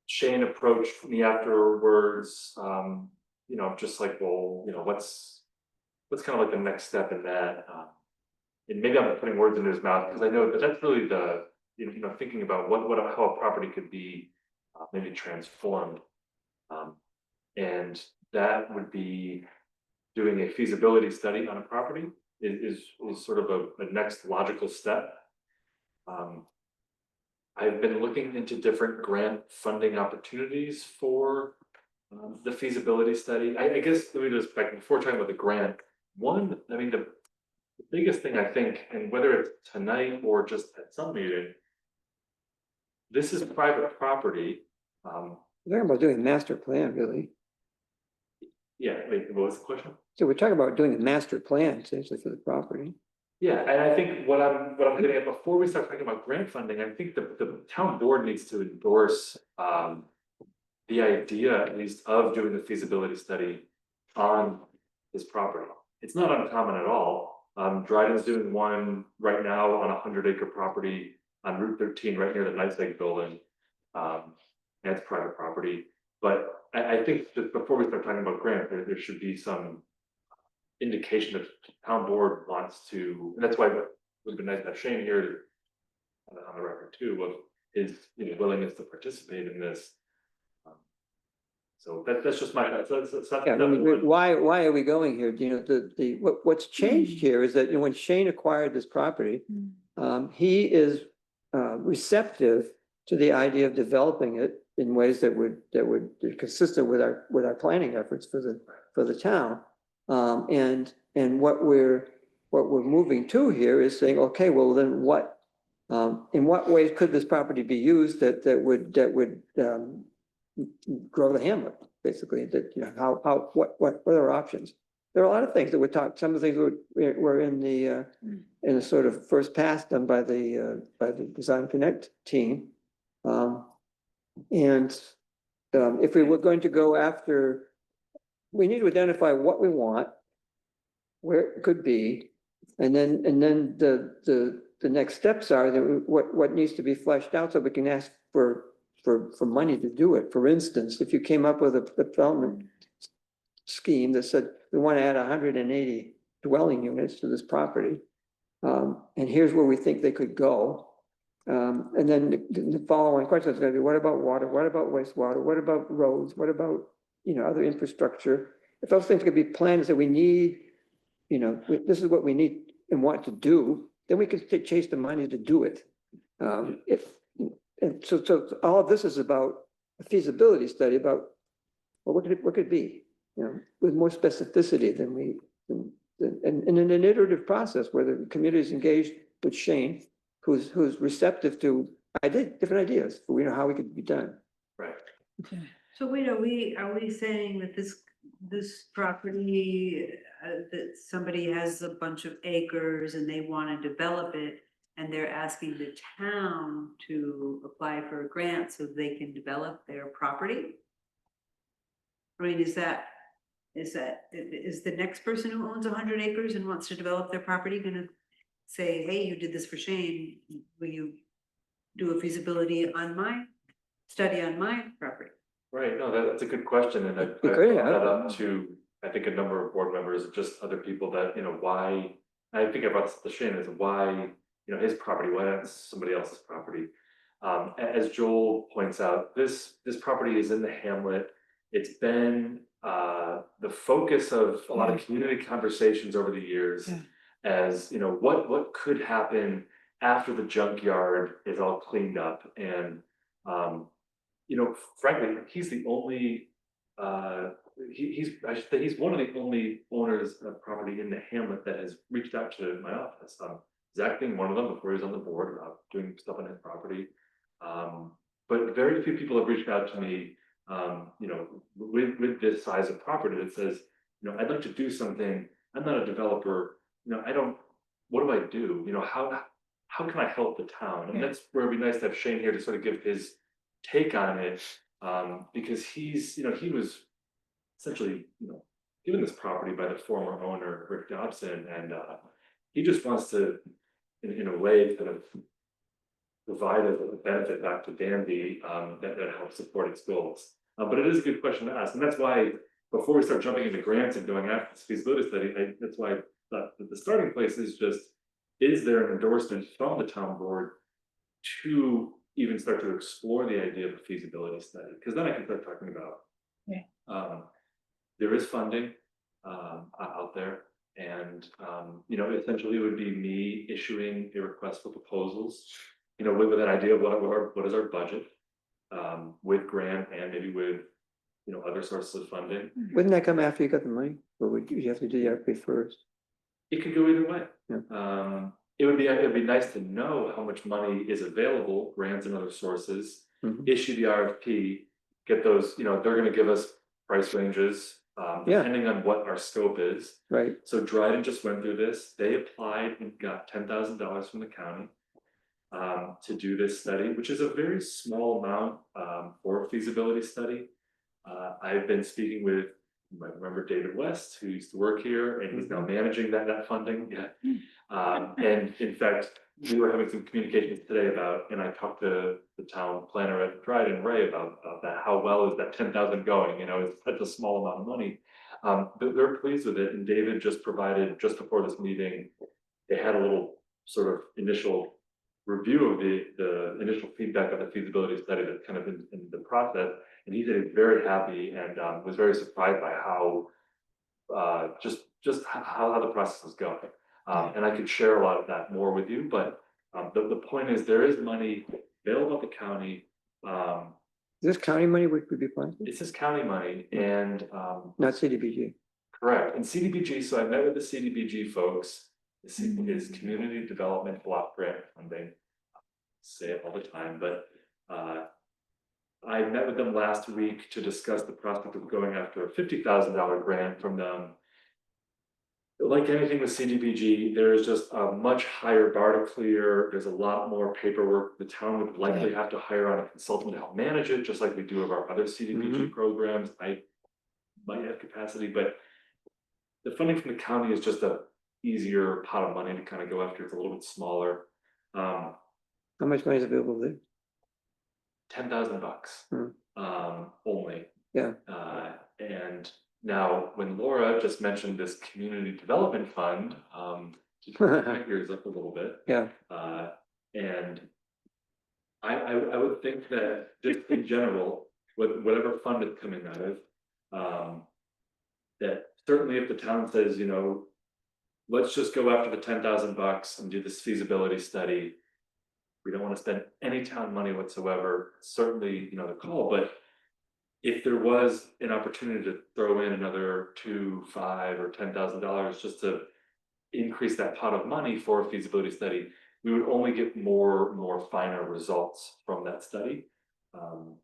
Shane approached me afterwards, just like, well, what's kind of like the next step in that? And maybe I'm putting words into his mouth because I know that that's really the, thinking about how a property could be maybe transformed. And that would be doing a feasibility study on a property is sort of a next logical step. I've been looking into different grant funding opportunities for the feasibility study. I guess let me just back before talking about the grant. The biggest thing I think, and whether it's tonight or just at some meeting, this is private property. We're talking about doing a master plan, really. Yeah, wait, what was the question? So we're talking about doing a master plan essentially for the property. Yeah, and I think what I'm getting at before we start talking about grant funding, I think the town board needs to endorse the idea at least of doing the feasibility study on this property. It's not uncommon at all. Dryden's doing one right now on a 100-acre property on Route 13, right near the Knights Lake building. And it's private property, but I think that before we start talking about grant, there should be some indication that the town board wants to, and that's why it would be nice to have Shane here to, on the record too, of his, willingness to participate in this. So that's just my, that's Yeah, I mean, why are we going here? You know, what's changed here is that, you know, when Shane acquired this property, he is receptive to the idea of developing it in ways that would be consistent with our planning efforts for the town. And what we're moving to here is saying, okay, well then what, in what ways could this property be used that would grow the hamlet, basically, that, you know, what are our options? There are a lot of things that we're talking, some of the things were in the sort of first pass done by the Design Connect team. If we were going to go after, we need to identify what we want, where it could be, and then the next steps are that what needs to be fleshed out so we can ask for money to do it. For instance, if you came up with a development scheme that said we want to add 180 dwelling units to this property, and here's where we think they could go. And then the following question is going to be, what about water? What about wastewater? What about roads? What about, you know, other infrastructure? If those things could be plans that we need, you know, this is what we need and want to do, then we can chase the money to do it. So all of this is about a feasibility study about, well, what could it be, you know, with more specificity and in an iterative process where the community is engaged with Shane, who's receptive to different ideas, for, you know, how it could be done. Right. So wait, are we saying that this property, that somebody has a bunch of acres and they want to develop it, and they're asking the town to apply for a grant so they can develop their property? I mean, is the next person who owns 100 acres and wants to develop their property gonna say, hey, you did this for Shane, will you do a feasibility on my study on my property? Right, no, that's a good question, and I brought that up to, I think, a number of board members, just other people that, you know, why, I think I brought this to Shane, is why, you know, his property, why not somebody else's property? As Joel points out, this property is in the hamlet. It's been the focus of a lot of community conversations over the years, as, you know, what could happen after the junkyard is all cleaned up. And you know, frankly, he's the only I should say he's one of the only owners of property in the hamlet that has reached out to my office. Zach being one of them before he was on the board about doing stuff on his property. But very few people have reached out to me, you know, with this size of property that says, you know, I'd like to do something. I'm not a developer. You know, what do I do? You know, how can I help the town? And that's where it'd be nice to have Shane here to sort of give his take on it, because he's, you know, he was essentially, you know, given this property by the former owner, Rick Dobson, and he just wants to, in a way, kind of provide a benefit back to Danby that helps support its goals. But it is a good question to ask, and that's why before we start jumping into grants and going after this feasibility study, that's why I thought that the starting place is just, is there an endorsement from the town board to even start to explore the idea of a feasibility study? Because then I can start talking about, there is funding out there, and you know, essentially it would be me issuing a request for proposals, you know, with an idea of what is our budget, with grant and maybe with, you know, other sources of funding. Wouldn't that come after you got the money, or would you have to do the RFP first? It could go either way. It'd be nice to know how much money is available, grants and other sources, issue the RFP, get those, you know, they're gonna give us price ranges, depending on what our scope is. Right. So Dryden just went through this, they applied and got $10,000 from the county to do this study, which is a very small amount for a feasibility study. I've been speaking with You might remember David West, who used to work here, and he's now managing that funding, yeah. And in fact, we were having some communications today about, and I talked to the town planner at Dryden, Ray, about that, how well is that 10,000 going, you know, it's such a small amount of money. But they're pleased with it, and David just provided, just before this meeting, they had a little sort of initial review of the initial feedback of the feasibility study that's kind of in the process. And he said he's very happy and was very surprised by how just how the process is going. And I could share a lot of that more with you, but the point is there is money available at the county. Is this county money we could be applying? It's just county money and Not CDBG. correct. And CDBG, so I met with the CDBG folks. This is Community Development Block Grant Funding. Say it all the time, but I met with them last week to discuss the prospect of going after a $50,000 grant from them. Like anything with CDBG, there is just a much higher bar to clear. There's a lot more paperwork. The town would likely have to hire on a consultant to help manage it, just like we do of our other CDBG programs. I might have capacity, but the funding from the county is just a easier pot of money to kind of go after. It's a little bit smaller. How much money is available there? $10,000 only. Yeah. And now when Laura just mentioned this community development fund, to keep my ears up a little bit. Yeah. And I would think that just in general, with whatever fund it's coming out of, that certainly if the town says, you know, let's just go after the $10,000 and do this feasibility study. We don't want to spend any town money whatsoever, certainly, you know, the call, but if there was an opportunity to throw in another $2,000, $5,000 or $10,000 just to increase that pot of money for a feasibility study, we would only get more finer results from that study. I'm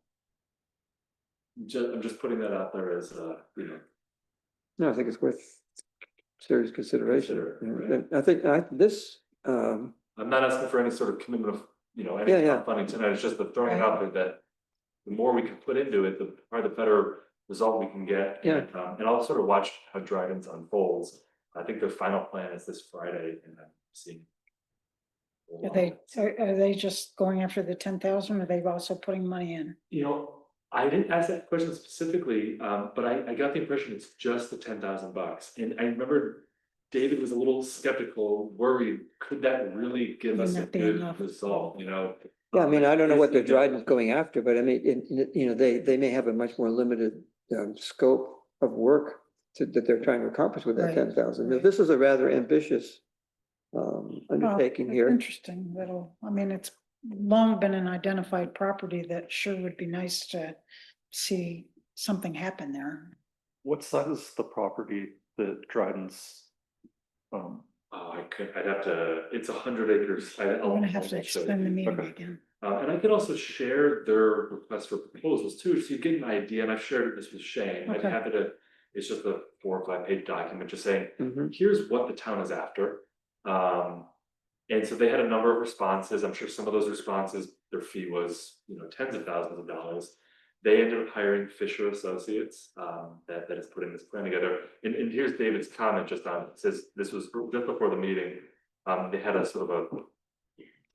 just putting that out there as you know. No, I think it's worth serious consideration. Right. I think this. I'm not asking for any sort of commitment of, you know, any funding tonight. It's just the throwing it out there that the more we can put into it, the better result we can get. Yeah. And I'll sort of watch how Dryden's unfolds. I think their final plan is this Friday, and I'm seeing. Are they just going after the 10,000, or are they also putting money in? You know, I didn't ask that question specifically, but I got the impression it's just the $10,000. And I remember David was a little skeptical, worried, could that really give us a good result, you know? Yeah, I mean, I don't know what the Dryden's going after, but I mean, you know, they may have a much more limited scope of work that they're trying to accomplish with that 10,000. This is a rather ambitious undertaking here. Interesting. I mean, it's long been an identified property that sure would be nice to see something happen there. What size is the property that Dryden's? I'd have to, it's 100 acres. I'm gonna have to extend the meeting again. And I can also share their request for proposals too, so you get an idea, and I've shared this with Shane. I'd be happy to, it's just a 4 or 5 page document just saying, here's what the town is after. And so they had a number of responses. I'm sure some of those responses, their fee was, you know, tens of thousands of dollars. They ended up hiring Fisher Associates that is putting this plan together. And here's David's comment just on it. It says this was just before the meeting. They had a sort of a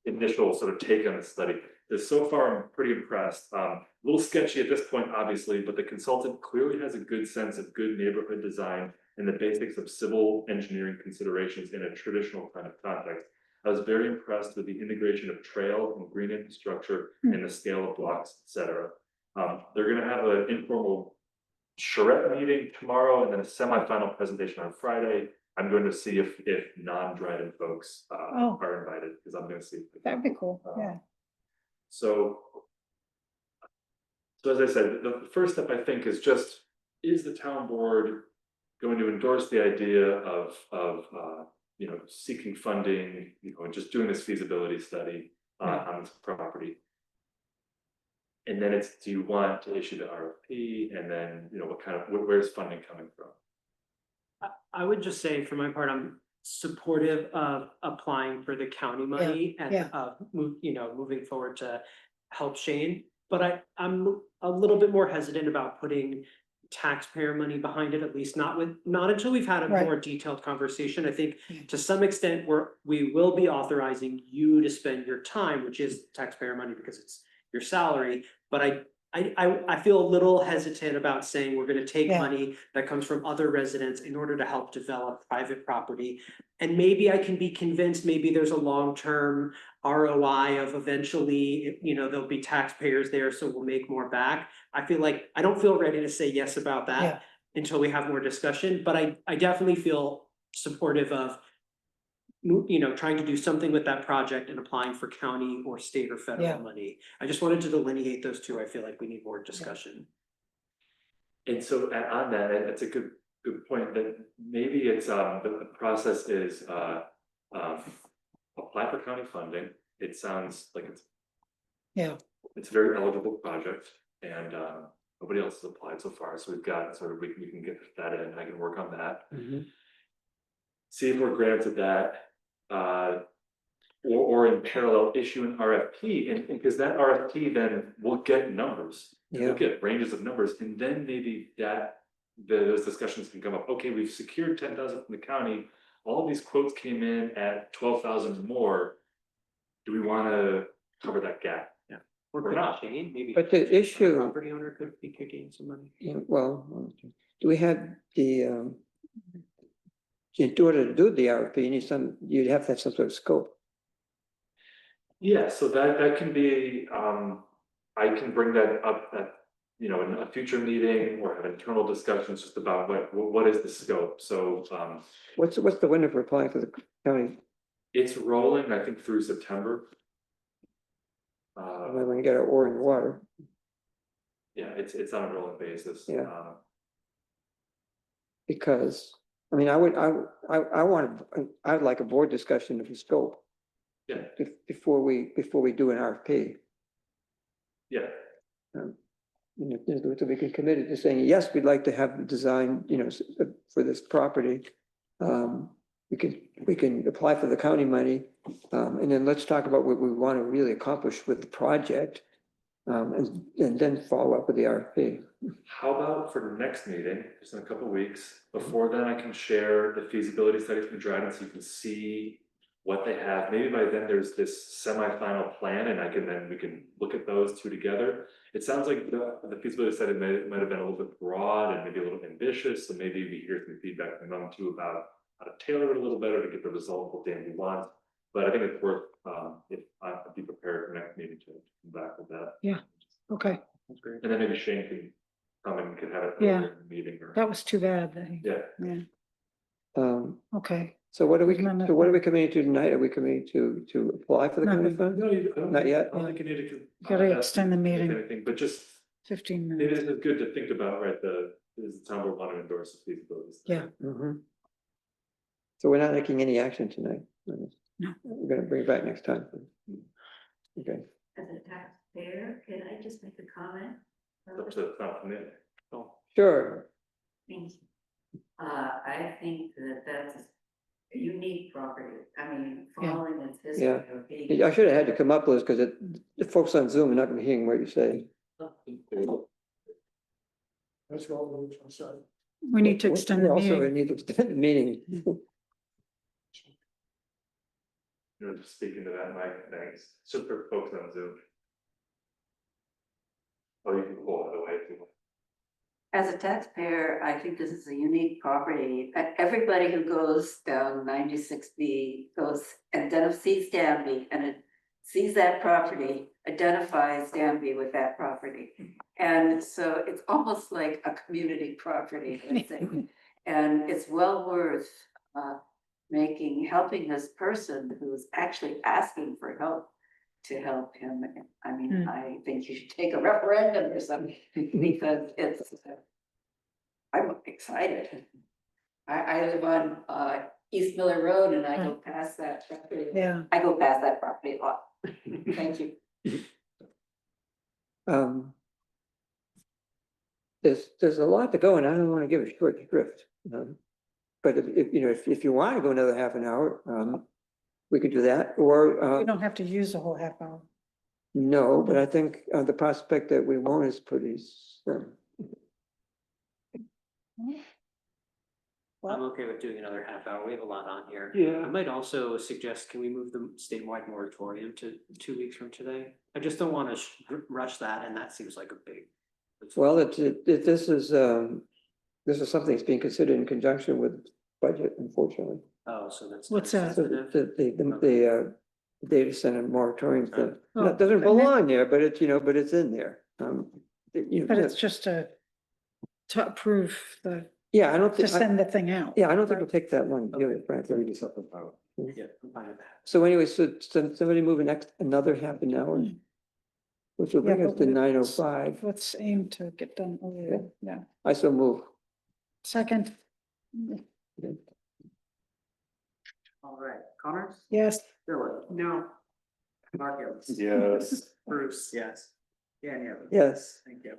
initial sort of take on the study. So far, I'm pretty impressed. A little sketchy at this point, obviously, but the consultant clearly has a good sense of good neighborhood design and the basics of civil engineering considerations in a traditional kind of context. I was very impressed with the integration of trail and green infrastructure and the scale of blocks, etc. They're going to have an informal charrette meeting tomorrow and then a semi-final presentation on Friday. I'm going to see if non-Dryden folks are invited, because I'm going to see. That'd be cool. Yeah. So as I said, the first step I think is just, is the town board going to endorse the idea of you know, seeking funding, you know, and just doing this feasibility study on this property? And then it's, do you want to issue the RFP? And then, you know, what kind of, where's funding coming from? I would just say, for my part, I'm supportive of applying for the county money and moving forward to help Shane. But I'm a little bit more hesitant about putting taxpayer money behind it, at least not until we've had a Right. more detailed conversation. I think Yeah. to some extent, we will be authorizing you to spend your time, which is taxpayer money because it's your salary. But I feel a little hesitant about saying we're gonna take Yeah. money that comes from other residents in order to help develop private property. And maybe I can be convinced, maybe there's a long-term ROI of eventually, there'll be taxpayers there, so we'll make more back. I don't feel ready to say yes about Yeah. that until we have more discussion, but I definitely feel supportive of trying to do something with that project and applying for county or state or Yeah. federal money. I just wanted to delineate those two. I feel like we need more discussion. And so on that, that's a good point, that maybe it's, the process is, apply for county funding. It sounds like Yeah. it's a very eligible project, and, nobody else has applied so far, so we've got sort of, we can get that in, I can work on that. See if we're granted that, or in parallel issue an RFP, and because that RFP then will get numbers. Yeah. We'll get ranges of numbers, and then maybe those discussions can come up. Okay, we've secured 10,000 from the county. All these quotes came in at 12,000 more. Do we want to cover that gap? Yeah. Or not? Maybe. But the issue- Property owner could be kicking some money. Yeah, well, do we have the, in order to do the RFP, you'd have to have some sort of scope. Yeah, so that can be, I can bring that up at, in a future meeting, or have internal discussions just about what is the scope, so, What's the window for applying for the county? it's rolling, I think, through September. When we get our ore in the water. Yeah, it's on a rolling basis. Yeah. Because, I mean, I'd like a board discussion of the scope. Yeah. Before we do an RFP. Yeah. So we can commit to saying, yes, we'd like to have the design, for this property. We can apply for the county money, and then let's talk about what we want to really accomplish with the project. And then follow up with the RFP. How about for the next meeting, just in a couple of weeks, before then I can share the feasibility study from Dryden, so you can see what they have. Maybe by then there's this semi-final plan, and we can look at those two together. It sounds like the feasibility study might have been a little bit broad and maybe a little ambitious, so maybe we hear some feedback from them too about how to tailor it a little better to get the result that Danby wants. But I think it's worth, if I'd be prepared for next meeting to come back with that. Yeah. Okay. That's great. And then maybe Shane can come and can have it Yeah. earlier in the meeting, or, That was too bad. yeah. Yeah. Okay. So what are we Isn't that committing to tonight? Are we committing to apply for the county Nothing. fund? No, I don't Not yet? I don't think you need to. Gotta extend the meeting. Anything, but just, 15 maybe minutes. this is good to think about, right, is the town board want to endorse the feasibility study? Yeah. Mhm. So we're not making any action tonight? No. We're gonna bring it back next time. Okay. As a taxpayer, can I just make a comment? It's up to the town committee. Sure. I think that's a unique property. I mean, Yeah. following its history Yeah. of being. I should have had to come up with this because the folks on Zoom are not gonna be hearing what you say. That's all we're gonna say. We need to extend the Also, we meeting. need to extend the meeting. Just speaking to that, Mike, thanks. It's just for folks on Zoom. Oh, you can pull it away if you want. As a taxpayer, I think this is a unique property. Everybody who goes down 96B goes and then sees Danby and it sees that property, identifies Danby with that property. And so it's almost like a community property, I think. And it's well worth helping this person who's actually asking for help to help him. I mean, I think you should take a referendum or something because I'm excited. I live on East Miller Road and I go past that property. Yeah. I go past that property a lot. Thank you. There's a lot to go, and I don't want to give a short shrift. But if you want to go another half an hour, we could do that, or We don't have to use the whole half hour. no, but I think the prospect that we won't is pretty slim. I'm okay with doing another half hour. We have a lot on here. Yeah. I might also suggest, can we move the statewide moratorium to 2 weeks from today? I just don't want to rush that, and that seems like a big. Well, this is something that's being considered in conjunction with budget, unfortunately. Oh, so that's. What's time that? So sensitive? the data center moratorium thing, Oh, that doesn't I meant- belong there, but it's, but it's in there. But it's just to approve Yeah, I don't to think, send the thing out. yeah, I don't think it'll take that long to do it, frankly. Yeah, I'm fine with that. So anyway, so somebody move another half an hour, which will bring Yeah, us but to let's- 9:05. Let's aim to get done earlier, yeah. I so move. Second, All right, Connors? yes. Philip? No. Marcus? Yes. Bruce? Yes. Yeah. Yes, Thank you.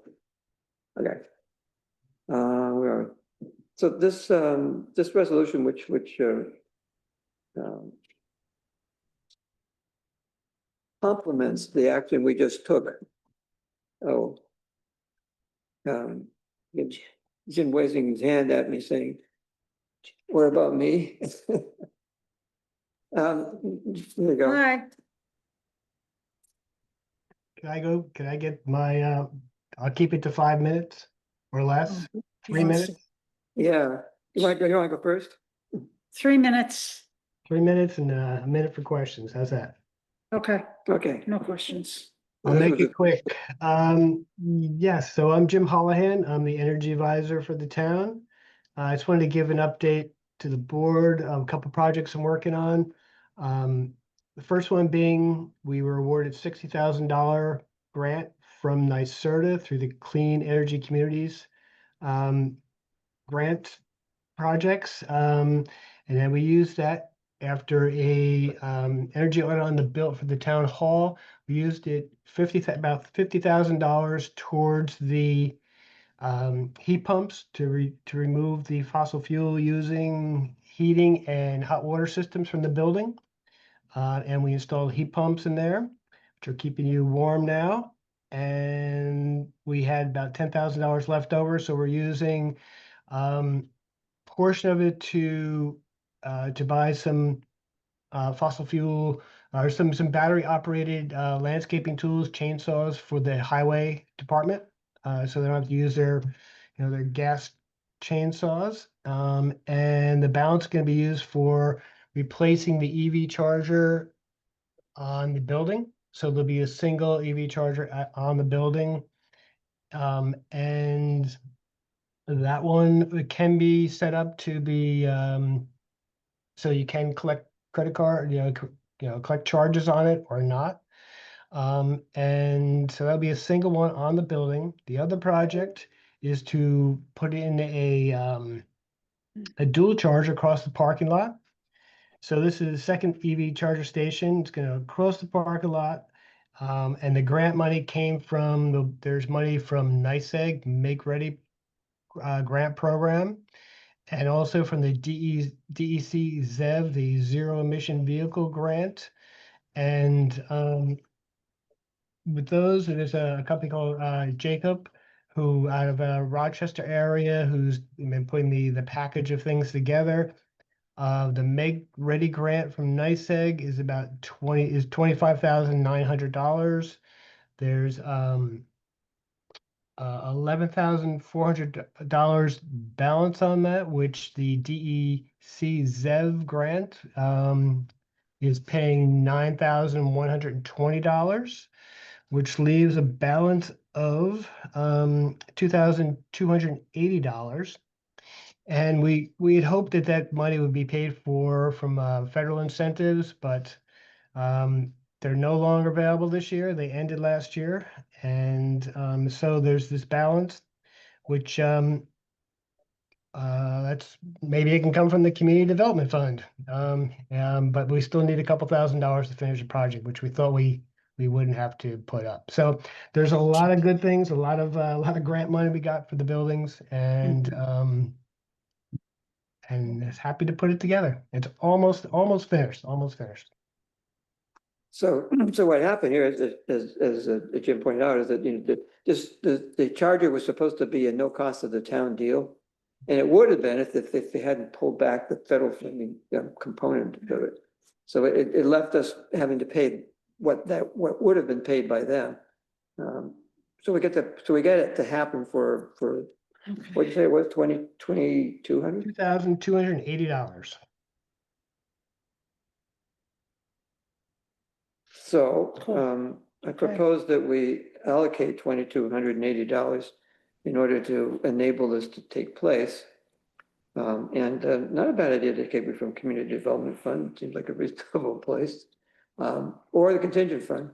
okay. Where are we? So this resolution, which complements the action we just took. Oh. Jim raising his hand at me saying, what about me? There you go. Hi. Can I get my, I'll keep it to 5 minutes or less, 3 minutes, Yeah, you want to go first? 3 minutes, 3 minutes and a minute for questions. How's that? okay, Okay. no questions. I'll make it quick. Yes, so I'm Jim Holohan. I'm the energy advisor for the town. I just wanted to give an update to the board, a couple projects I'm working on. The first one being, we were awarded $60,000 grant from NYSERDA through the Clean Energy Communities grant projects. And then we used that after a energy audit on the bill for the town hall. We used it about $50,000 towards the heat pumps to remove the fossil fuel using heating and hot water systems from the building. And we installed heat pumps in there, which are keeping you warm now. And we had about $10,000 left over, so we're using portion of it to buy some fossil fuel or some battery operated landscaping tools, chainsaws for the highway department, so they don't have to use their their gas chainsaws. And the balance is going to be used for replacing the EV charger on the building. So there'll be a single EV charger on the building, and that one can be set up to be so you can collect credit card, collect charges on it or not. And so that'll be a single one on the building. The other project is to put in a dual charge across the parking lot. So this is the second EV charger station. It's going to cross the parking lot. And the grant money came from there's money from NYSEG, Make Ready grant program, and also from the DEC ZEV, the Zero Emission Vehicle Grant. And with those, there's a company called Jacob, who out of Rochester area, who's been putting the package of things together. The Make Ready grant from NYSEG is about $25,900. There's $11,400 balance on that, which the DEC ZEV grant is paying $9,120, which leaves a balance of $2,280. And we had hoped that money would be paid for from federal incentives, but they're no longer available this year. They ended last year. And so there's this balance, which that's maybe it can come from the community development fund. But we still need a couple $1,000s to finish the project, which we thought we wouldn't have to put up. So there's a lot of good things, a lot of grant money we got for the buildings, and it's happy to put it together. It's almost finished, So what happened here is, as Jim pointed out, is that the charger was supposed to be a no cost of the town deal. And it would have been if they hadn't pulled back the federal funding component of it. So it left us having to pay what would have been paid by them. So we get it to happen for what'd you say it was, 2,200? $2,280. So, Cool. I Okay. propose that we allocate $2,280 in order to enable this to take place. And not a bad idea to take it from Community Development Fund, seems like a reasonable place, or the contingent fund.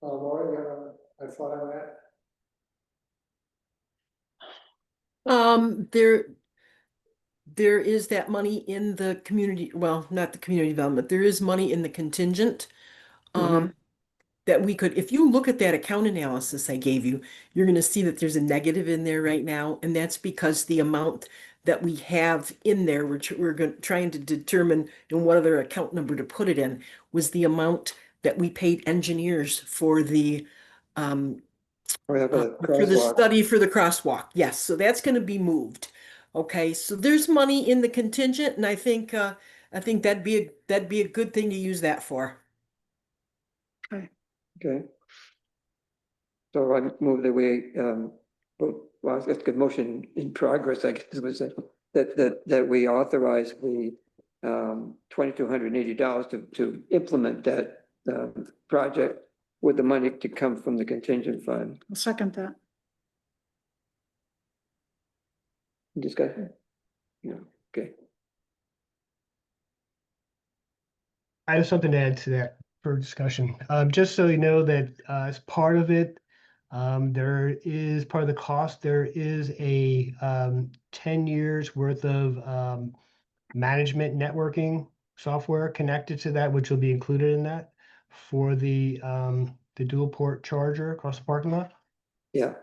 Laura, you have a thought on that? There is that money in the community, well, not the community development, there is money in the contingent. That we could, if you look at that account analysis I gave you, you're going to see that there's a negative in there right now. And that's because the amount that we have in there, we're trying to determine in what other account number to put it in, was the amount that we paid engineers for the for the study for the crosswalk. Yes, so that's going to be moved. Okay, so there's money in the contingent, and I think that'd be a good thing to use that for. Okay. So I move that we, well, it's a motion in progress, I guess it was, that we authorize the $2,280 to implement that project with the money to come from the contingent fund. I'll second that. Discussion? Yeah, okay. I have something to add to that for discussion. Just so you know that as part of it, there is part of the cost, there is a 10 years worth of management networking software connected to that, which will be included in that for the dual port charger across the parking lot. Yeah.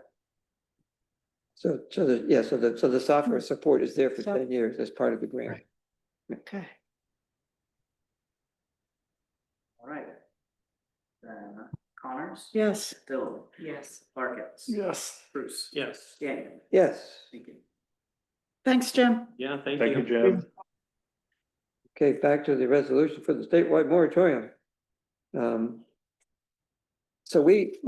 So the software support is there for 10 years as part of the grant. Right. Okay. All right. Connors? Yes. Dillon? Yes. Larkins? Yes. Bruce? Yes. Daniel? Yes. Thank you. Thanks, Jim. Yeah, Thank you, Jim. Okay, back to the resolution for the statewide moratorium. So we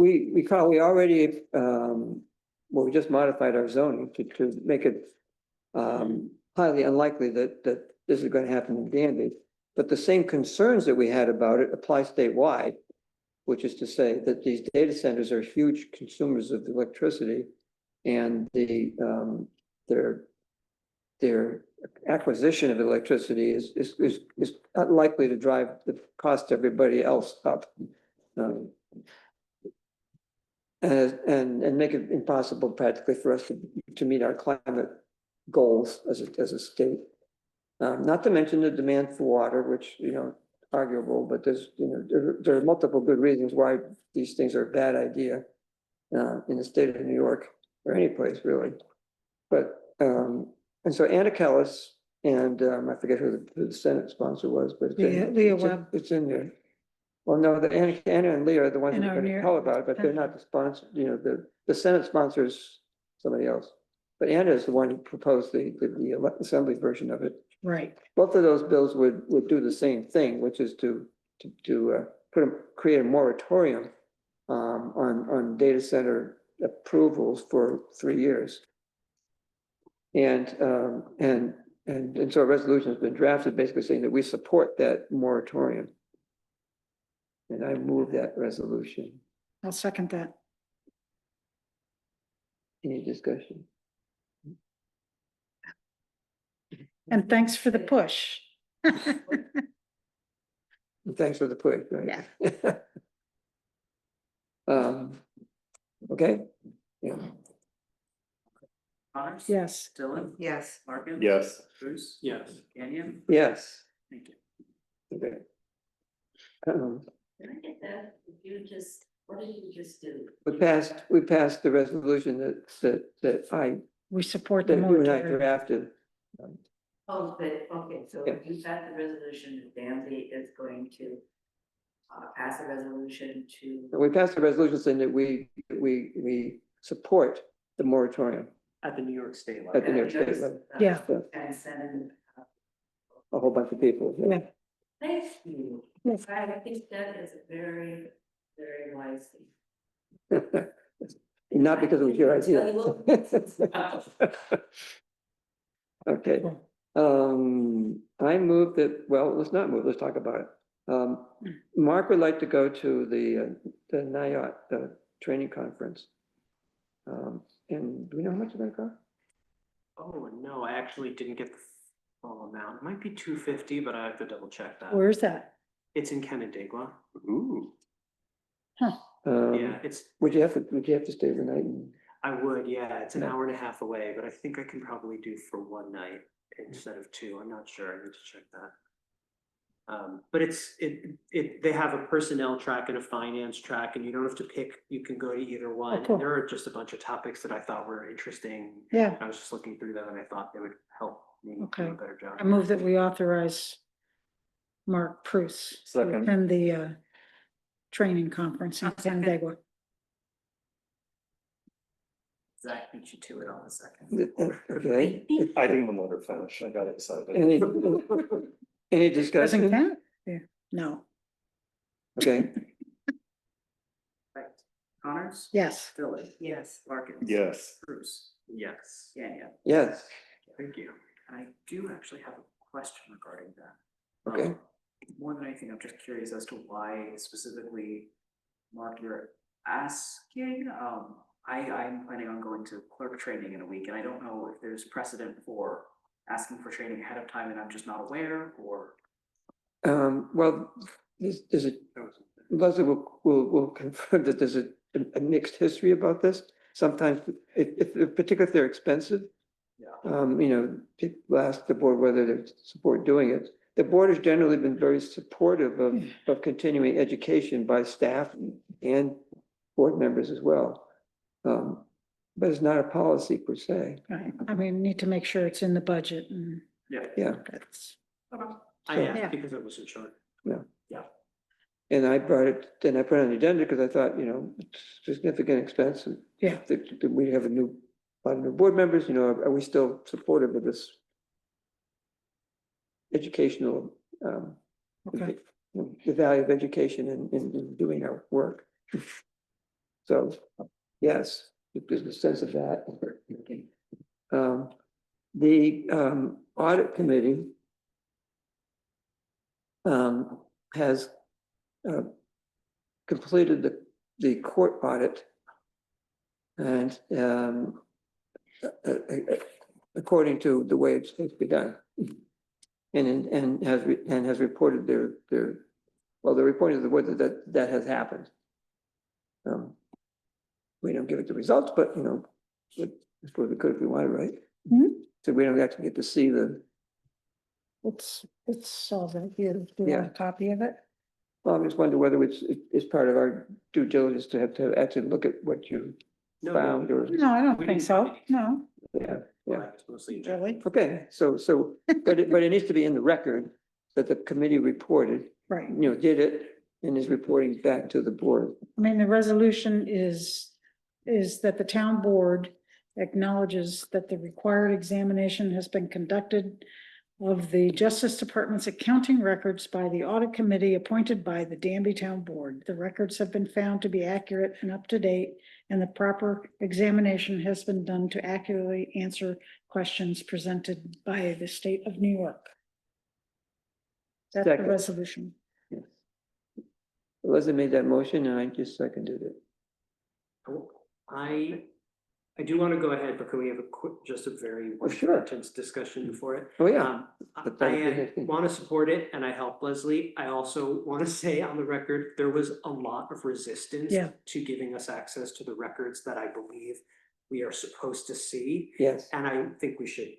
already, well, we just modified our zoning to make it highly unlikely that this is going to happen in Danby. But the same concerns that we had about it apply statewide, which is to say that these data centers are huge consumers of electricity, and their acquisition of electricity is unlikely to drive the cost to everybody else up. And make it impossible practically for us to meet our climate goals as a state. Not to mention the demand for water, which, arguable, but there are multiple good reasons why these things are a bad idea in the state of New York or any place really. But, and so Anna Kellis and I forget who the Senate sponsor was, but Leah Webb. It's in there. Well, no, the Anna and Leah are the ones that are going to near- tell about it, but they're not the sponsor, the Senate sponsors somebody else. But Anna is the one who proposed the assembly version of it. Right. Both of those bills would do the same thing, which is to create a moratorium on data center approvals for 3 years. And so a resolution has been drafted basically saying that we support that moratorium. And I move that resolution. I'll second that. Any discussion? And thanks for the push. Thanks for the push, right? Yeah. Okay, yeah. Connors? Yes. Dillon? Yes. Larkins? Yes. Bruce? Yes. Daniel? Yes. Thank you. Okay. Can I get that? What did you just do? We passed the resolution that We support the you and I moratorium. drafted. Oh, but, okay, so Yeah. you got the resolution that Danby is going to pass a resolution to. We passed a resolution saying that we support the moratorium At the New York State level. at the New York State level. Yeah. So, a whole bunch of people. Yeah. Thank you. Yes. I think that is very, very wise thing. Not because it was your idea. Okay, I move that, well, let's not move, let's talk about it. Mark would like to go to the NIOT, training conference. And do we know how much it's gonna cost? Oh, no, I actually didn't get the full amount. It might be 250, but I have to double check that. Where's that? It's in Canandaigua. Ooh. Yeah, it's, would you have to stay overnight? I would, yeah, it's an Yeah. hour and a half away, but I think I can probably do for one night instead of two. I'm not sure. I need to check that. But they have a personnel track and a finance track, and you don't have to pick, you can go to either one. cool. There are just a bunch of topics that I thought were interesting. Yeah. I was just looking through them and I thought they would help me do Okay. a better job. I move that we authorize Mark Prus to Second. attend the training conference in Canandaigua. Zach beat you to it on the second. Okay, I didn't even let her finish. I got excited. any Doesn't discussion? count? Yeah, no, Okay, Right. Connors? yes. Philly? Yes. Larkin? Yes. Bruce? Yes. Yeah. yes, Thank you. I do actually have a question regarding that. okay. More than anything, I'm just curious as to why specifically, Mark, you're asking. I'm planning on going to clerk training in a week, and I don't know if there's precedent for asking for training ahead of time and I'm just not aware, or. Well, there's a, Leslie will confirm that there's a mixed history about this. Sometimes, particularly if they're expensive, people ask the board whether they support doing it. The board has generally been very supportive of continuing education by staff and board members as well. But it's not a policy per se. Right, I mean, need to make sure it's in the budget and Yeah, that's. I So- asked Yeah. because I wasn't sure. and I brought it, then I put it on the agenda because I thought, it's significant expense. And Yeah. that we have a lot of new board members, are we still supportive of this educational, Okay. the value of education in doing our work? So, yes, there's a sense of that. The audit committee has completed the court audit. And according to the way it's begun. And has reported their they're reporting the way that has happened. We don't give it the results, but I suppose we could if we wanted, right? Mhm. So we don't actually get to see It's all right here. Do you Yeah. want a copy of it? well, I just wonder whether it's part of our due diligence to have to actually look at what you No, found or, No, I don't We think didn't so. find any. No, yeah. It's mostly. really? Okay, so, but it needs to be in the record that the committee reported, Right. did it and is reporting back to the board. I mean, the resolution is that the town board acknowledges that the required examination has been conducted of the Justice Department's accounting records by the audit committee appointed by the Danby Town Board. The records have been found to be accurate and up to date, and the proper examination has been done to accurately answer questions presented by the state of New York. That's the Second. resolution. Yes. Leslie made that motion and I just seconded it. I do want to go ahead, but can we have just a very Sure. intense discussion before it? Oh, yeah. But that- I want to support it and I help Leslie. I also want to say on the record, there was a lot of resistance Yeah. to giving us access to the records that I believe we are supposed to see. Yes, And I think we should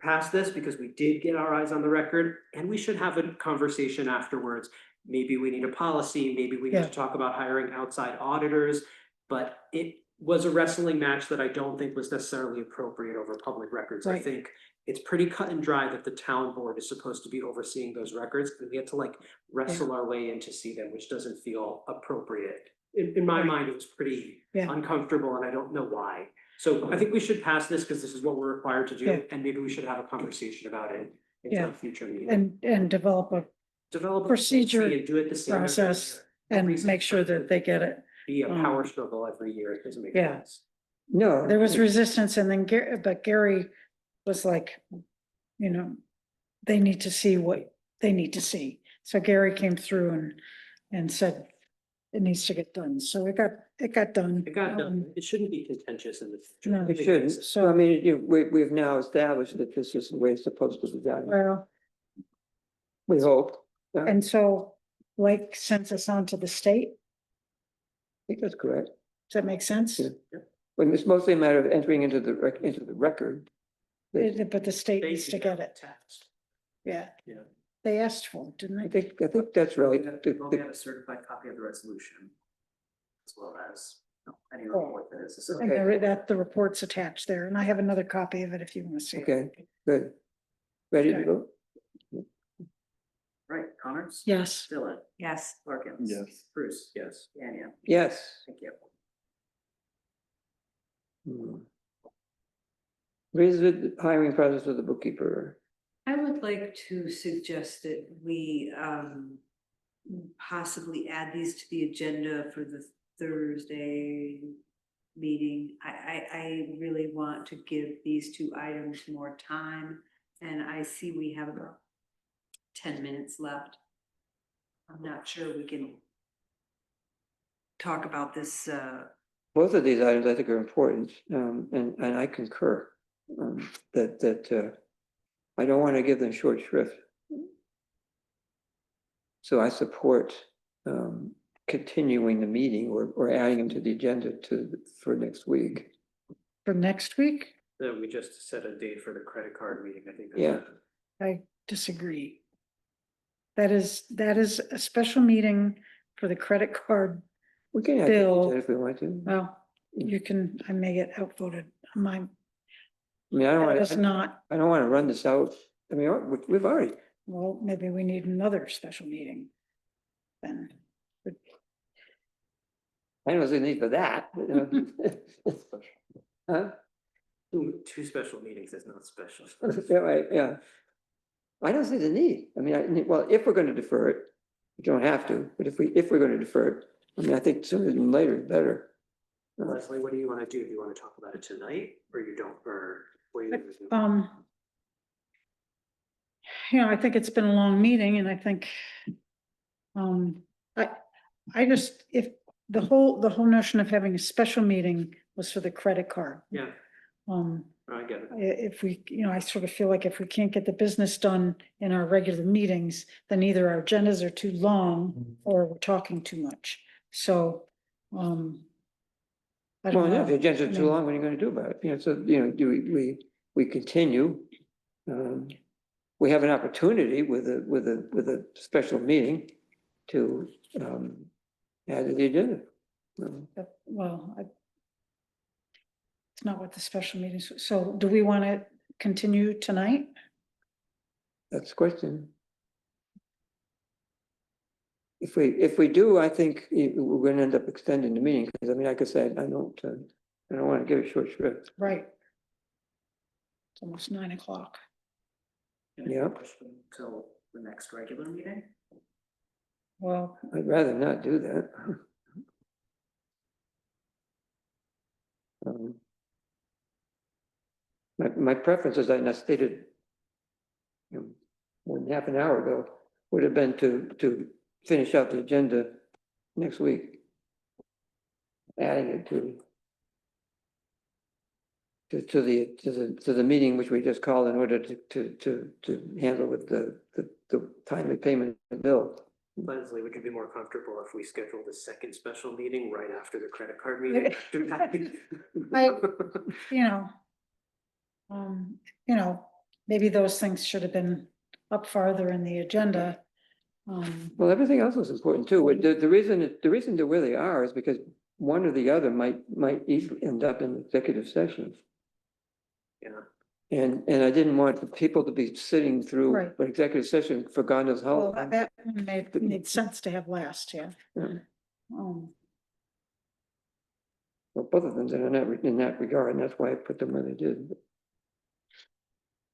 pass this because we did get our eyes on the record and we should have a conversation afterwards. Maybe we need a policy, maybe we need Yeah. to talk about hiring outside auditors, but it was a wrestling match that I don't think was necessarily appropriate over public records. I Right. think it's pretty cut and dry that the town board is supposed to be overseeing those records and we have to wrestle our way in to see them, which doesn't feel appropriate in my mind, it was pretty Yeah. uncomfortable and I don't know why. So I think we should pass this because this is what we're required to Yeah. do, and maybe we should have a conversation about it in Yeah. some future meeting. And develop a Develop a procedure, policy and do it the same every process, year. No and reason make for sure it to that they get it. Be a power um, struggle every year. It doesn't make Yeah. sense. No. There was resistance, and then but Gary was like, you know, they need to see what they need to see. So Gary came through and said it needs to get done. So it got done. It got done. It shouldn't be contentious in the future. No. It shouldn't. So- I mean, we've now established that this is the way it's supposed to be done. Well, We hope. I and so Blake sends us on to the state. think that's correct. Does that make sense? Yeah. When it's mostly a matter of entering into the record. But the state They needs to should get have it. taxed. Yeah. Yeah. They asked for it, didn't I they? think that's right. We'll get a certified copy of the resolution. As well as, any report that is. And the report's attached there, and I have another copy of it if you want to see it. Okay, good. Ready to go? Right, Connors? Yes. Dillon? Yes. Larkins? Yes. Bruce? Yes. Daniel? Yes. Thank you. Revisit the hiring process of the bookkeeper. I would like to suggest that we possibly add these to the agenda for the Thursday meeting. I really want to give these two items more time, and I see we have about 10 minutes left. I'm not sure we can talk about this. Both of these items I think are important, and I concur. That I don't want to give them short shrift. So I support continuing the meeting or adding them to the agenda for next week. For next week? Then we just set a date for the credit card meeting, I think. Yeah. I disagree. That is a special meeting for the credit card. We can add Bill. it if we want to. Well, you can, I may get outvoted. My, I mean, that is not, I don't want to run this out. I mean, we've already, well, maybe we need another special meeting. Then, I don't see a need for that. Huh? Two special meetings is not special. Yeah, right, yeah. I don't see the need. I mean, well, if we're gonna defer it, we don't have to, but if we're gonna defer it, I mean, I think sooner than later is better. Leslie, what do you want to do? Do you want to talk about it tonight or you don't, or? what do you think? you know, I think it's been a long meeting, and I think, I just, if the whole notion of having a special meeting was for the credit card. Yeah, I get it. If we, you know, I sort of feel like if we can't get the business done in our regular meetings, then either our agendas are too long or we're talking too much. So, I Well, don't no, know. if the agenda's I too mean, long, what are you gonna do about it? You know, so, you know, we continue. We have an opportunity with a special meeting to, add to the agenda. Well, it's not what the special meetings, so do we want to continue tonight? That's the question. If we do, I think we're gonna end up extending the meeting, because I mean, like I said, I don't want to give it short shrift. Right. It's almost 9 o'clock. Yeah. Till the next regular meeting? Well, I'd rather not do that. My preference, as I stated, you know, more than half an hour ago, would have been to finish out the agenda next week. Adding it to the meeting which we just called in order to handle with the timely payment of the bill. Leslie, would you be more comfortable if we scheduled a second special meeting right after the credit card meeting? you know, maybe those things should have been up farther in the agenda. Well, everything else was important too. The reason they're where they are is because one or the other might easily end up in executive session. Yeah. And I didn't want people to be sitting through Right. an executive session for God knows how Well, long. that made sense to have last, yeah. Yeah. Well, both of them did in that regard, and that's why I put them where they did.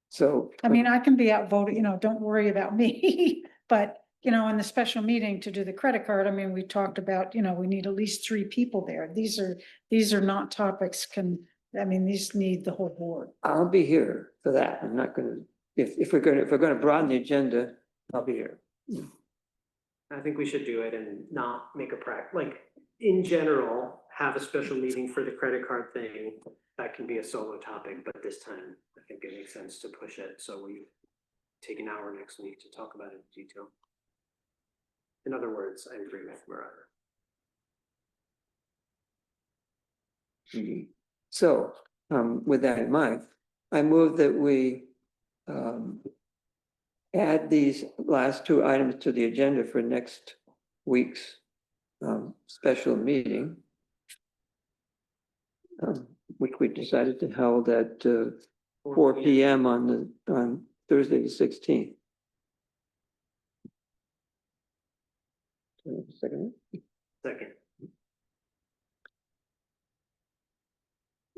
So. I mean, I can be outvoted, don't worry about me, but, in the special meeting to do the credit card, I mean, we talked about, we need at least 3 people there. These are not topics these need the whole board. I'll be here for that. I'm not gonna, if we're gonna broaden the agenda, I'll be here. I think we should do it and not make like, in general, have a special meeting for the credit card thing. That can be a solo topic, but this time I think it makes sense to push it, so we take an hour next week to talk about it in detail. In other words, I agree with Murata. So, with that in mind, I move that we add these last 2 items to the agenda for next week's special meeting, which we decided to hold at 4 p.m. on Thursday the 16th. Second.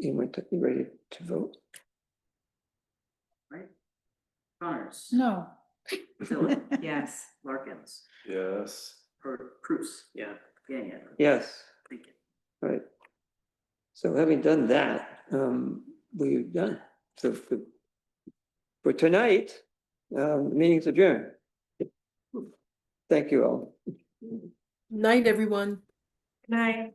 Anyone ready to vote? Right? Connors. No. Philip, yes. Larkins. Yes. Prus. Yeah. Gagnon. Yes. Thank you. Right. So having done that, we've done. So for tonight, meeting's adjourned. Thank you all. Night, everyone. Good night.